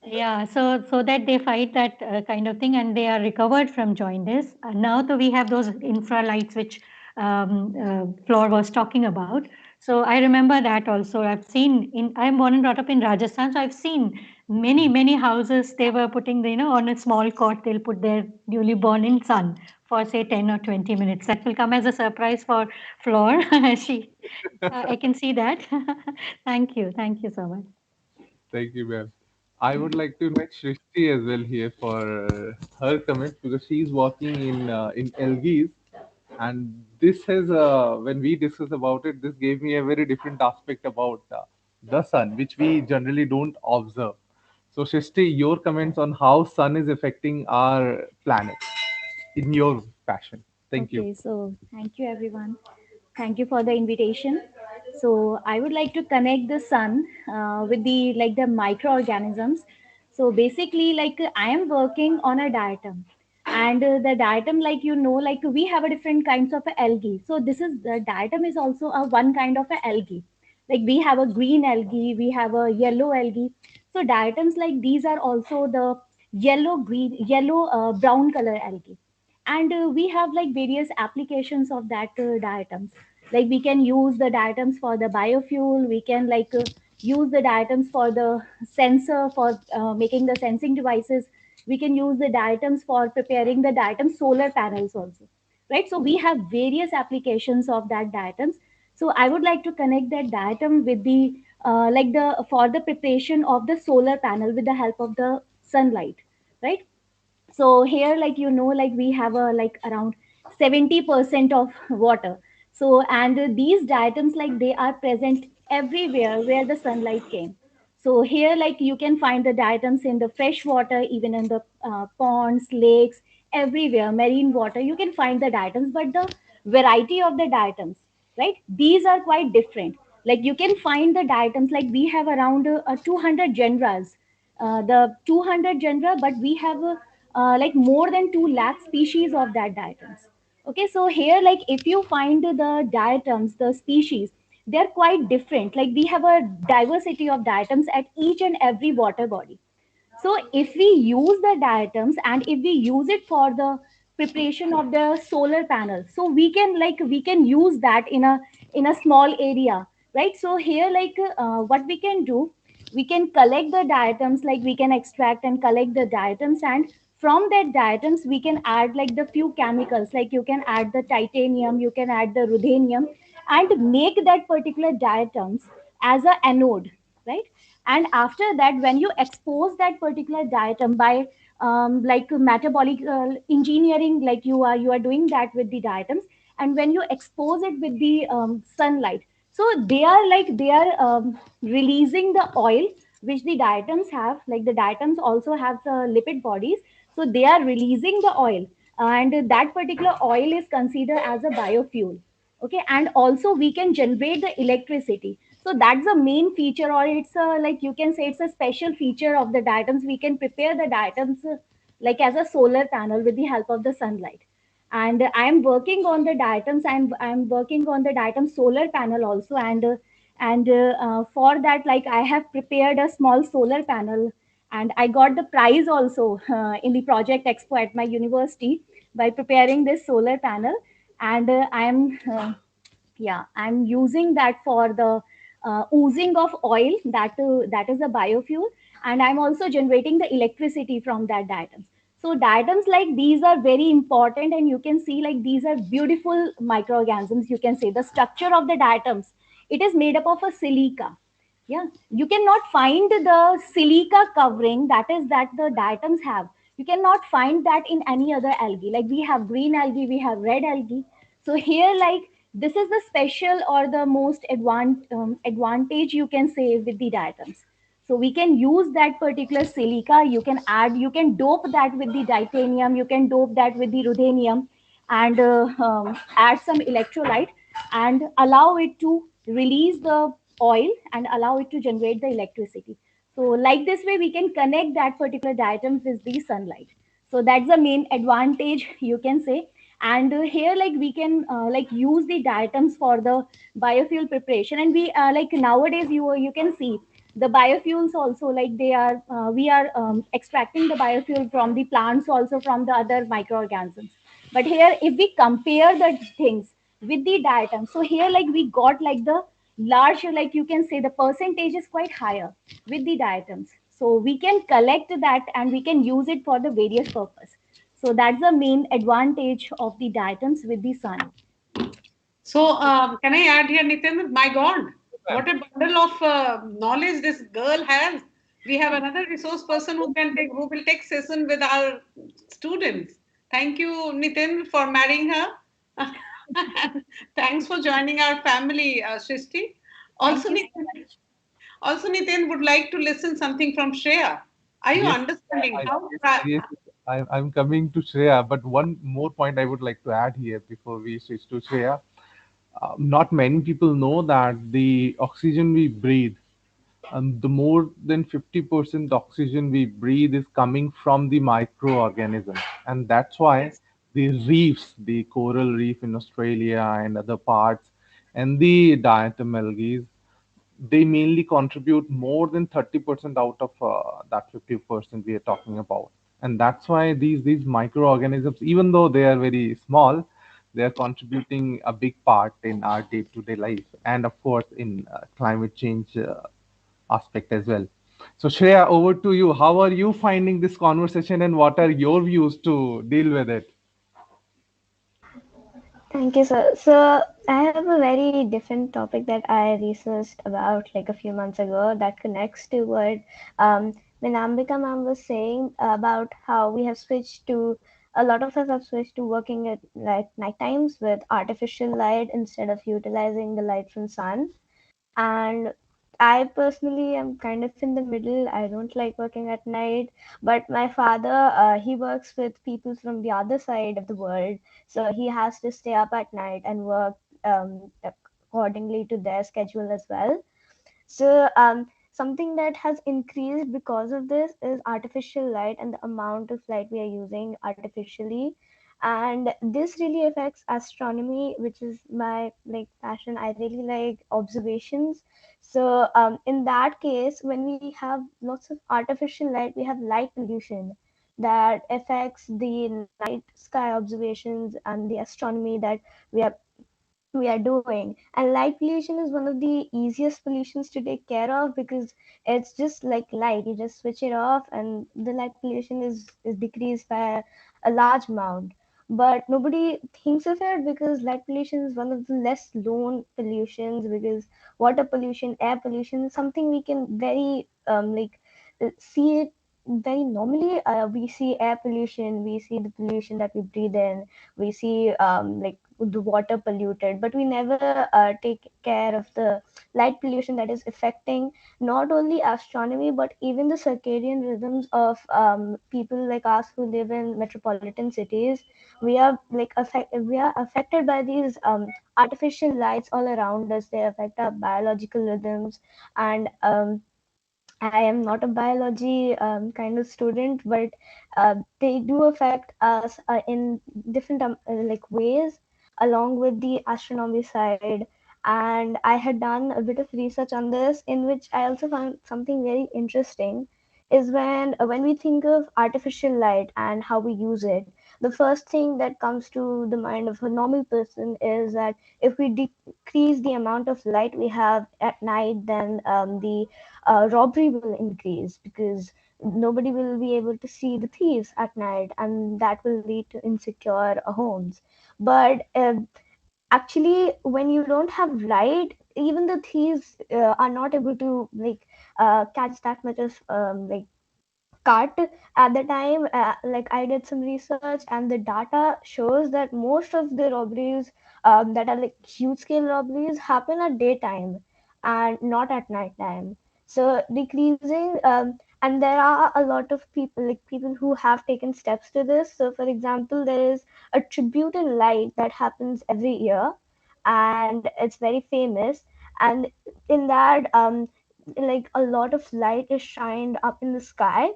yeah, so that they fight that kind of thing and they are recovered from jaundice. And now we have those infra lights which Flor was talking about. So I remember that also. I'm born and brought up in Rajasthan, so I've seen many houses. They were putting on a small cot. They'll put their newly born in sun for say 10 or 20 minutes. That will come as a surprise for Flor. I can see that. Thank you so much. Thank you, ma'am. I would like to invite Shrishti as well here for her comments because she's working in Elgis, and this has when we discuss about it, this gave me a very different aspect about the sun, which we generally don't observe. So, Shrishti, your comments on how sun is affecting our planet in your passion. Thank you. Okay, so thank you everyone. Thank you for the invitation. So I would like to connect the sun with the microorganisms. So basically, I am working on a diatom, and the diatom, we have a different kinds of algae. So this is the diatom is also a one kind of a algae. Like we have a green algae, we have a yellow algae. So diatoms like these are also the yellow brown color algae, and we have like various applications of that diatoms. Like we can use the diatoms for the biofuel, we can use the diatoms for the sensor for making the sensing devices, we can use the diatoms for preparing the diatom solar panels also, right? So we have various applications of that diatoms. So I would like to connect that diatom with the for the preparation of the solar panel with the help of the sunlight, right? So here we have a around 70% of water. So and these diatoms they are present everywhere where the sunlight came. So here you can find the diatoms in the fresh water, even in the ponds, lakes, everywhere marine water you can find the diatoms. But the variety of the diatoms, right, these are quite different. Like you can find the diatoms, like we have around 200 genres, the 200 genre, but we have more than 2 lakh species of that diatoms. Okay, so here if you find the diatoms, the species, they're quite different. Like we have a diversity of diatoms at each and every water body. So if we use the diatoms and if we use it for the preparation of the solar panel, so we can use that in a small area, right? So here what we can do, we can collect the diatoms, like we can extract and collect the diatoms, and from that diatoms we can add like the few chemicals, like you can add the titanium, you can add the ruthenium, and make that particular diatoms as a anode, right? And after that, when you expose that particular diatom by metabolic engineering, like you are doing that with the diatoms, and when you expose it with the sunlight, so they are releasing the oil which the diatoms have. Like the diatoms also have the lipid bodies, so they are releasing the oil, and that particular oil is considered as a biofuel. Okay, and also we can generate the electricity. So that's the main feature, or it's a, like you can say it's a special feature of the diatoms. We can prepare the diatoms like as a solar panel with the help of the sunlight. And I'm working on the diatoms, I'm working on the diatom solar panel also. And for that, like I have prepared a small solar panel, and I got the prize also in the project expo at my university by preparing this solar panel. And I'm using that for the oozing of oil, that is a biofuel, and I'm also generating the electricity from that diatoms. So diatoms like these are very important, and you can see like these are beautiful microorganisms. You can say the structure of the diatoms, it is made up of a silica. Yeah, you cannot find the silica covering that the diatoms have. You cannot find that in any other algae. Like we have green algae, we have red algae. So here, like this is the special or the most advantage you can say with the diatoms. So we can use that particular silica. You can add, you can dope that with the titanium, you can dope that with the ruthenium, and add some electrolyte and allow it to release the oil and allow it to generate the electricity. So like this way, we can connect that particular diatom with the sunlight. So that's the main advantage you can say. And here, like we can like use the diatoms for the biofuel preparation. And we like nowadays you can see the biofuels also, like they are we are extracting the biofuel from the plants, also from the other microorganisms. But here, if we compare the things with the diatom, so here like we got like the large, like you can say the percentage is quite higher with the diatoms. So we can collect that and we can use it for the various purpose. So that's the main advantage of the diatoms with the sun. So, can I add here, Nitin? My God, what a bundle of knowledge this girl has. We have another resource person who will take session with our students. Thank you, Nitin, for marrying her. Thanks for joining our family, Shrishti. Also, Nitin, also, Nitin would like to listen something from Shreya. Are you Yes, understanding I, how? yes, I'm coming to Shreya, but one more point I would like to add here before we switch to Shreya. Not many people know that the oxygen we breathe, the more than 50% oxygen we breathe is coming from the microorganisms. And that's why the reefs, the coral reef in Australia and other parts, and the diatom algae, they mainly contribute more than 30% out of that 50% we are talking about. And that's why these microorganisms, even though they are very small, they are contributing a big part in our day-to-day life, and of course in climate change aspect as well. So Shreya, over to you. How are you finding this conversation, and what are your views to deal with it? Thank you, sir. So I have a very different topic that I researched about like a few months ago that connects to what Vinambika ma'am was saying about how we have switched to, a lot of us have switched to working at like night times with artificial light instead of utilizing the light from sun. And I personally am kind of in the middle. I don't like working at night, but my father, he works with people from the other side of the world, so he has to stay up at night and work accordingly to their schedule as well. So something that has increased because of this is artificial light and the amount of light we are using artificially. And this really affects astronomy, which is my like passion. I really like observations. So in that case, when we have lots of artificial light, we have light pollution that affects the night sky observations and the astronomy that we are we are doing. And light pollution is one of the easiest pollutions to take care of because it's just like light, you just switch it off and the light pollution is decreased by a large amount. But nobody thinks of it because light pollution is one of the less known pollutions, because water pollution, air pollution is something we can very see it very normally. We see air pollution, we see the pollution that we breathe in, we see like the water polluted, but we never take care of the light pollution that is affecting not only astronomy but even the circadian rhythms of people like us who live in metropolitan cities. We are we are affected by these artificial lights all around us. They affect our biological rhythms. And I am not a biology kind of student, but they do affect us in different like ways, along with the astronomy side. And I had done a bit of research on this, in which I also found something very interesting. Is when we think of artificial light and how we use it, the first thing that comes to the mind of a normal person is that if we decrease the amount of light we have at night, then the robbery will increase, because nobody will be able to see the thieves at night, and that will lead to insecure homes. But actually, when you don't have light, even the thieves are not able to like catch that much of like cut at the time. Like I did some research, and the data shows that most of the robberies that are like huge scale robberies happen at daytime and not at night time. So decreasing, and there are a lot of people, like people who have taken steps to this. So for example, there is a tribute in light that happens every year, and it's very famous. And in that, like a lot of light is shined up in the sky,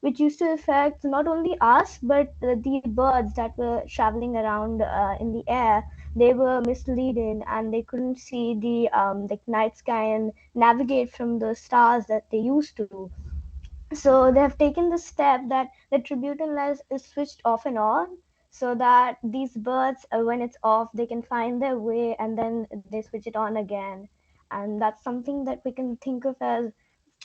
which used to affect not only us but the birds that were traveling around in the air. They were misleading, and they couldn't see the like night sky and navigate from the stars that they used to. So they have taken the step that the tributal light is switched off and on, so that these birds, when it's off, they can find their way, and then they switch it on again. And that's something that we can think of as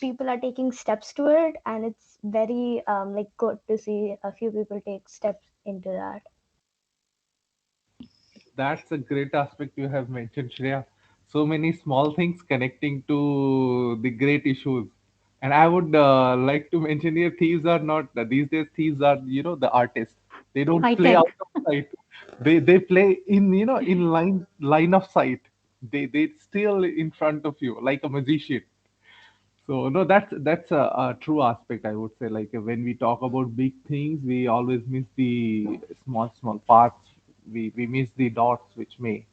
people are taking steps to it, and it's very like good to see a few people take steps into that. That's a great aspect you have mentioned, Shreya. So many small things connecting to the great issues. And I would like to mention here, thieves are not these days. Thieves are, the artists. They don't High play tech. out of sight. They play in, in line of sight. They still in front of you like a magician. So no, that's a true aspect, I would say. Like when we talk about big things, we always miss the small parts. We miss the dots which may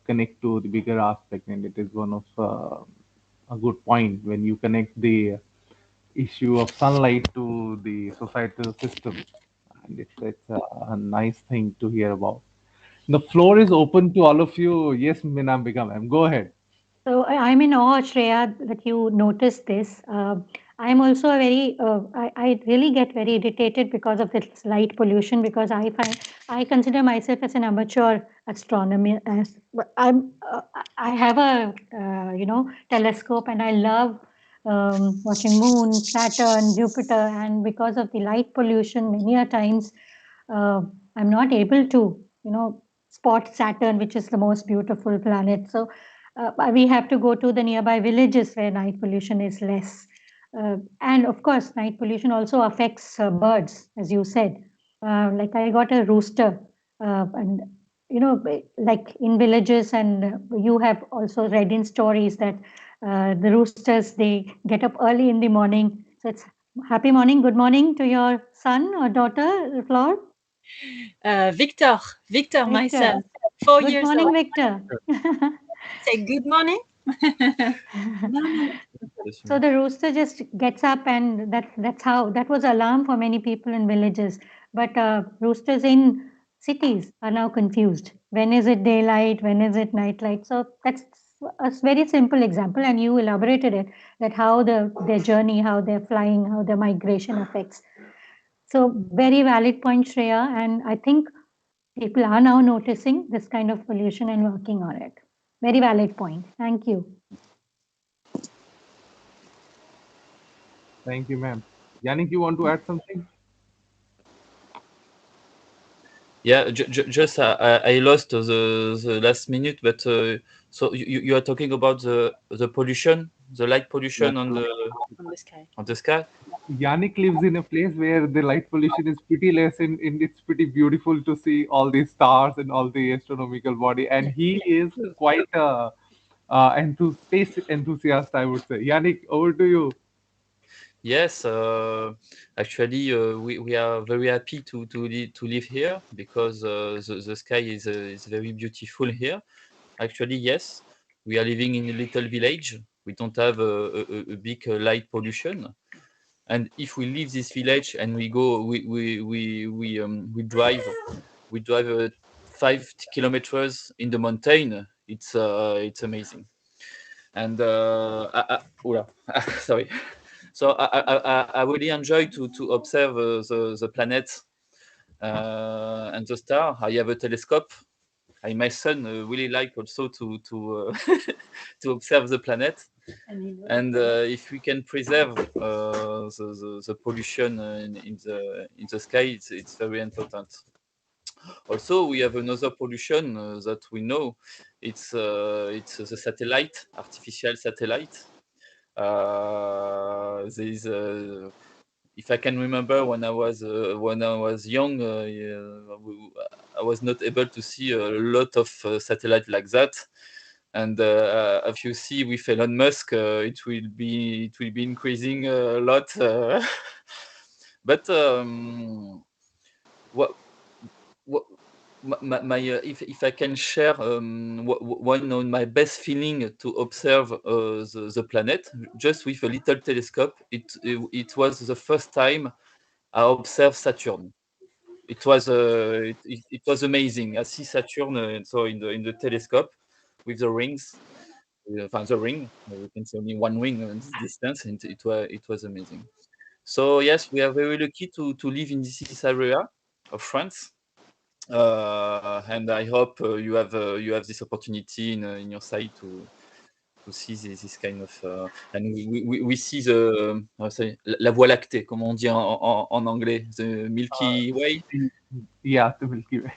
connect to the bigger aspect, and it is one of a good point when you connect the issue of sunlight to the societal system, and it's a nice thing to hear about. The floor is open to all of you. Yes, Minambika ma'am, go ahead. So I'm in awe, Shreya, that you noticed this. I'm also a very, I really get very irritated because of this light pollution, because I consider myself as an amateur astronomer. As I have a, telescope, and I love watching moon, Saturn, Jupiter, and because of the light pollution, many a times uh, I'm not able to, spot Saturn, which is the most beautiful planet. So we have to go to the nearby villages where night pollution is less. And of course, night pollution also affects birds, as you said. Like I got a rooster, and like in villages, and you have also read in stories that the roosters, they get up early in the morning. So it's happy morning, good morning to your son or daughter, Flor. Victor, my Victor. son, 4 Good years morning, old. Victor. Say good morning. So the rooster just gets up, and that's how that was alarm for many people in villages. But roosters in cities are now confused. When is it daylight? When is it nightlight? So that's a very simple example, and you elaborated it, that how their journey, how they're flying, how their migration affects. So very valid point, Shreya, and I think people are now noticing this kind of pollution and working on it. Very valid point. Thank you. Thank you, ma'am. Yannick, you want to add something? Yeah, just I lost the last minute, but so you are talking about the pollution, the light pollution on the sky. on the sky. Yannick lives in a place where the light pollution is pretty less, and it's pretty beautiful to see all these stars and all the astronomical body. And he is quite a space enthusiast, I would say. Yannick, over to you. Yes, actually, we are very happy to live here because the sky is very beautiful here. Actually, yes, we are living in a little village. We don't have a big light pollution. And if we leave this village and we go, we drive 5 kilometers in the mountain. It's amazing. And sorry. So I really enjoy to observe the planet and the star. I have a telescope. My son really like also to to observe the planet. And if we can preserve the pollution in the sky, it's very important. Also, we have another pollution that we know. It's the satellite, artificial satellite. There is, if I can remember, when I was young, I was not able to see a lot of satellite like that. And if you see with Elon Musk, it will be increasing a lot. But what what if I can share one of my best feeling to observe the planet just with a little telescope, it was the first time I observed Saturn. It was amazing. I see Saturn, so in the telescope with the rings, the ring. You can see only one ring in this distance, and it was amazing. So yes, we are very lucky to live in this area of France, and I hope you have this opportunity in your side to see this kind of and we see la Voie lactée, comme on dit en anglais, the Milky Way. Yeah, the Milky Way.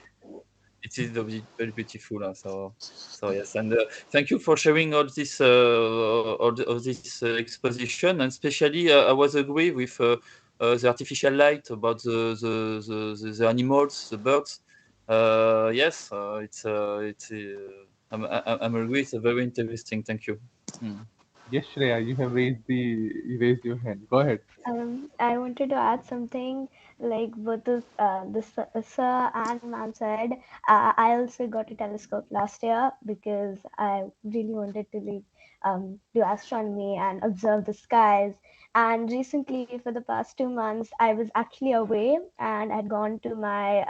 It is very beautiful. So yes, and thank you for sharing all this exposition, and especially I was agree with the artificial light about the animals, the birds. Yes, I'm agree. It's very interesting. Thank you. Mm. Yes, Shreya, you raised your hand. Go ahead. I wanted to add something like both the sir and ma'am said. I also got a telescope last year because I really wanted to do astronomy and observe the skies. And recently, for the past 2 months, I was actually away and had gone to my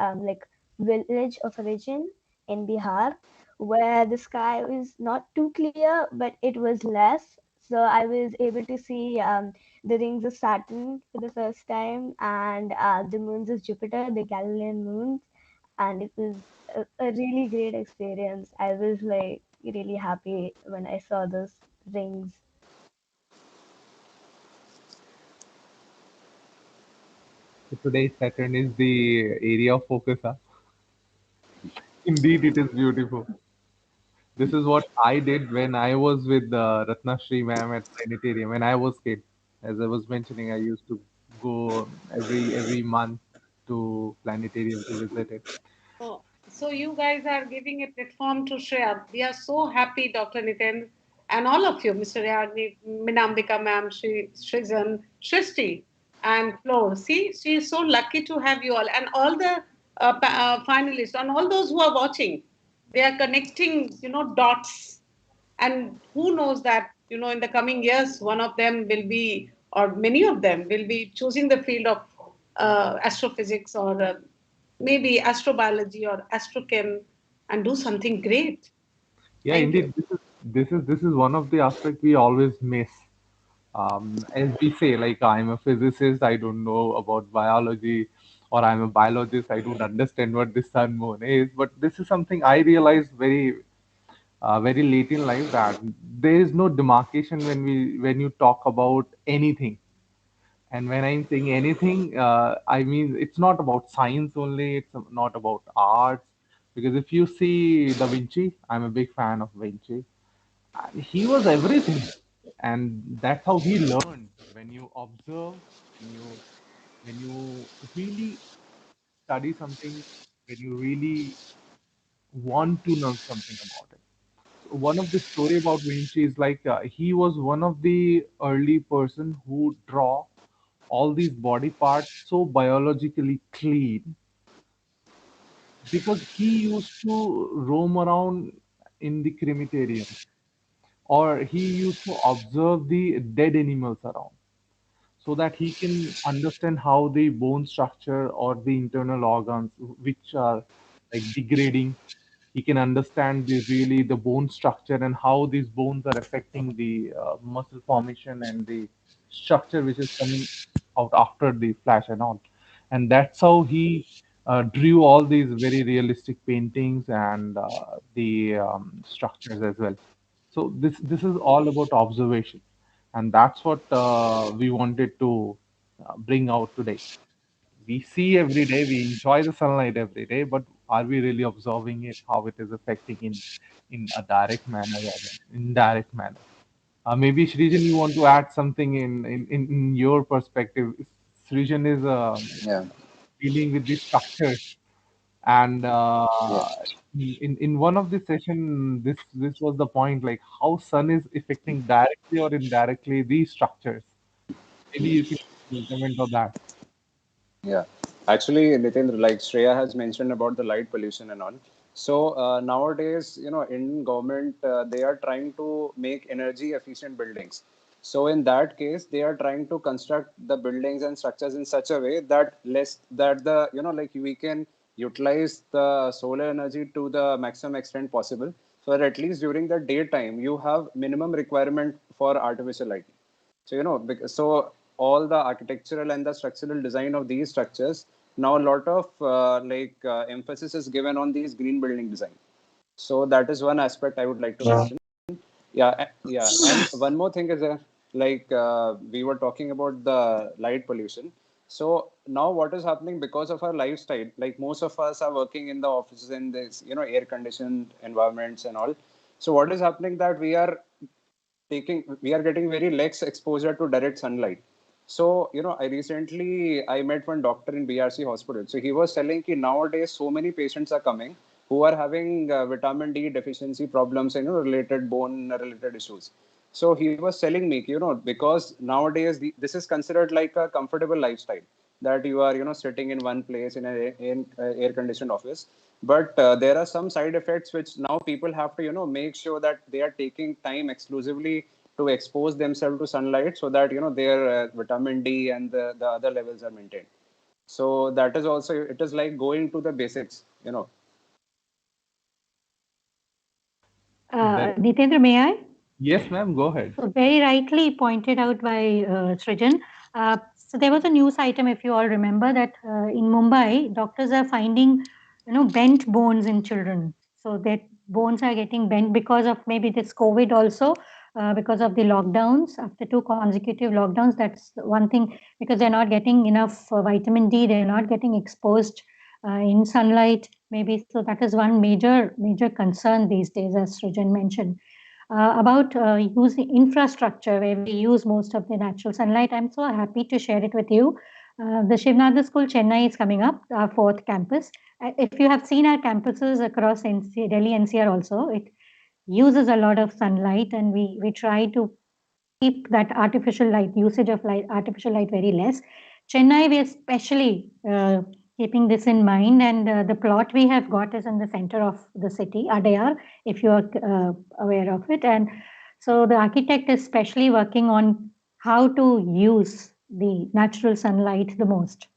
village of origin in Bihar, where the sky was not too clear, but it was less. So I was able to see the rings of Saturn for the first time, and the moons of Jupiter, the Galilean moons, and it was a really great experience. I was like really happy when I saw those rings. So today Saturn is the area of focus. Huh? Indeed, it is beautiful. This is what I did when I was with Ratna Shri ma'am at planetarium when I was kid. As I was mentioning, I used to go every month to planetarium to visit it. So you guys are giving a platform to Shreya. We are so happy, Dr. Nitin, and all of you, Mr. Yagni, Minambika ma'am, Shrijan, Shristi, and Floor. See, she is so lucky to have you all, and all the finalists, and all those who are watching. They are connecting, dots, and who knows that, in the coming years, one of them will be, or many of them will be choosing the field of astrophysics or maybe astrobiology or astrochem and do something great. Yeah, Thank you. indeed, this is one of the aspects we always miss. As we say, like I'm a physicist, I don't know about biology, or I'm a biologist, I don't understand what the sun moon is. But this is something I realized very late in life that there is no demarcation when you talk about anything. And when I'm saying anything, I mean it's not about science only. It's not about arts. Because if you see Da Vinci, I'm a big fan of Vinci. He was everything, and that's how he learned. When you observe, when you when you really study something, when you really want to know something about it. So one of the story about Vinci is like he was one of the early person who draw all these body parts so biologically clean because he used to roam around in the crematorium or he used to observe the dead animals around so that he can understand how the bone structure or the internal organs which are like degrading. He can understand the bone structure and how these bones are affecting the muscle formation and the structure which is coming out after the flash and all. And that's how he drew all these very realistic paintings and the structures as well. So this is all about observation, and that's what we wanted to bring out today. We see every day, we enjoy the sunlight every day, but are we really observing it, how it is affecting in a direct manner or an indirect manner? Maybe Srijan, you want to add something in your perspective. Srijan is Yeah, dealing with these structures, and yeah, in one of the session, this was the point, like how sun is affecting directly or indirectly these structures. Maybe you can comment on that. yeah. Actually, Nitendra, like Shreya has mentioned about the light pollution and all. So nowadays, in government, they are trying to make energy efficient buildings. So in that case, they are trying to construct the buildings and structures in such a way that less that the like we can utilize the solar energy to the maximum extent possible. So that at least during the daytime, you have minimum requirement for artificial lighting. So because, so all the architectural and the structural design of these structures, now a lot of emphasis is given on these green building design. So that is one aspect I would like to mention. Yeah, yeah. And one more thing is we were talking about the light pollution. So now what is happening because of our lifestyle? Like most of us are working in the offices in this, air conditioned environments and all. So what is happening that we are getting very less exposure to direct sunlight. So I recently I met one doctor in BRC hospital. So he was telling that nowadays so many patients are coming who are having vitamin D deficiency problems and related bone related issues. So he was telling me because nowadays this is considered like a comfortable lifestyle, that you are sitting in one place in an air conditioned office. But there are some side effects which now people have to make sure that they are taking time exclusively to expose themselves to sunlight, so that their vitamin D and the other levels are maintained. So that is also, it is like going to the basics. That, Nitendra, may I? yes, ma'am, go ahead. So very rightly pointed out by Srijan. So there was a news item, if you all remember, that in Mumbai, doctors are finding, bent bones in children. So that bones are getting bent because of maybe this COVID also, because of the lockdowns. After 2 consecutive lockdowns, that's one thing, because they're not getting enough vitamin D, they're not getting exposed in sunlight, maybe. So that is one major concern these days, as Srijan mentioned. About using infrastructure where we use most of the natural sunlight. I'm so happy to share it with you. The Shiv Nadar School, Chennai is coming up, our fourth campus. If you have seen our campuses across Delhi NCR also, it uses a lot of sunlight, and we try to keep that artificial light, usage of light, artificial light very less. Chennai, we are especially keeping this in mind, and the plot we have got is in the center of the city, Adayar, if you are aware of it. And so the architect is specially working on how to use the natural sunlight the most.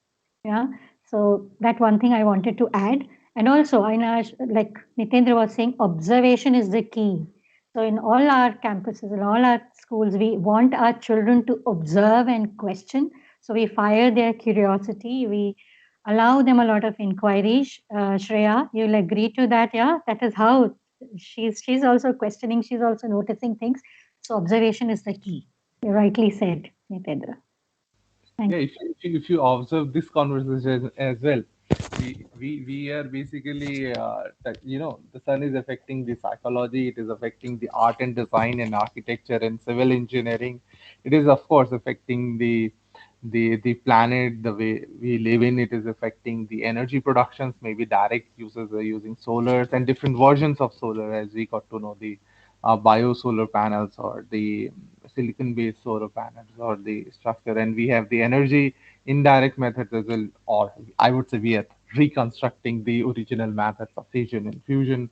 Yeah. So that one thing I wanted to add. And also, I know, like Nitendra was saying, observation is the key. So in all our campuses, in all our schools, we want our children to observe and question. So we fire their curiosity. We allow them a lot of inquiries. Shreya, you'll agree to that, yeah? That is how she's also questioning. She's also noticing things. So observation is the key. You rightly said, Nitendra. Yeah, if you observe this conversation as well, we are basically the sun is affecting the psychology, it is affecting the art and design and architecture and civil engineering. It is of course affecting the planet, the way we live in. It is affecting the energy productions. Maybe direct users are using solars and different versions of solar, as we got to know, the bio solar panels or the silicon based solar panels or the structure. And we have the energy indirect methods as well, or I would say we are reconstructing the original methods of fission and fusion.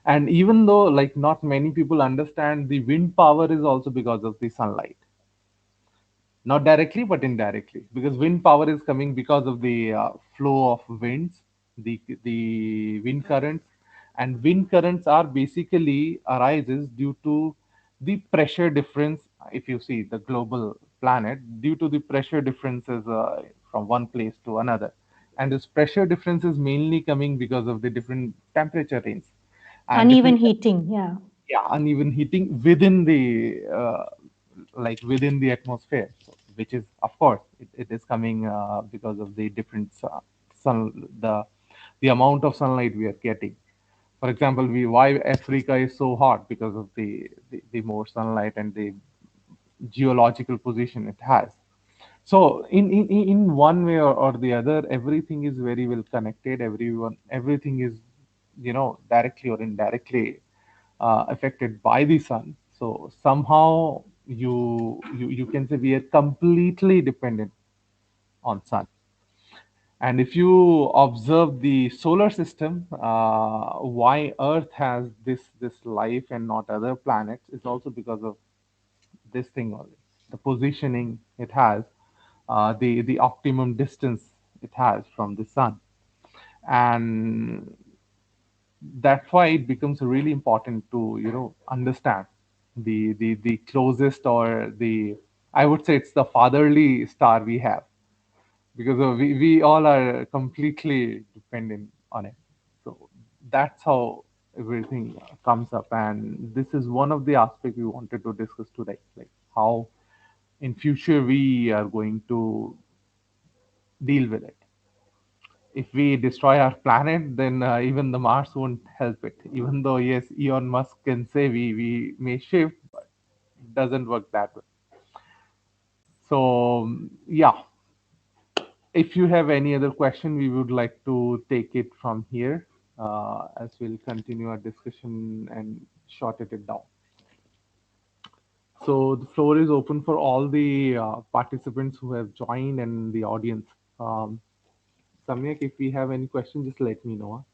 And even though like not many people understand, the wind power is also because of the sunlight, not directly but indirectly, because wind power is coming because of the flow of winds, the wind currents. And wind currents are basically arises due to the pressure difference. If you see the global planet, due to the pressure differences from one place to another, and this pressure difference is mainly coming because of the different temperature range and Uneven different heating, yeah. yeah, uneven heating within the within the atmosphere, so, which is of course it is coming because of the different sun the amount of sunlight we are getting. For example, we why Africa is so hot because of the more sunlight and the geological position it has. So in one way or the other, everything is very well connected. Everything is, directly or indirectly affected by the sun. So somehow you can say we are completely dependent on sun. And if you observe the solar system, why Earth has this life and not other planets is also because of this thing only. The positioning it has, the optimum distance it has from the sun, and that's why it becomes really important to understand the closest, or the, I would say, it's the fatherly star we have, because we all are completely dependent on it. So that's how everything comes up, and this is one of the aspects we wanted to discuss today, like how in future we are going to deal with it. If we destroy our planet, then even the Mars won't help it. Even though, yes, Elon Musk can say we may shift, but it doesn't work that way. So, yeah, if you have any other question, we would like to take it from here, as we'll continue our discussion and shorten it down. So the floor is open for all the participants who have joined and the audience. Samyak, if we have any questions, just let me know.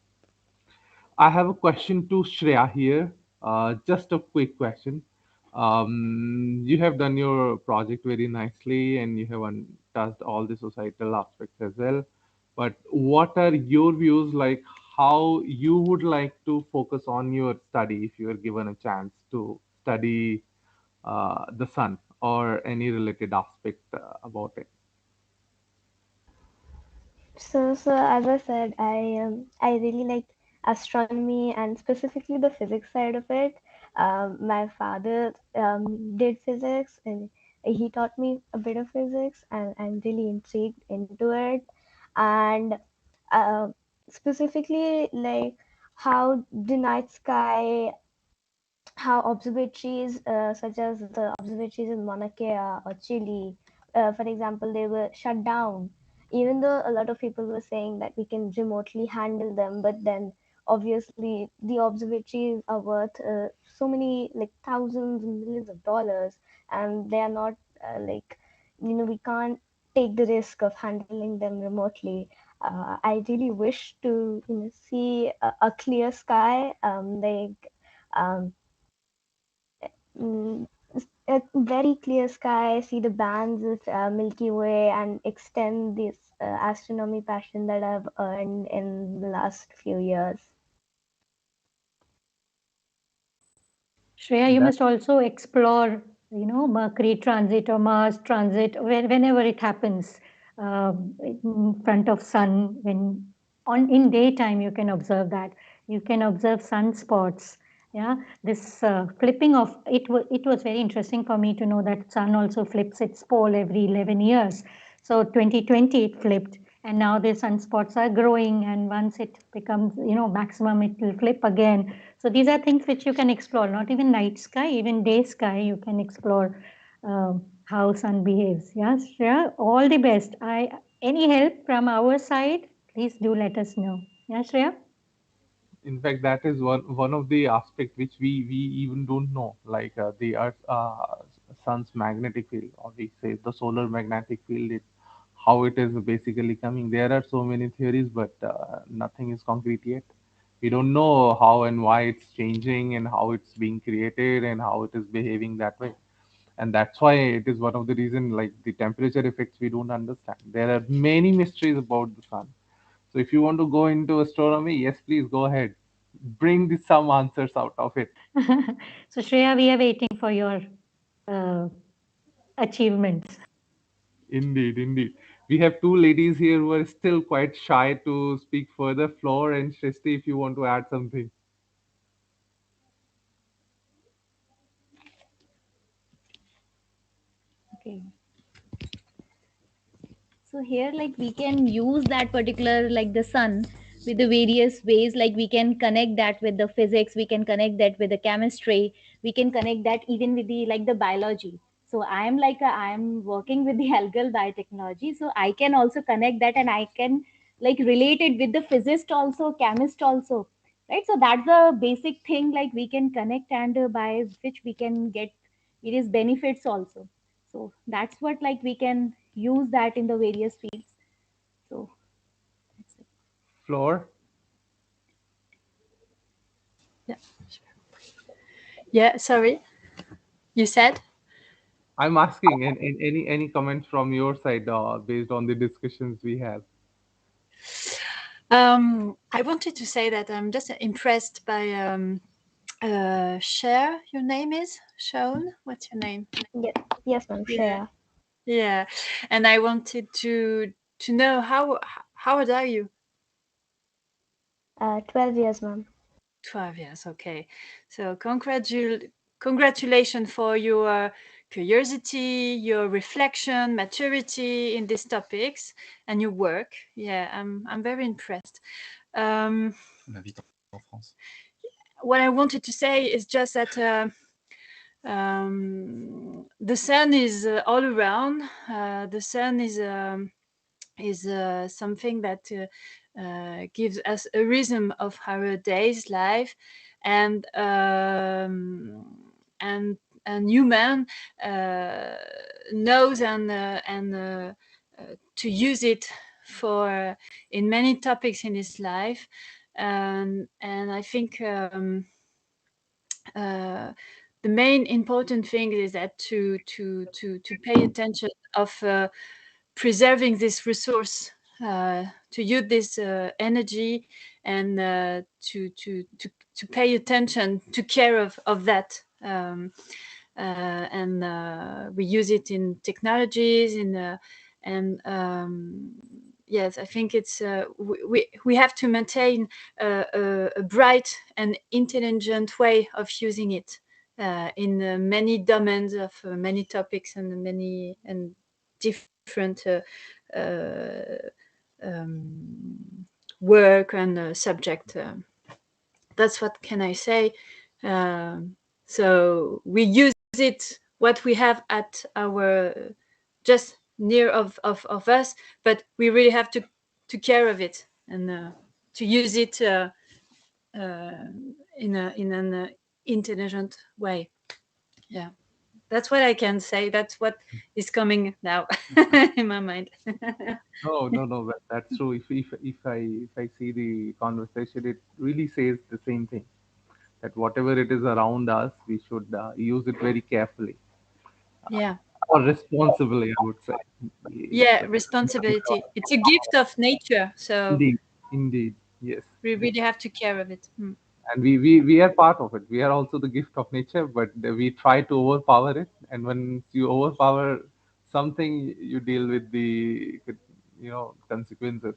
I have a question to Shreya here. Just a quick question. You have done your project very nicely and you have touched all the societal aspects as well. But what are your views, like how you would like to focus on your study if you are given a chance to study the sun or any related aspect about it? So as I said, I really like astronomy and specifically the physics side of it. My father did physics and he taught me a bit of physics, and I'm really intrigued into it. And uh, specifically, like how the night sky, how observatories such as the observatories in Mauna Kea or Chile, for example, they were shut down. Even though a lot of people were saying that we can remotely handle them, but then obviously the observatories are worth so many, like thousands and millions of dollars, and they are not we can't take the risk of handling them remotely. I really wish to see a clear sky, um, mm, a very clear sky, see the bands of Milky Way, and extend this astronomy passion that I've earned in the last few years. Shreya, you That must also explore, Mercury transit or Mars transit whenever it happens in front of sun. When in daytime you can observe that. You can observe sunspots. Yeah, this flipping of it. It was very interesting for me to know that sun also flips its pole every 11 years. So 2020 it flipped, and now the sunspots are growing, and once it becomes maximum, it will flip again. So these are things which you can explore, not even night sky, even day sky, you can explore how sun behaves. Yes, Shreya, all the best. Any help from our side, please do let us know. Yeah, Shreya? in fact, that is one of the aspect which we even don't know, like the earth sun's magnetic field, or we say the solar magnetic field, how it is basically coming. There are so many theories, but nothing is concrete yet. We don't know how and why it's changing and how it's being created and how it is behaving that way. And that's why it is one of the reason, like the temperature effects we don't understand. There are many mysteries about the sun. So if you want to go into astronomy, yes, please go ahead. Bring some answers out of it. So Shreya, we are waiting for your uh, achievements. Indeed, indeed. We have two ladies here who are still quite shy to speak further. Floor and Shrishti, if you want to add something. Okay. So here like we can use that particular like the sun with the various ways, like we can connect that with the physics, we can connect that with the chemistry, we can connect that even with the like the biology. So I am like I am working with the algal biotechnology, so I can also connect that and I can like relate it with the physicist also, chemist also, right? So that's the basic thing like we can connect, and by which we can get it is benefits also. So that's what like we can use that in the various fields. So that's it. Floor. Yeah. Yeah, sorry. You said? I'm asking, and any comments from your side based on the discussions we have? I wanted to say that I'm just impressed by Cher. Your name is Shaun. What's your name? Yes, ma'am. Yeah, Shreya. yeah. And I wanted to know how old are you? 12 years, ma'am. 12 years. Okay. So congratulations for your curiosity, your reflection, maturity in these topics, and your work. Yeah, I'm very impressed. Um, On habite en France. what I wanted to say is just that the sun is all around. The sun is something that gives us a rhythm of our day's life, and and and human knows to use it for in many topics in his life, and I think the main important thing is that to pay attention of preserving this resource, to use this energy, and to pay attention to care of that, and we use it in technologies and yes, I think it's we have to maintain a bright and intelligent way of using it in many domains of many topics and many and different work and subject. That's what can I say. So we use it what we have at our just near of us, but we really have to care of it and to use it in an intelligent way. Yeah, that's what I can say. That's what is coming now in my mind. No, that's true. If I see the conversation, it really says the same thing, that whatever it is around us, we should use it very carefully Yeah. or responsibly, I would say. Yeah, responsibility. It's a gift of nature, so Indeed, indeed, yes. we really have to care of it. And we are part of it. We are also the gift of nature, but we try to overpower it. And when you overpower something, you deal with the consequences.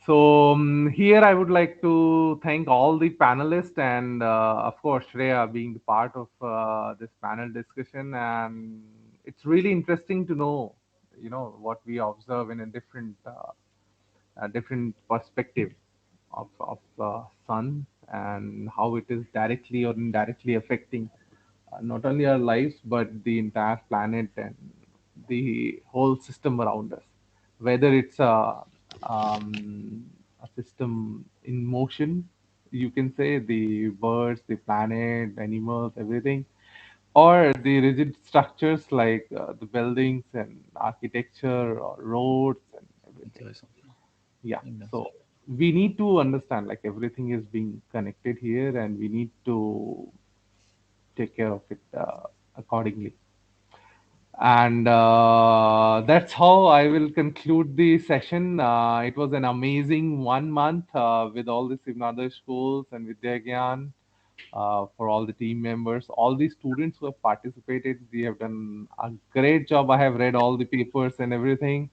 So here I would like to thank all the panelists and of course Shreya being the part of this panel discussion. And it's really interesting to know, what we observe in a different perspective of sun, and how it is directly or indirectly affecting not only our lives but the entire planet and the whole system around us, whether it's a system in motion, you can say, the birds, the planet, animals, everything, or the rigid structures like the buildings and architecture or roads and everything. Intéressant. Yeah, Merci. so we need to understand like everything is being connected here, and we need to take care of it accordingly. And that's how I will conclude the session. It was an amazing 1 month with all the Shiv Nadar schools and Vidyagyan, for all the team members, all the students who have participated. We have done a great job. I have read all the papers and everything.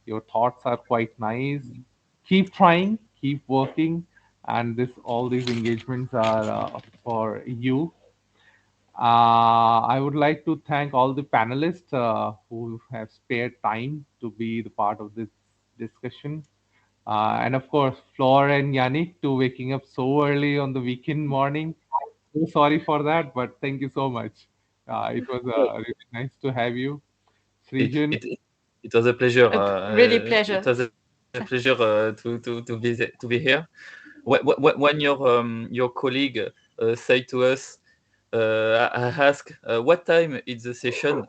Your thoughts are quite nice. Keep trying, keep working, and this all these engagements are for you. I would like to thank all the panelists who have spared time to be the part of this discussion. And of course, Flor and Yannick to waking up so early on the weekend morning. So sorry for that, but thank you so much. It was really nice to have you. It, Srijan, it, it was a pleasure. Really pleasure. It was a pleasure to be here. When your colleague say to us, I ask what time is the session.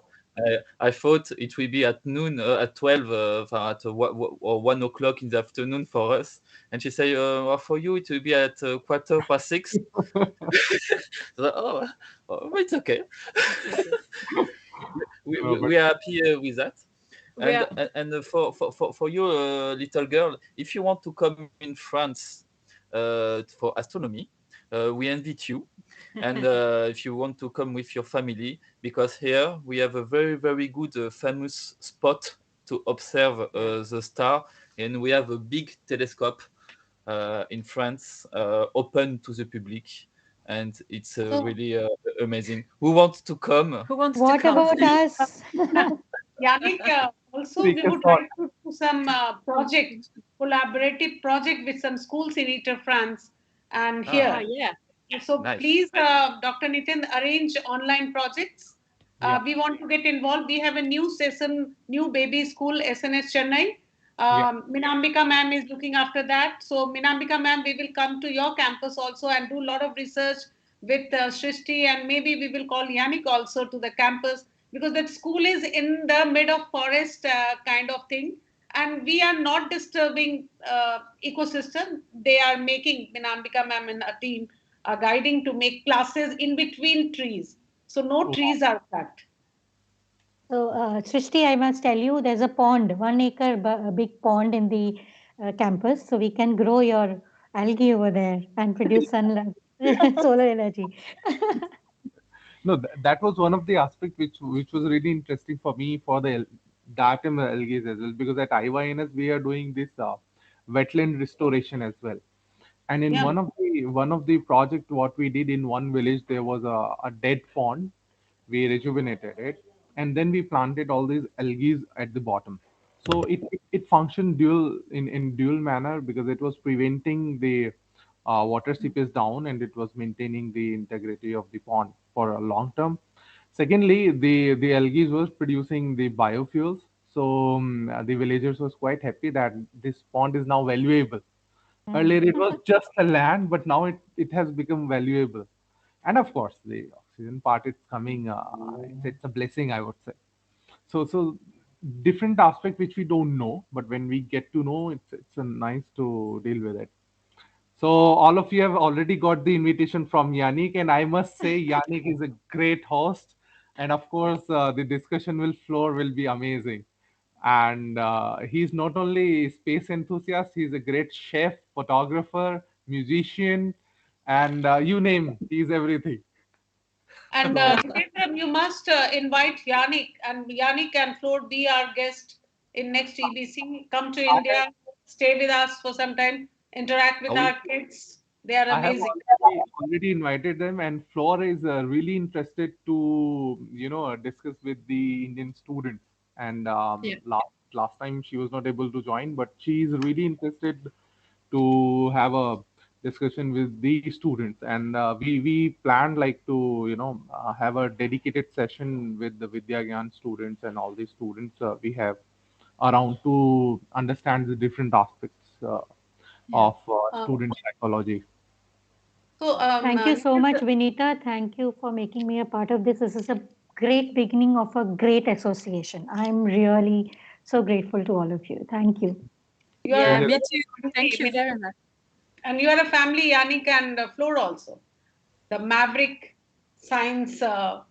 I thought it will be at noon, at 12, or 1 o'clock in the afternoon for us. And she say, well, for you it will be at 6:15. So, it's okay. no, but We are happy with that. We are For you, little girl, if you want to come in France for astronomy, we invite you. And if you want to come with your family, because here we have a very good famous spot to observe the star, and we have a big telescope in France, open to the public, and it's really amazing. Who wants to come? Who wants to What come? about us? Yannick, also we take a would thought. like to do some project, collaborative project with some schools in Iter France and here. Yeah. So Nice. please, Dr. Nitin, arrange online projects. Yeah. We want to get involved. We have a new session, new baby school, SNS Chennai. Yeah. Minambika ma'am is looking after that. So Minambika ma'am, we will come to your campus also and do a lot of research with Shrishti, and maybe we will call Yannick also to the campus, because that school is in the mid of forest kind of thing, and we are not disturbing ecosystem. They are making, Minambika ma'am and a team are guiding to make classes in between trees, so no Wow. trees are cut. So, Srishti, I must tell you, there's a pond, 1 acre big pond in the campus. So we can grow your algae over there and produce sunlight, solar energy. No, that was one of the aspects which was really interesting for me for the diatom algae as well, because at IYNS we are doing this wetland restoration as well. And in Yeah. one of the project what we did in one village, there was a dead pond. We rejuvenated it, and then we planted all these algae at the bottom. So it functioned in dual manner, because it was preventing the water seepage down, and it was maintaining the integrity of the pond for a long term. Secondly, the algae was producing the biofuels. So the villagers was quite happy that this pond is now valuable. Earlier it was just a land, but now it has become valuable. And of course, the oxygen part is coming. It's a blessing, I would say. So different aspect which we don't know, but when we get to know, it's a nice to deal with it. So all of you have already got the invitation from Yannick, and I must say Yannick is a great host, and of course the discussion will be amazing. And he's not only space enthusiast, he's a great chef, photographer, musician, and you name, he's everything. And So Nitendra, you must invite Yannick, and Yannick and Floor be our guest in next EBC. Come to I have India, stay with us for some time, interact I with will. our kids. They are I have amazing. already invited them, and Flora is really interested to discuss with the Indian students. And Yeah. last time she was not able to join, but she is really interested to have a discussion with the students. And we planned like to have a dedicated session with the Vidya Gyan students and all the students we have around to understand the different aspects Yeah. of student psychology. So, Thank you so much, Vinita. Thank you for making me a part of this. This is a great beginning of a great association. I'm really so grateful to all of you. Thank you. you Yeah, are Pleasure. me too. Thank you family, very much. and you are a family, Yannick and Floor also. The Maverick Science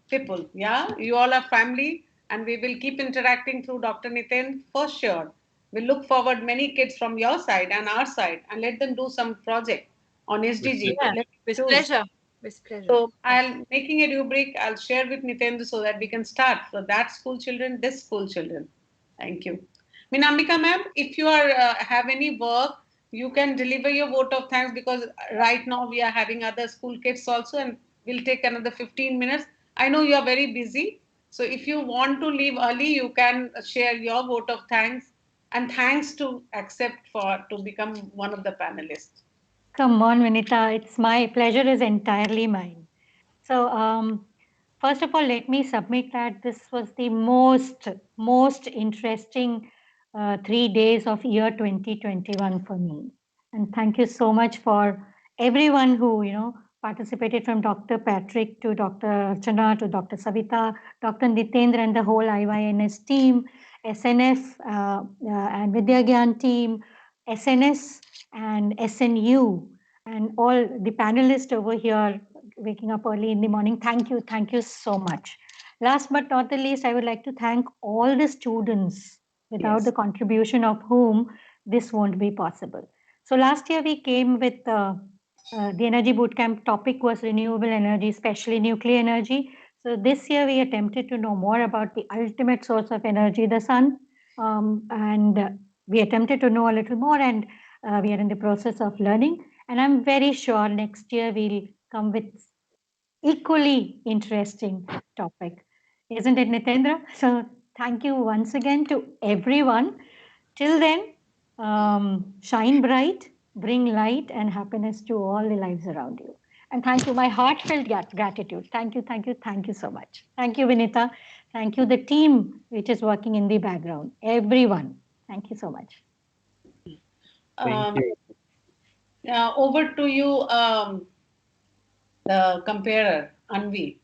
people. Yeah, you all are family, and we will keep interacting through Dr. Nitin for sure. We look forward many kids from your side and our side, and let them do some project on With SDG. pleasure. Yeah, Let them with do. pleasure. With pleasure. So I'll making a rubric. I'll share with Nitendra so that we can start for that school children, this school children. Thank you, Minambika ma'am. If you are have any work, you can deliver your vote of thanks, because right now we are having other school kids also, and we'll take another 15 minutes. I know you are very busy. So if you want to leave early, you can share your vote of thanks and thanks to accept for to become one of the panelists. Come on, Vinita. It's my pleasure is entirely mine. So, first of all, let me submit that this was the most interesting 3 days of year 2021 for me. And thank you so much for everyone who, participated, from Dr. Patrick to Dr. Archana to Dr. Savita, Dr. Nitendra and the whole IYNS team, SNF and Vidyagyan team, SNS and SNU, and all the panelists over here waking up early in the morning. Thank you so much. Last but not the least, I would like to thank all the students, without Yes. the contribution of whom this won't be possible. So last year we came with the energy bootcamp topic was renewable energy, especially nuclear energy. So this year we attempted to know more about the ultimate source of energy, the sun, and we attempted to know a little more, and we are in the process of learning. And I'm very sure next year we'll come with equally interesting topic. Isn't it, Nitendra? So thank you once again to everyone. Till then, shine bright, bring light and happiness to all the lives around you. And thank you, my heartfelt gratitude. Thank you so much. Thank you, Vinita. Thank you, the team which is working in the background. Everyone. Thank you so much. Thank you. Over to you, the comparer, Anvi.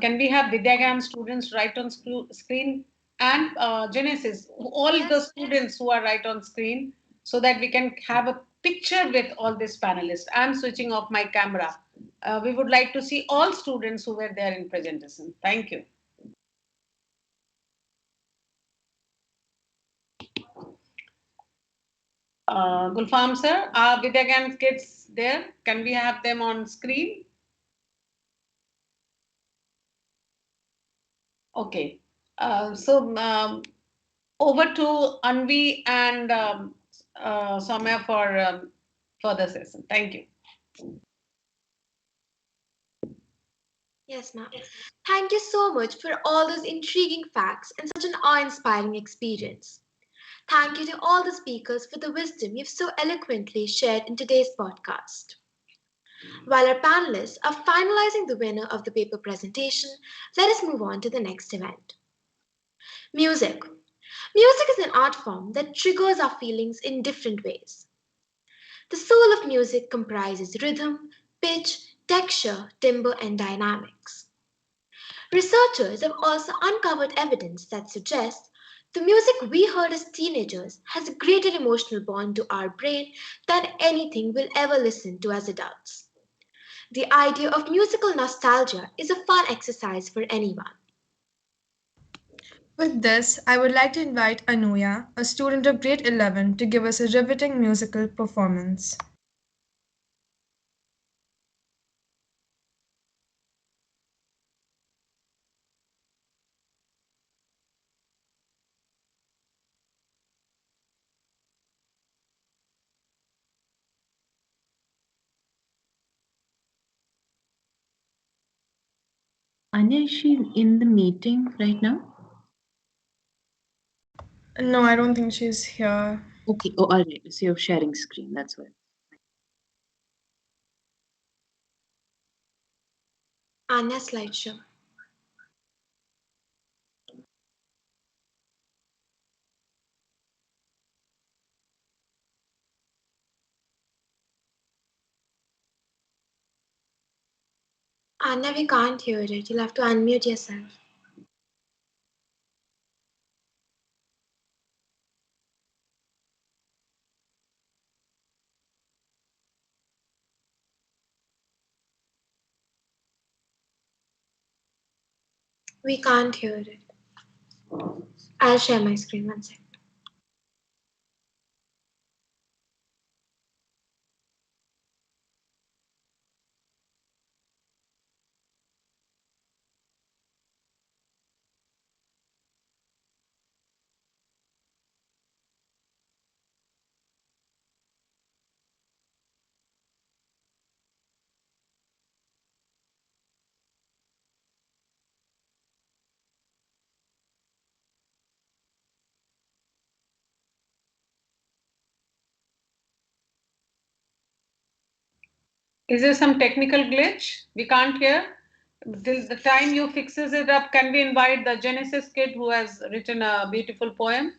Can we have Vidyagam students right on screen and Genesis, all the students who are right on screen, so that we can have a picture with all these panelists? I'm switching off my camera. We would like to see all students who were there in presentation. Thank you. Gulfam sir, are Vidyagam kids there? Can we have them on screen? Okay. Over to Anvi and Soumya for further session. Thank you. Yes, ma'am. Thank you so much for all those intriguing facts and such an awe-inspiring experience. Thank you to all the speakers for the wisdom you've so eloquently shared in today's podcast. While our panelists are finalizing the winner of the paper presentation, let us move on to the next event. Music. Music is an art form that triggers our feelings in different ways. The soul of music comprises rhythm, pitch, texture, timbre, and dynamics. Researchers have also uncovered evidence that suggests the music we heard as teenagers has a greater emotional bond to our brain than anything we'll ever listen to as adults. The idea of musical nostalgia is a fun exercise for anyone. With this, I would like to invite Anuya, a student of grade 11, to give us a riveting musical performance. Anya, is she in the meeting right now? No, I don't think she's here. Okay. Oh, all right. So you're sharing screen. That's why. Anya slideshow. Anya, we can't hear it. You'll have to unmute yourself. We can't hear it. I'll share my screen one second. Is there some technical glitch? We can't hear. Till the time you fixes it up, can we invite the Genesis kid who has written a beautiful poem?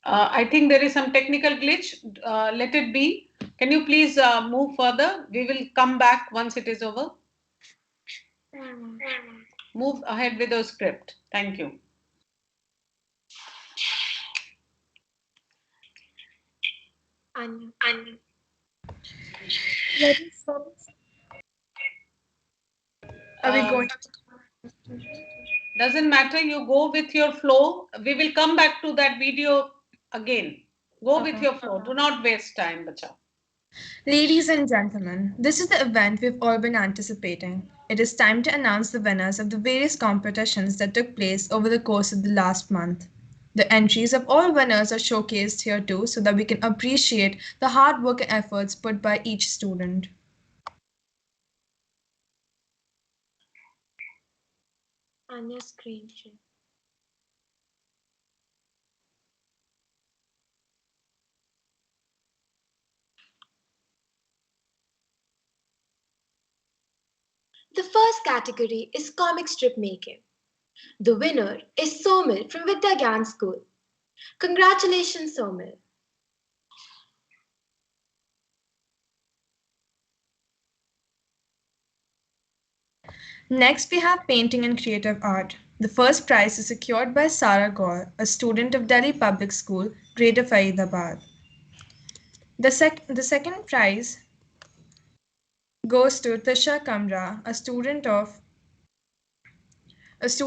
I think there is some technical glitch. Let it be. Can you please move further? We will come back once it is over. Move ahead with the script. Thank you. Anu. Are we going? Doesn't matter. You go with your flow. We will come back to that video again. Go with your flow. Do not waste time, bacha. Ladies and gentlemen, this is the event we've all been anticipating. It is time to announce the winners of the various competitions that took place over the course of the last month. The entries of all winners are showcased here too so that we can appreciate the hard work and efforts put by each student. Anya screen share. The first category is comic strip making. The winner is Somil from Vidya School. Congratulations, Somil. Next, we have painting and creative art. The first prize is secured by Sara Gaur, a student of Delhi Public School, Greater Faridabad. The second prize goes to Tisha Kamra, a student of Shiv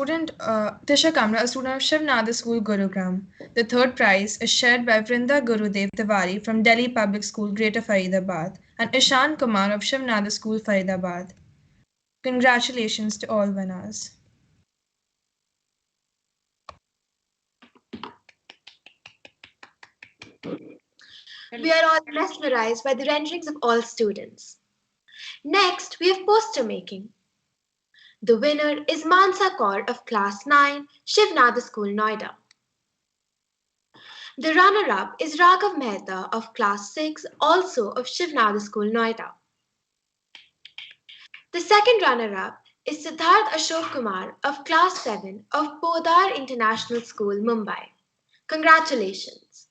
Nadar School, Gurugram. The third prize is shared by Vrinda Gurudev Tiwari from Delhi Public School, Greater Faridabad, and Ishan Kumar of Shiv Nadar School, Faridabad. Congratulations to all winners. We are all mesmerized by the renderings of all students. Next, we have poster making. The winner is Mansa Kaur of Class 9, Shiv Nadar School, Noida. The runner-up is Raghav Mehta of Class 6, also of Shiv Nadar School, Noida. The second runner-up is Siddharth Ashok Kumar of Class 7 of Podar International School, Mumbai. Congratulations.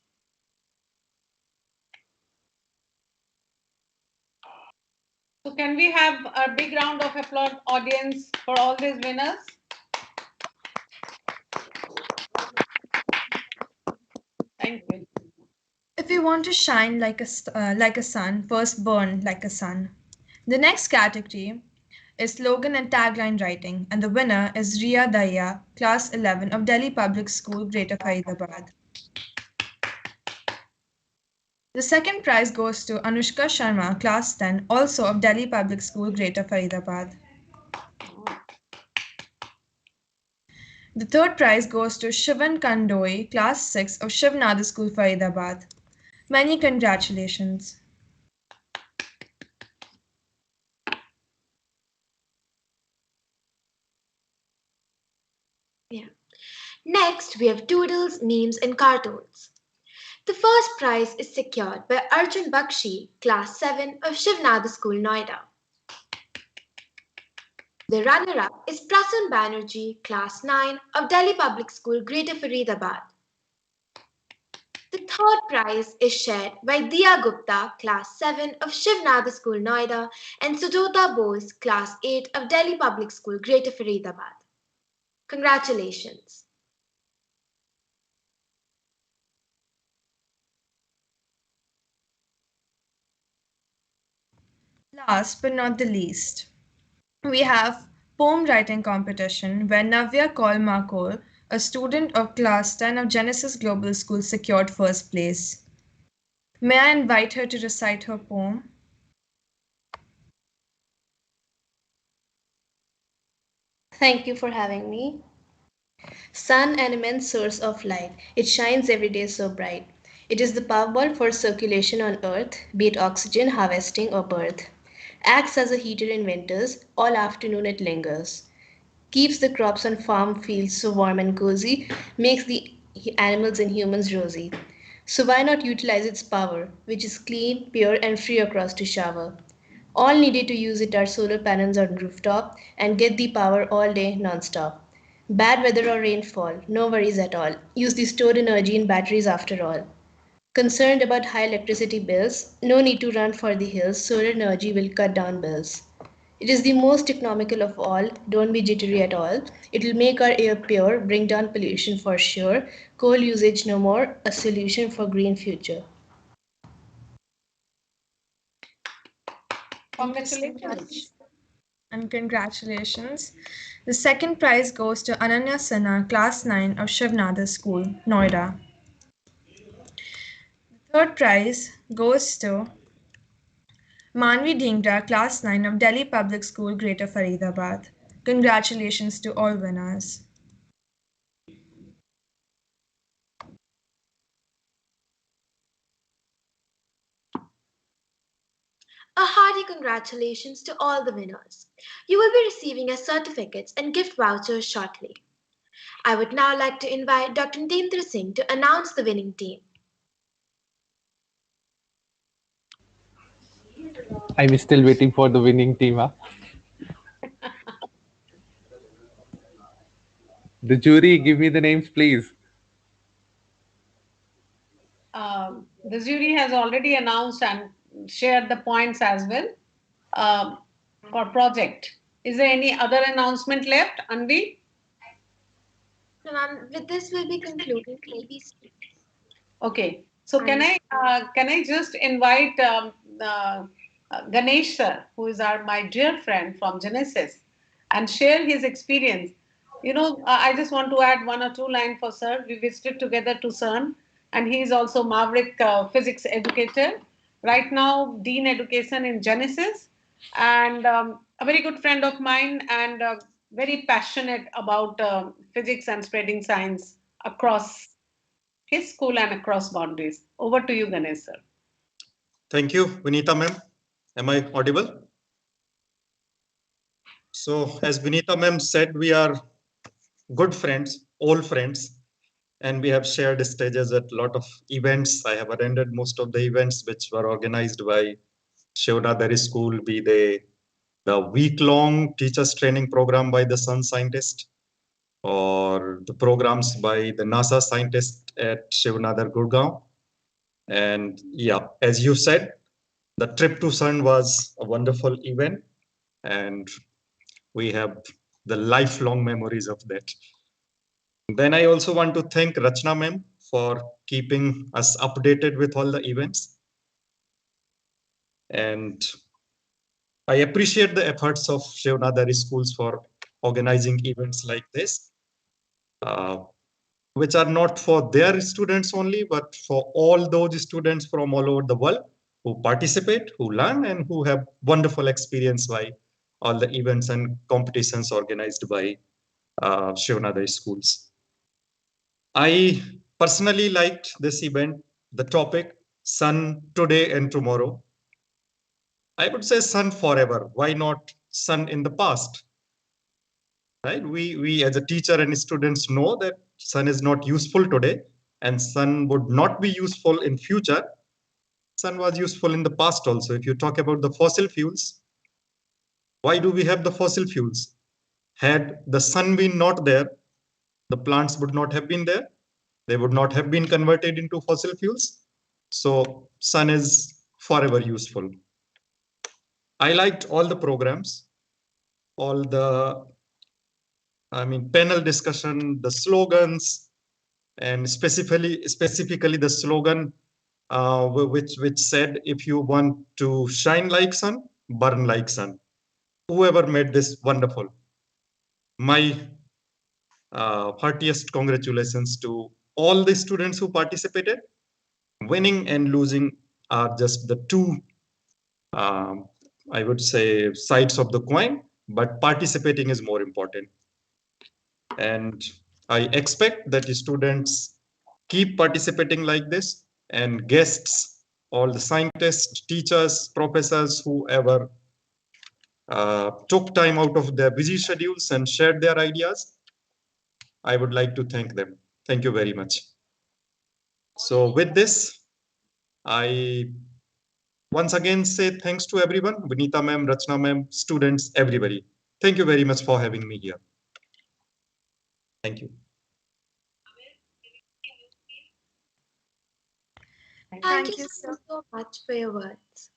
So can we have a big round of applause, audience, for all these winners? Thank you. If you want to shine like a sun, first burn like a sun. The next category is slogan and tagline writing, and the winner is Riya Daya, Class 11 of Delhi Public School, Greater Faridabad. The second prize goes to Anushka Sharma, Class 10, also of Delhi Public School, Greater Faridabad. The third prize goes to Shivan Kandoi, Class 6 of Shiv Nadar School, Faridabad. Many congratulations. Next, we have doodles, memes, and cartoons. The first prize is secured by Arjun Bakshi, Class 7 of Shiv Nadar School, Noida. The runner-up is Prasun Banerjee, Class 9 of Delhi Public School, Greater Faridabad. The third prize is shared by Diya Gupta, Class 7 of Shiv Nadar School, Noida, and Sujota Bose, Class 8 of Delhi Public School, Greater Faridabad. Congratulations. Last but not the least, we have poem writing competition where Navya Kaul Makor, a student of Class 10 of Genesis Global School, secured first place. May I invite her to recite her poem? Thank you for having me. Sun, an immense source of light. It shines every day so bright. It is the power bulb for circulation on Earth, be it oxygen, harvesting, or birth. Acts as a heater in winters, all afternoon it lingers. Keeps the crops on farm fields so warm and cozy, makes the animals and humans rosy. So why not utilize its power, which is clean, pure, and free across to shower? All needed to use it are solar panels on rooftop and get the power all day non-stop. Bad weather or rainfall, no worries at all. Use the stored energy in batteries after all. Concerned about high electricity bills? No need to run for the hills, solar energy will cut down bills. It is the most economical of all, don't be jittery at all. It will make our air pure, bring down pollution for sure. Coal usage no more, a solution for green future. Congratulations. And congratulations. The second prize goes to Ananya Sinha, Class 9 of Shiv Nadar School, Noida. The third prize goes to Manvi Dhingra, Class 9 of Delhi Public School, Greater Faridabad. Congratulations to all winners. A hearty congratulations to all the winners. You will be receiving your certificates and gift vouchers shortly. I would now like to invite Dr. Nitendra Singh to announce the winning team. I'm still waiting for the winning team. Huh? The jury, give me the names, please. The jury has already announced and shared the points as well for project. Is there any other announcement left, Anvi? No, ma'am, with this we'll be concluding EBC. Okay, so can I just invite Ganesh sir, who is my dear friend from Genesis, and share his experience. I just want to add one or two lines for sir. We visited together to CERN, and he is also maverick physics educator. Right now, Dean Education in Genesis, and a very good friend of mine, and very passionate about physics and spreading science across his school and across boundaries. Over to you, Ganesh sir. Thank you, Vinita ma'am. Am I audible? So as Vinita ma'am said, we are good friends, old friends, and we have shared stages at a lot of events. I have attended most of the events which were organized by Shiv Nadar School, be they the week-long teachers training program by the Sun scientist, or the programs by the NASA scientist at Shiv Nadar Gurgaon. And yeah, as you said, the trip to Sun was a wonderful event, and we have the lifelong memories of that. Then I also want to thank Rachna ma'am for keeping us updated with all the events. And I appreciate the efforts of Shiv Nadar schools for organizing events like this, which are not for their students only, but for all those students from all over the world who participate, who learn, and who have wonderful experience by all the events and competitions organized by Shiv Nadar schools. I personally liked this event, the topic, Sun Today and Tomorrow. I would say sun forever. Why not sun in the past? Right? We as a teacher and students know that sun is not useful today, and sun would not be useful in future. Sun was useful in the past also. If you talk about the fossil fuels, why do we have the fossil fuels? Had the sun been not there, the plants would not have been there. They would not have been converted into fossil fuels. So sun is forever useful. I liked all the programs, all the, panel discussion, the slogans, and specifically the slogan which said, if you want to shine like sun, burn like sun. Whoever made this wonderful. My heartiest congratulations to all the students who participated. Winning and losing are just the two, I would say, sides of the coin, but participating is more important. And I expect that the students keep participating like this, and guests, all the scientists, teachers, professors, whoever took time out of their busy schedules and shared their ideas, I would like to thank them. Thank you very much. So with this, I once again say thanks to everyone, Vinita ma'am, Rachna ma'am, students, everybody. Thank you very much for having me here. Thank you. Thank you so much for your words.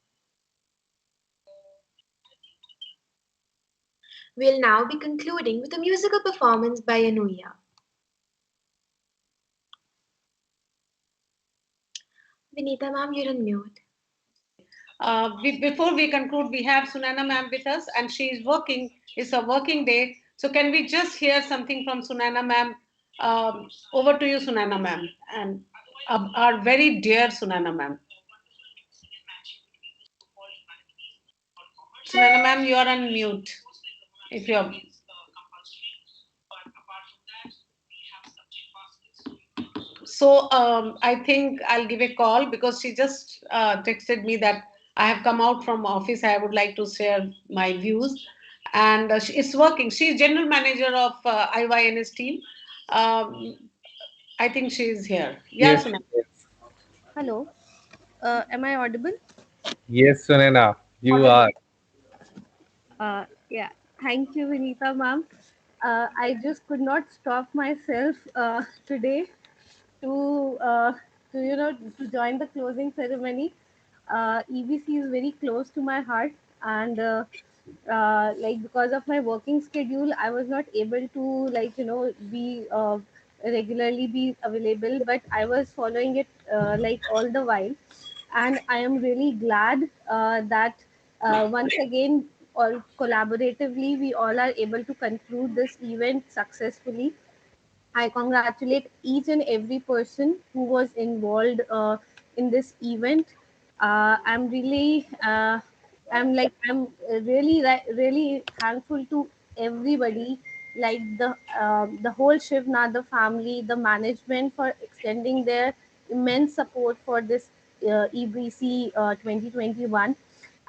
We'll now be concluding with a musical performance by Anuya. Vinita ma'am, you're on mute. Before we conclude, we have Sunana ma'am with us, and she is working. It's a working day. So can we just hear something from Sunana ma'am? Over to you, Sunana ma'am, and our very dear Sunana ma'am. Sunana ma'am, you are on mute. If you're So I think I'll give a call because she just texted me that I have come out from office. I would like to share my views, and it's working. She's general manager of IYNS team. Um, I think she is here. Yeah, Yes, Sunana. yes, Hello, am I audible? yes, Sunena, you are. Audible. Yeah, thank you, Vinita ma'am. I just could not stop myself today to to join the closing ceremony. EBC is very close to my heart, and like because of my working schedule, I was not able to be regularly be available, but I was following it like all the while, and I am really glad that once again, all collaboratively, we all are able to conclude this event successfully. I congratulate each and every person who was involved in this event. I'm really, I'm really, really thankful to everybody, like the whole Shiv Nadar family, the management for extending their immense support for this EBC 2021,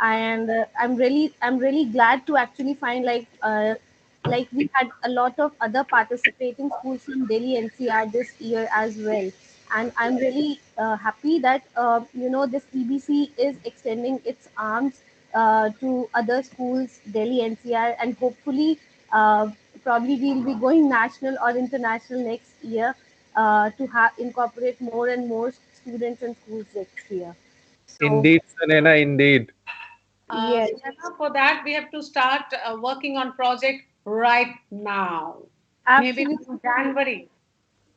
and I'm really glad to actually find like we had a lot of other participating schools from Delhi NCR this year as well. And I'm really happy that this EBC is extending its arms to other schools, Delhi NCR, and hopefully probably we'll be going national or international next year to have incorporate more and more students and schools next year. So Indeed, Sunena, indeed. yes. Sunana, for that we have to start working on project right now. Maybe from Absolutely. January.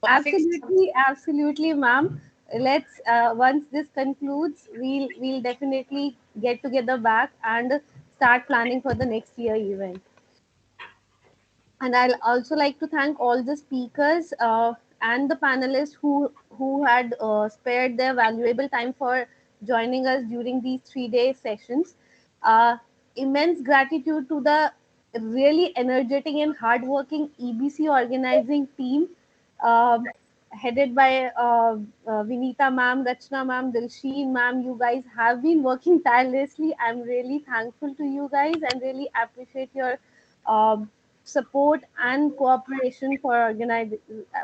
6 months. Absolutely, ma'am. Let's once this concludes, we'll definitely get together back and start planning for the next year event. And I'll also like to thank all the speakers and the panelists who had spared their valuable time for joining us during these 3 day sessions. Uh, Immense gratitude to the really energetic and hardworking EBC organizing team, um, headed by Vinita ma'am, Rachna ma'am, Dilsheen ma'am. You guys have been working tirelessly. I'm really thankful to you guys and really appreciate your um support and cooperation for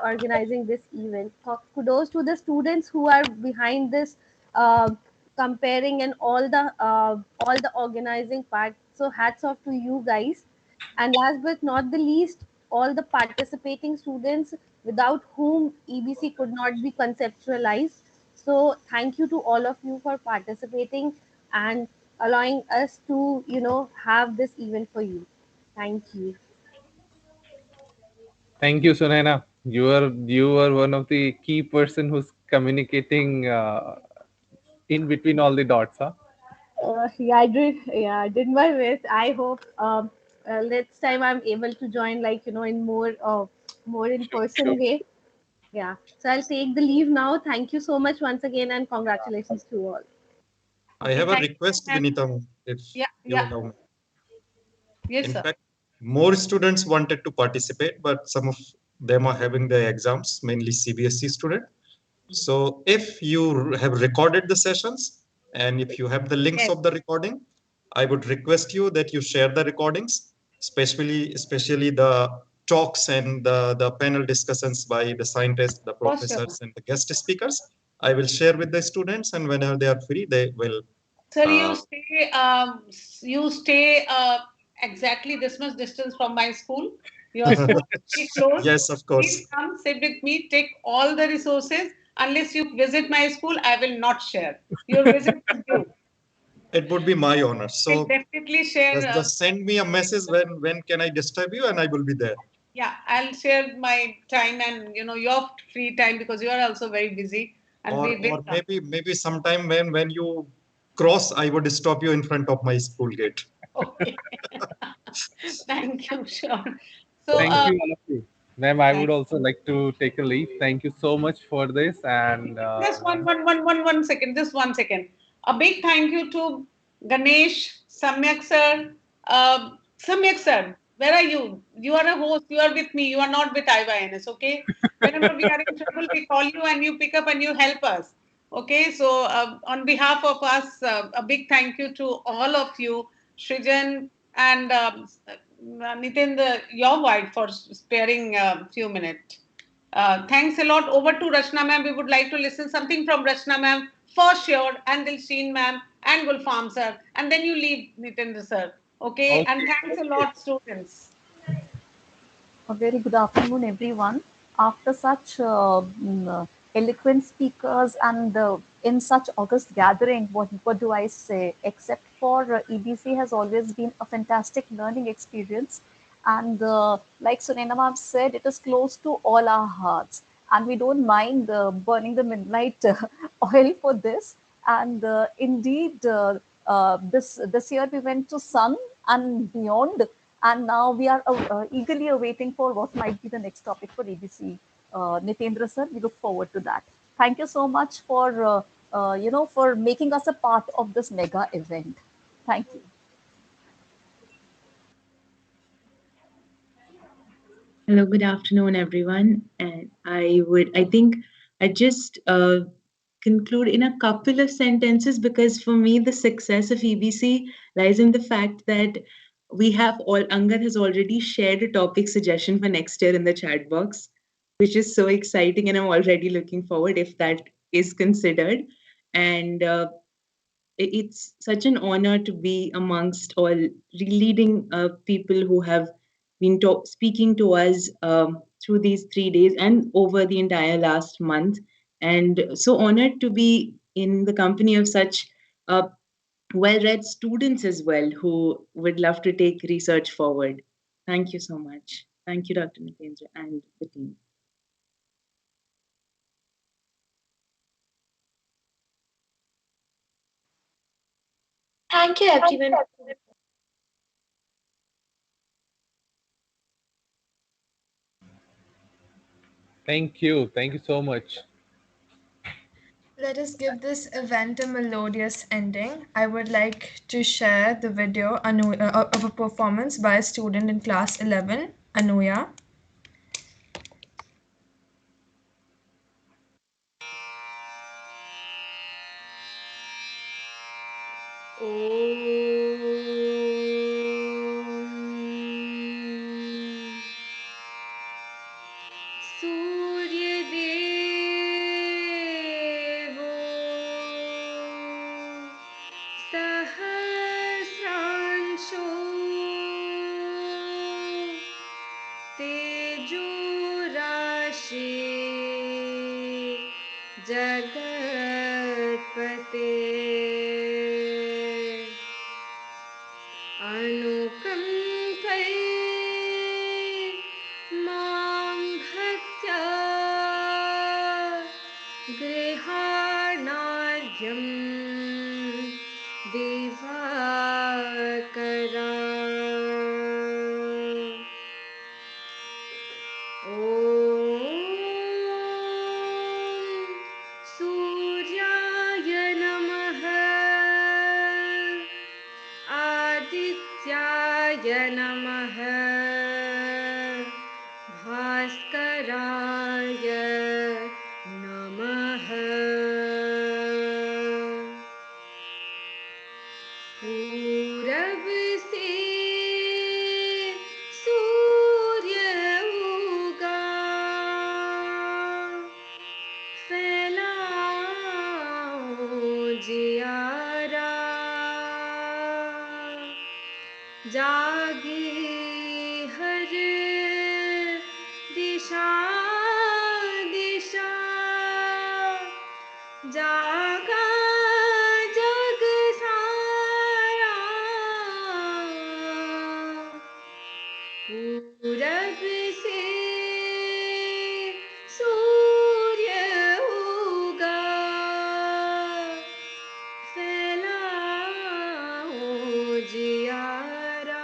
organizing this event. Kudos to the students who are behind this, uh, comparing and all the organizing part. So hats off to you guys. And last but not the least, all the participating students without whom EBC could not be conceptualized. So thank you to all of you for participating and allowing us to have this event for you. Thank you. Thank you, Sunena. You are one of the key person who's communicating in between all the dots, huh? Yeah, I did. Yeah, I did my best. I hope next time I'm able to join, in more in Sure. person way. Yeah. So I'll take the leave now. Thank you so much once again, and congratulations to all. I Okay, have a thank you. request, Vinita, if Yeah, you yeah. allow me. Yes, In sir. fact, more students wanted to participate, but some of them are having their exams, mainly CBSE student. So if you have recorded the sessions and if you have the links Yes. of the recording, I would request you that you share the recordings, especially the talks and the panel discussions by the scientists, the For sure. professors, and the guest speakers, I will share with the students, and whenever they are free, they will. Sir, you stay exactly this much distance from my school. Your school is very close. Yes, of course. Please come sit with me. Take all the resources. Unless you visit my school, I will not share. Your visit is due. It would be my honor. So Definitely share. just send me a message when can I disturb you, and I will be there. Yeah, I'll share my time and your free time because you are also very busy. And we will Or maybe sometime when you cross, I would stop you in front of my school gate. Okay. Thank you, sure. So, Thank you, all of you. Ma'am, I would also like to take a leave. Thank you so much for this. And just one second. Just 1 second. A big thank you to Ganesh, Samyak sir. Samyak sir, where are you? You are a host. You are with me. You are not with IYNS. Okay. Whenever we are in trouble, we call you and you pick up and you help us. Okay. So, on behalf of us, a big thank you to all of you, Shrijan and Nitin, your wife, for sparing a few minutes. Thanks a lot. Over to Rachna ma'am. We would like to listen something from Rachna ma'am for sure, and Dilsheen ma'am and Gulfam sir. And then you leave, Nitendra sir. Okay? And thanks a lot, students. A very good afternoon, everyone. After such eloquent speakers and in such august gathering, what do I say? Except for EBC has always been a fantastic learning experience. And like Sunena ma'am said, it is close to all our hearts. And we don't mind burning the midnight oil for this. And indeed, this year we went to Sun and beyond, and now we are eagerly awaiting for what might be the next topic for ABC. Nitendra sir, we look forward to that. Thank you so much for for making us a part of this mega event. Thank you. Hello, good afternoon, everyone. And I think I just conclude in a couple of sentences because for me, the success of EBC lies in the fact that Angad has already shared a topic suggestion for next year in the chat box, which is so exciting. And I'm already looking forward if that is considered. And it's such an honor to be amongst all leading people who have been speaking to us through these 3 days and over the entire last month. And so honored to be in the company of such well read students as well who would love to take research forward. Thank you so much. Thank you, Dr. Nitendra and the team. Thank you, everyone. thank you. Thank you so much. Let us give this event a melodious ending. I would like to share the video of a performance by a student in class 11, Anuya. Surya Devo Sahasransho Tejo Rashi Jagatpate Anukampai Mam Bhaktya Graharaja Divakara Om Suryaya Namaha Adityaya Namaha Bhaskaraya Namaha पूरब से सूर्य जागे हर दिशा दिशा जागा जग सारा पूरब से सूर्य उगा फैलाओ जियारा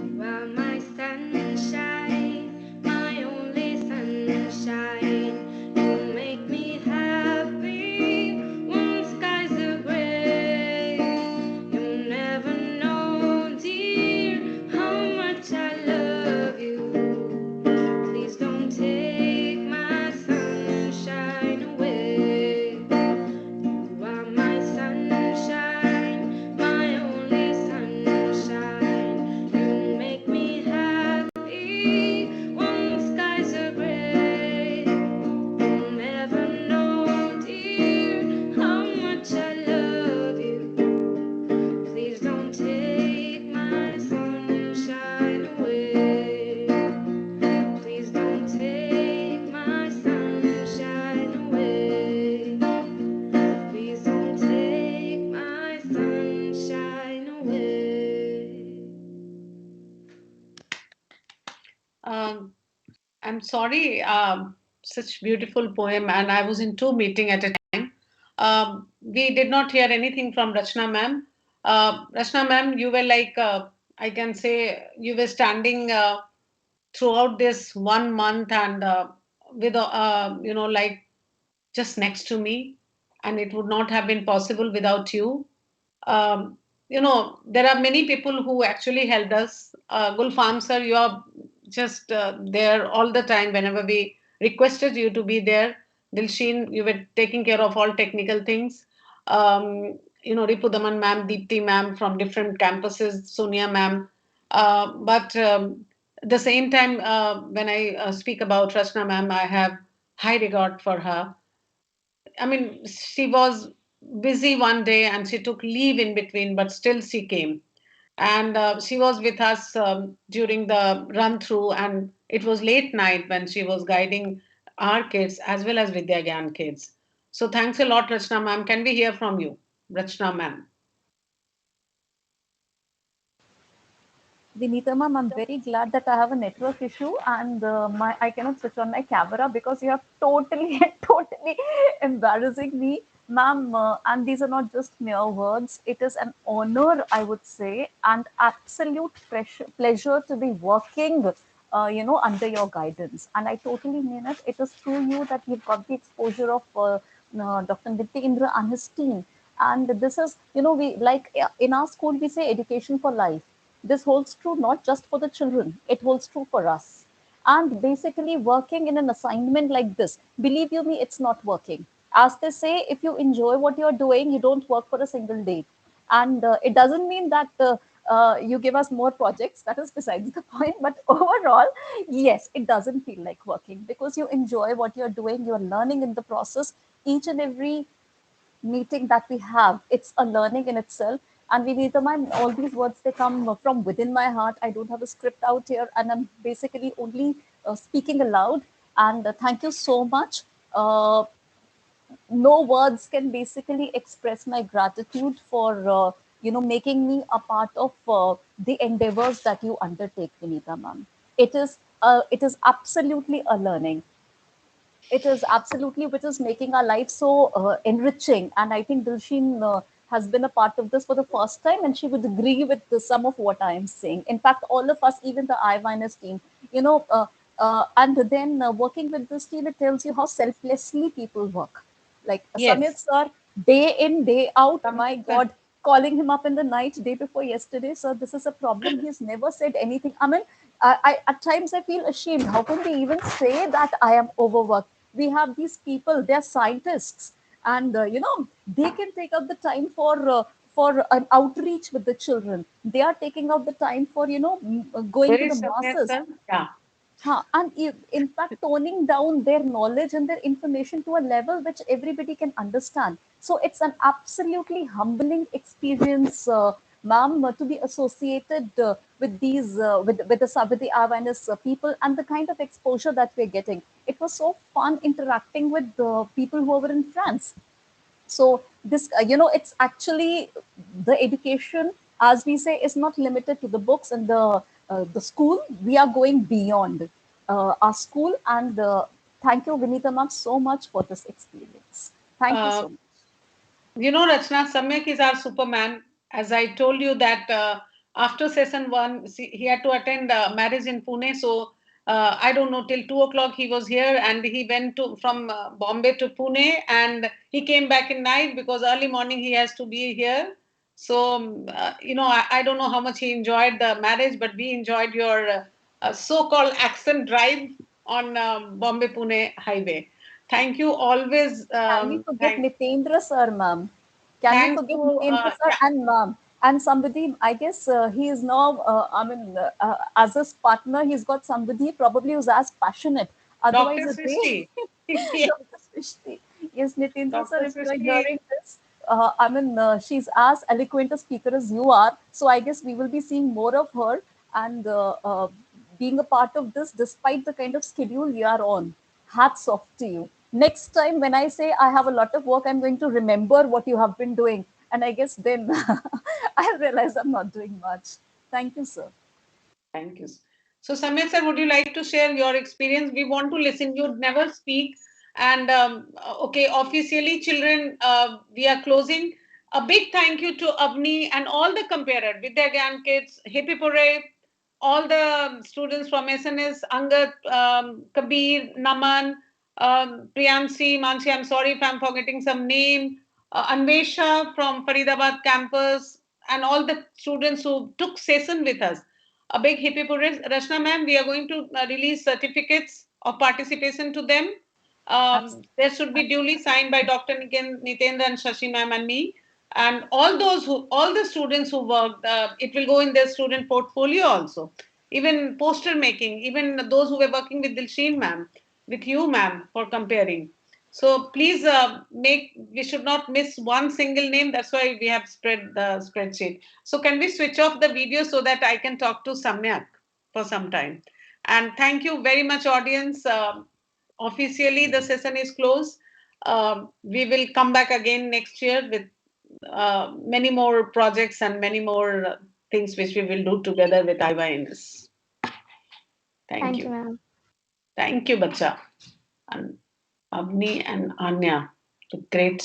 You are my sunshine, my only sunshine. You make me happy when skies are gray. You never know, dear, how much I love you. Please don't take my sunshine away. You are my sunshine, my only sunshine. You make me happy when skies are gray. You'll never know, dear, how much I love you. Please don't take my sunshine away. Please don't take my sunshine away. Please don't take my sunshine away. Um, I'm sorry, such beautiful poem, and I was in two meeting at a time. We did not hear anything from Rachna ma'am. Rachna ma'am, you were like, I can say, you were standing throughout this 1 month and with, like just next to me, and it would not have been possible without you. Um, there are many people who actually helped us. Gulfam sir, you are just there all the time whenever we requested you to be there. Dilshin, you were taking care of all technical things. Ripudaman ma'am, Deepti ma'am from different campuses, Sonia ma'am. But at the same time, when I speak about Rachna ma'am, I have high regard for her. I mean, she was busy one day and she took leave in between, but still she came. And she was with us during the run through, and it was late night when she was guiding our kids as well as Vidya Gyan kids. So thanks a lot, Rachna ma'am. Can we hear from you, Rachna ma'am? Vinita ma'am, I'm very glad that I have a network issue and my I cannot switch on my camera because you are totally totally embarrassing me, ma'am. And these are not just mere words. It is an honor, I would say, and absolute pleasure to be working, under your guidance. And I totally mean it. It is through you that we've got the exposure of Dr. Nitya Indra and his team. And this is, we like in our school we say education for life. This holds true not just for the children, it holds true for us. And basically, working in an assignment like this, believe you me, it's not working. As they say, if you enjoy what you're doing, you don't work for a single day. And it doesn't mean that you give us more projects, that is besides the point. But overall, yes, it doesn't feel like working because you enjoy what you're doing, you're learning in the process. Each and every meeting that we have, it's a learning in itself. And we need to mind all these words, they come from within my heart. I don't have a script out here, and I'm basically only speaking aloud. And thank you so much. Uh, no words can basically express my gratitude for making me a part of the endeavors that you undertake, Vinita ma'am. It is absolutely a learning. It is absolutely, which is making our life so enriching. And I think Dilshin has been a part of this for the first time, and she would agree with some of what I am saying. In fact, all of us, even the IYNS team, you know and then working with this team, it tells you how selflessly people work. Like Samit Yes. sir, day in day out, my god, calling him up in the night day before yesterday, sir, this is a problem. He's never said anything. I mean, I at times I feel ashamed. How can we even say that I am overworked? We have these people; they're scientists, and they can take out the time for an outreach with the children. They are taking out the time for going Where to the is Surya, masses. sir? Yeah. And in fact toning down their knowledge and their information to a level which everybody can understand. So it's an absolutely humbling experience, ma'am, to be associated with these with the IYNS people and the kind of exposure that we're getting. It was so fun interacting with the people who were in France. So this it's actually the education, as we say, is not limited to the books and the school. We are going beyond our school, and thank you, Vinita ma'am, so much for this experience. Thank you so much. Rachna, Samyak is our Superman. As I told you that after session 1, he had to attend marriage in Pune. So I don't know, till 2 o'clock he was here, and he went from Bombay to Pune, and he came back in night because early morning he has to be here. So, I don't know how much he enjoyed the marriage, but we enjoyed your so-called accent drive on Bombay Pune highway. Thank you always. Can we forget Nitendra sir, ma'am? Can we forget Nitendra sir and ma'am? And somebody, I guess he is now, as his partner, he's got somebody probably who's as passionate. Otherwise, Dr. a day. Srishti. Dr. Srishti. Yes, Nitendra sir, Dr. if you're Srishti. hearing this, she's as eloquent a speaker as you are. So I guess we will be seeing more of her and being a part of this despite the kind of schedule we are on. Hats off to you. Next time when I say I have a lot of work, I'm going to remember what you have been doing. And I guess then I'll realize I'm not doing much. Thank you, sir. Thank you. So, Samir sir, would you like to share your experience? We want to listen. You never speak. And okay, officially, children, we are closing. A big thank you to Avni and all the comparer, Vidya Gyan kids, Hippie Pure, all the students from SNS, Angat, Kabir, Naman, Priyansi, Mansi. I'm sorry if I'm forgetting some name. Anvesha from Faridabad campus, and all the students who took session with us. A big hippie parade. Rachna ma'am, we are going to release certificates of participation to them. There should be duly signed by Dr. Nitendra and Shashi ma'am and me. And all the students who worked, it will go in their student portfolio also. Even poster making, even those who were working with Dilsheen ma'am, with you ma'am, for comparing. So please we should not miss one single name. That's why we have spread the spreadsheet. So can we switch off the video so that I can talk to Samyak for some time? And thank you very much, audience. Officially, the session is closed. We will come back again next year with many more projects and many more things which we will do together with IYNS. Thank you. ma'am. Thank you, Bacha. And Avni and Anya, the great